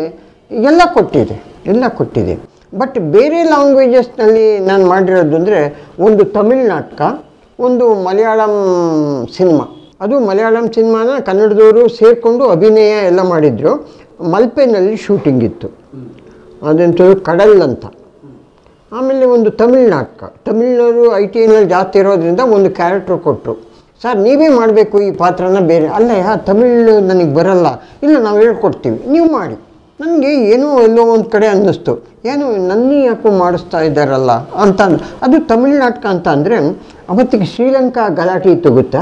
ಎಲ್ಲ ಕೊಟ್ಟಿದೆ. ಬಟ್ ಬೇರೆ ಲ್ಯಾಂಗ್ವೇಜಸ್ನಲ್ಲಿ ನಾನು ಮಾಡಿರೋದು ಅಂದರೆ ಒಂದು ತಮಿಳ್ ನಾಟಕ, ಒಂದು ಮಲಯಾಳಂ ಸಿನಿಮಾ. ಅದು ಮಲಯಾಳಂ ಸಿನಿಮಾನ ಕನ್ನಡದವರು ಸೇರಿಕೊಂಡು ಅಭಿನಯ ಎಲ್ಲ ಮಾಡಿದರು. ಮಲ್ಪೆನಲ್ಲಿ ಶೂಟಿಂಗ್ ಇತ್ತು, ಅದಂತೂ ಕಡಲ್ ಅಂತ. ಆಮೇಲೆ ಒಂದು ತಮಿಳ್ ನಾಟಕ, ತಮಿಳ್ನವರು ITನಲ್ಲಿ ಜಾಸ್ತಿ ಇರೋದ್ರಿಂದ ಒಂದು ಕ್ಯಾರೆಕ್ಟ್ರ್ ಕೊಟ್ಟರು. ಸರ್ ನೀವೇ ಮಾಡಬೇಕು ಈ ಪಾತ್ರನ, ಬೇರೆ ಅಲ್ಲ ತಮಿಳು ನನಗೆ ಬರಲ್ಲ, ಇಲ್ಲ ನಾವು ಹೇಳ್ಕೊಡ್ತೀವಿ ನೀವು ಮಾಡಿ. ನನಗೆ ಏನೋ ಎಲ್ಲೋ ಒಂದು ಕಡೆ ಅನ್ನಿಸ್ತು, ಏನು ನನ್ನ ಯಾಕೋ ಮಾಡಿಸ್ತಾ ಇದ್ದಾರಲ್ಲ ಅಂತ. ಅದು ತಮಿಳ್ ನಾಟಕ ಅಂತ ಅಂದರೆ ಅವತ್ತಿಗೆ ಶ್ರೀಲಂಕಾ ಗಲಾಟೆ ಇತ್ತು ಗೊತ್ತಾ,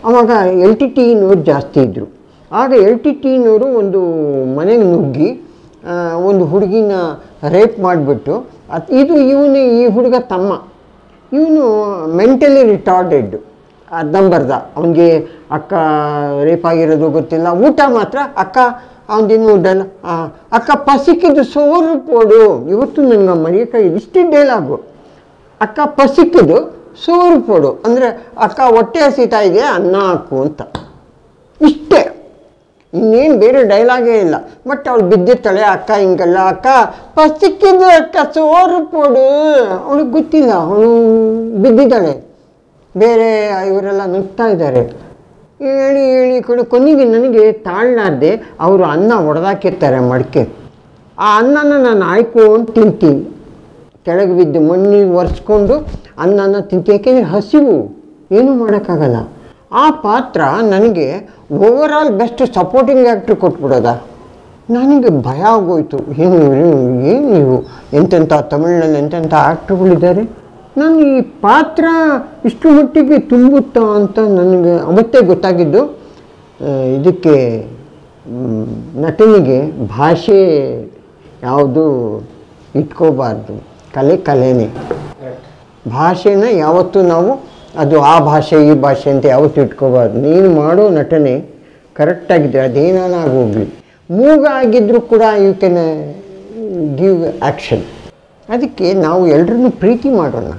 ಆವಾಗ LTTನವರು ಜಾಸ್ತಿ ಇದ್ದರು. ಆಗ LTTನವರು ಒಂದು ಮನೆಗೆ ನುಗ್ಗಿ ಒಂದು ಹುಡುಗಿನ ರೇಪ್ ಮಾಡಿಬಿಟ್ಟು, ಈ ಹುಡುಗ ತಮ್ಮ, ಇವನು ಮೆಂಟಲಿ ರಿಟಾರ್ಡೆಡ್, ಅರ್ಧಂಬರ್ಧ, ಅವನಿಗೆ ಅಕ್ಕ ರೇಪ್ ಆಗಿರೋದು ಗೊತ್ತಿಲ್ಲ, ಊಟ ಮಾತ್ರ ಅಕ್ಕ ಅವನಿನ್ನು ಡಲ್ಲ, ಅಕ್ಕ ಪಸಿಕ್ಕಿದ್ದು ಸೋರು ಪೋಡು, ಇವತ್ತು ನನಗೆ ಮರೆಯೋಕ್ಕಾಗಿದೆ ಇಷ್ಟೇ ಡೈಲಾಗು, ಅಕ್ಕ ಪಸಿಕ್ಕಿದ್ದು ಸೋರು ಪೋಡು ಅಂದರೆ ಅಕ್ಕ ಹೊಟ್ಟೆ ಹಸಿತಾ ಇದೆ ಅನ್ನ ಹಾಕು ಅಂತ, ಇಷ್ಟೇ, ಇನ್ನೇನು ಬೇರೆ ಡೈಲಾಗೇ ಇಲ್ಲ. ಬಟ್ ಅವಳು ಬಿದ್ದಿರ್ತಾಳೆ, ಅಕ್ಕ ಹಿಂಗಲ್ಲ, ಅಕ್ಕ ಪಸಿಕ್ಕಿದ್ದು ಅಕ್ಕ ಸೋರು ಪೋಡು, ಅವಳಿಗೆ ಗೊತ್ತಿಲ್ಲ, ಅವಳು ಬಿದ್ದಿದ್ದಾಳೆ, ಬೇರೆ ಇವರೆಲ್ಲ ನುಗ್ತಾ ಇದ್ದಾರೆ. ಹೇಳಿ ಕೊನೆಗೆ ನನಗೆ ತಾಳಲಾರ್ದೆ ಅವರು ಅನ್ನ ಒಡೆದಾಕಿರ್ತಾರೆ ಮಡಿಕೆ, ಆ ಅನ್ನನ ನಾನು ಆಯ್ಕೊಂಡು ತಿಂತೀನಿ, ಕೆಳಗೆ ಬಿದ್ದು ಮಣ್ಣಿಗೆ ಒರೆಸ್ಕೊಂಡು ಅನ್ನನ ತಿಂತೀನಿ, ಯಾಕೆಂದರೆ ಹಸಿವು, ಏನೂ ಮಾಡೋಕ್ಕಾಗಲ್ಲ. ಆ ಪಾತ್ರ ನನಗೆ ಓವರಾಲ್ ಬೆಸ್ಟ್ ಸಪೋರ್ಟಿಂಗ್ ಆ್ಯಕ್ಟ್ರ್ ಕೊಟ್ಬಿಡೋದ, ನನಗೆ ಭಯ ಆಗೋಯ್ತು. ಏನು ನೀವು ಎಂತೆಂಥ ತಮಿಳಿನಲ್ಲಿ ಎಂತೆಂಥ ಆ್ಯಕ್ಟ್ರುಗಳಿದ್ದಾರೆ, ನಾನು ಈ ಪಾತ್ರ ಇಷ್ಟು ಮಟ್ಟಿಗೆ ತುಂಬುತ್ತಾ ಅಂತ ನನಗೆ ಅವತ್ತೇ ಗೊತ್ತಾಗಿದ್ದು. ಇದಕ್ಕೆ ನಟನಿಗೆ ಭಾಷೆ ಯಾವುದು ಇಟ್ಕೋಬಾರ್ದು, ಕಲೆನೇ, ಭಾಷೆನ ಯಾವತ್ತೂ ನಾವು ಅದು ಆ ಭಾಷೆ ಈ ಭಾಷೆ ಅಂತ ಯಾವತ್ತೂ ಇಟ್ಕೋಬಾರ್ದು. ನೀನು ಮಾಡೋ ನಟನೆ ಕರೆಕ್ಟಾಗಿದ್ದರೆ ಅದೇನಾಗೋಗಲಿ, ಮೂಗ ಆಗಿದ್ದರೂ ಕೂಡ ಯು ಕ್ಯಾನ್ ಗಿವ್ ಆ್ಯಕ್ಷನ್. ಅದಕ್ಕೆ ನಾವು ಎಲ್ಲರನ್ನೂ ಪ್ರೀತಿ ಮಾಡೋಣ,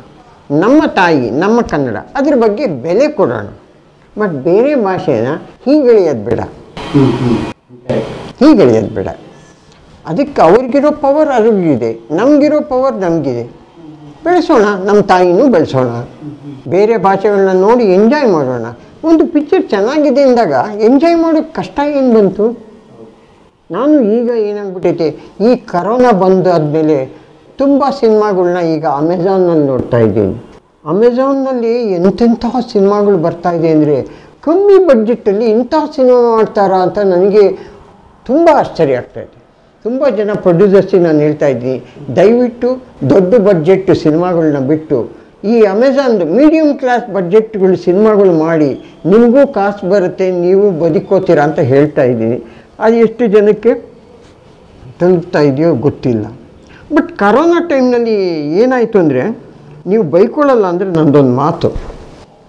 ನಮ್ಮ ತಾಯಿ ನಮ್ಮ ಕನ್ನಡ ಅದ್ರ ಬಗ್ಗೆ ಬೆಲೆ ಕೊಡೋಣ. ಬಟ್ ಬೇರೆ ಭಾಷೆನ ಹೀಗೆಳೆಯೋದು ಬೇಡ. ಅದಕ್ಕೆ ಅವ್ರಿಗಿರೋ ಪವರ್ ಅವ್ರಿಗಿದೆ, ನಮಗಿರೋ ಪವರ್ ನಮಗಿದೆ. ಬೆಳೆಸೋಣ, ನಮ್ಮ ತಾಯಿನೂ ಬೆಳೆಸೋಣ, ಬೇರೆ ಭಾಷೆಗಳನ್ನ ನೋಡಿ ಎಂಜಾಯ್ ಮಾಡೋಣ. ಒಂದು ಪಿಕ್ಚರ್ ಚೆನ್ನಾಗಿದೆ ಅಂದಾಗ ಎಂಜಾಯ್ ಮಾಡೋಕ್ಕೆ ಕಷ್ಟ ಏನು ಬಂತು? ನಾನು ಈಗ ಏನಾಗ್ಬಿಟ್ಟೈತೆ, ಈ ಕರೋನಾ ಬಂದಾದಮೇಲೆ ತುಂಬ ಸಿನಿಮಾಗಳನ್ನ ಈಗ ಅಮೆಝಾನ್ನಲ್ಲಿ ನೋಡ್ತಾ ಇದ್ದೀನಿ. ಅಮೆಝಾನ್ನಲ್ಲಿ ಎಂತೆಂತಹ ಸಿನಿಮಾಗಳು ಬರ್ತಾಯಿದೆ ಅಂದರೆ, ಕಮ್ಮಿ ಬಡ್ಜೆಟ್ಟಲ್ಲಿ ಇಂತಹ ಸಿನಿಮಾ ಮಾಡ್ತಾರಾ ಅಂತ ನನಗೆ ತುಂಬ ಆಶ್ಚರ್ಯ ಆಗ್ತಾಯಿದೆ. ತುಂಬ ಜನ ಪ್ರೊಡ್ಯೂಸರ್ಸಿಗೆ ನಾನು ಹೇಳ್ತಾ ಇದ್ದೀನಿ, ದಯವಿಟ್ಟು ದೊಡ್ಡ ಬಡ್ಜೆಟ್ ಸಿನಿಮಾಗಳನ್ನ ಬಿಟ್ಟು ಈ ಅಮೆಝಾನ್ದು ಮೀಡಿಯಮ್ ಕ್ಲಾಸ್ ಬಡ್ಜೆಟ್ಗಳು ಸಿನಿಮಾಗಳು ಮಾಡಿ, ನಿಮಗೂ ಕಾಸು ಬರುತ್ತೆ, ನೀವು ಬದುಕೋತೀರಾ ಅಂತ ಹೇಳ್ತಾ ಇದ್ದೀನಿ. ಅದು ಎಷ್ಟು ಜನಕ್ಕೆ ತಲುಪ್ತಾ ಇದೆಯೋ ಗೊತ್ತಿಲ್ಲ. ಬಟ್ ಕರೋನಾ ಟೈಮ್ನಲ್ಲಿ ಏನಾಯಿತು ಅಂದರೆ, ನೀವು ಬೈಕೊಳ್ಳಲ್ಲ ಅಂದರೆ ನಂದೊಂದು ಮಾತು,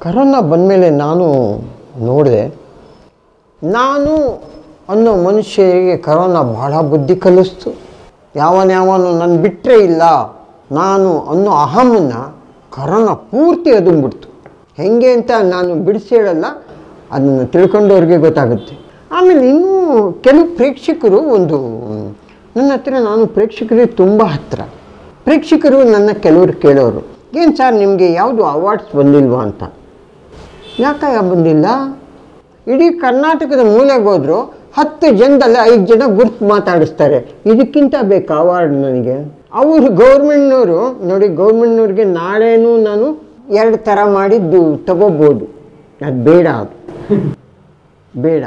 ಕರೋನಾ ಬಂದಮೇಲೆ ನಾನು ನೋಡಿದೆ, ನಾನು ಅನ್ನೋ ಮನುಷ್ಯರಿಗೆ ಕರೋನಾ ಭಾಳ ಬುದ್ಧಿ ಕಲಿಸ್ತು. ಯಾವನು ನನ್ನ ಬಿಟ್ಟರೆ ಇಲ್ಲ ನಾನು ಅನ್ನೋ ಅಹಮನ್ನು ಕರೋನಾ ಪೂರ್ತಿ ಅದುಂಬಿಡ್ತು. ಹೇಗೆ ಅಂತ ನಾನು ಬಿಡಿಸಿ ಹೇಳಲ್ಲ, ಅದನ್ನು ತಿಳ್ಕೊಂಡವ್ರಿಗೆ ಗೊತ್ತಾಗುತ್ತೆ. ಆಮೇಲೆ ಇನ್ನೂ ಕೆಲವು ಪ್ರೇಕ್ಷಕರು ನನ್ನ ಹತ್ರ, ನಾನು ಪ್ರೇಕ್ಷಕರಿಗೆ ತುಂಬ ಹತ್ತಿರ, ಪ್ರೇಕ್ಷಕರು ನನ್ನ ಕೆಲವರು ಕೇಳೋರು, ಏನು ಸರ್ ನಿಮಗೆ ಯಾವುದು ಅವಾರ್ಡ್ಸ್ ಬಂದಿಲ್ವಾ ಅಂತ. ಯಾಕೆ ಬಂದಿಲ್ಲ? ಇಡೀ ಕರ್ನಾಟಕದ ಮೂಲೆಗೆ ಹೋದ್ರು 10 ಜನದಲ್ಲಿ 5 ಜನ ಗುರ್ತು ಮಾತಾಡಿಸ್ತಾರೆ, ಇದಕ್ಕಿಂತ ಬೇಕಾ ಅವಾರ್ಡ್ ನನಗೆ? ಅವರು ಗೌರ್ಮೆಂಟ್ನವರು ನೋಡಿ, ಗೌರ್ಮೆಂಟ್ನವ್ರಿಗೆ ನಾಳೆನೂ ನಾನು 2 ಥರ ಮಾಡಿದ್ದು ತಗೋಬೋದು, ಅದು ಬೇಡ.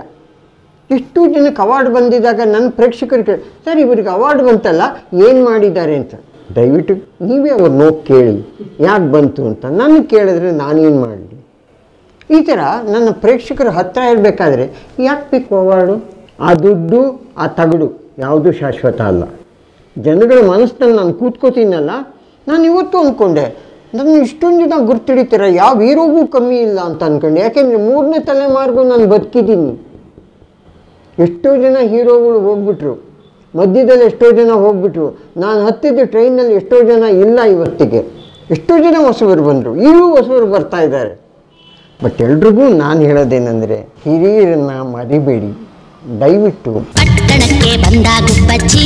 ಎಷ್ಟು ಜನಕ್ಕೆ ಅವಾರ್ಡ್ ಬಂದಿದ್ದಾಗ ನನ್ನ ಪ್ರೇಕ್ಷಕರಿಗೆ ಸರ್ ಇವ್ರಿಗೆ ಅವಾರ್ಡ್ ಬಂತಲ್ಲ ಏನು ಮಾಡಿದ್ದಾರೆ ಅಂತ, ದಯವಿಟ್ಟು ನೀವೇ ಅವ್ರು ನೋವು ಕೇಳಿ ಯಾಕೆ ಬಂತು ಅಂತ. ನನಗೆ ಕೇಳಿದ್ರೆ ನಾನೇನು ಮಾಡಲಿ? ಈ ಥರ ನನ್ನ ಪ್ರೇಕ್ಷಕರ ಹತ್ತಿರ ಇರಬೇಕಾದ್ರೆ ಯಾಕೆ ಬೇಕು ಅವಾರ್ಡು? ಆ ದುಡ್ಡು ಆ ತಗಡು ಯಾವುದೂ ಶಾಶ್ವತ ಅಲ್ಲ. ಜನಗಳ ಮನಸ್ಸಿನಲ್ಲಿ ನಾನು ಕೂತ್ಕೋತೀನಲ್ಲ, ನಾನು ಇವತ್ತು ಅಂದ್ಕೊಂಡೆ ನನ್ನ ಇಷ್ಟೊಂದು ಜನ ಗುರ್ತಿಡಿತೀರ, ಯಾವ ಹೀರೋಗೂ ಕಮ್ಮಿ ಇಲ್ಲ ಅಂತ ಅಂದ್ಕೊಂಡೆ. ಯಾಕೆಂದರೆ 3ನೇ ತಲೆಮಾರಿಗೂ ನಾನು ಬದುಕಿದ್ದೀನಿ. ಎಷ್ಟೋ ಜನ ಹೀರೋಗಳು ಹೋಗ್ಬಿಟ್ರು, ಮಧ್ಯದಲ್ಲಿ ಎಷ್ಟೋ ಜನ ಹೋಗ್ಬಿಟ್ರು, ನಾನು ಹತ್ತಿದ್ದ ಟ್ರೈನಲ್ಲಿ ಎಷ್ಟೋ ಜನ ಇಲ್ಲ ಇವತ್ತಿಗೆ, ಎಷ್ಟೋ ಜನ ಹೊಸಬರು ಬಂದರು, ಈಗಲೂ ಹೊಸಬರು ಬರ್ತಾ ಇದ್ದಾರೆ. ಬಟ್ ಎಲ್ರಿಗೂ ನಾನು ಹೇಳೋದೇನೆಂದರೆ, ಹಿರಿಯರನ್ನ ಮರಿಬೇಡಿ ದಯವಿಟ್ಟು. ಪಟ್ಟಣಕ್ಕೆ ಬಂದ ಗುಬ್ಬಚ್ಚಿ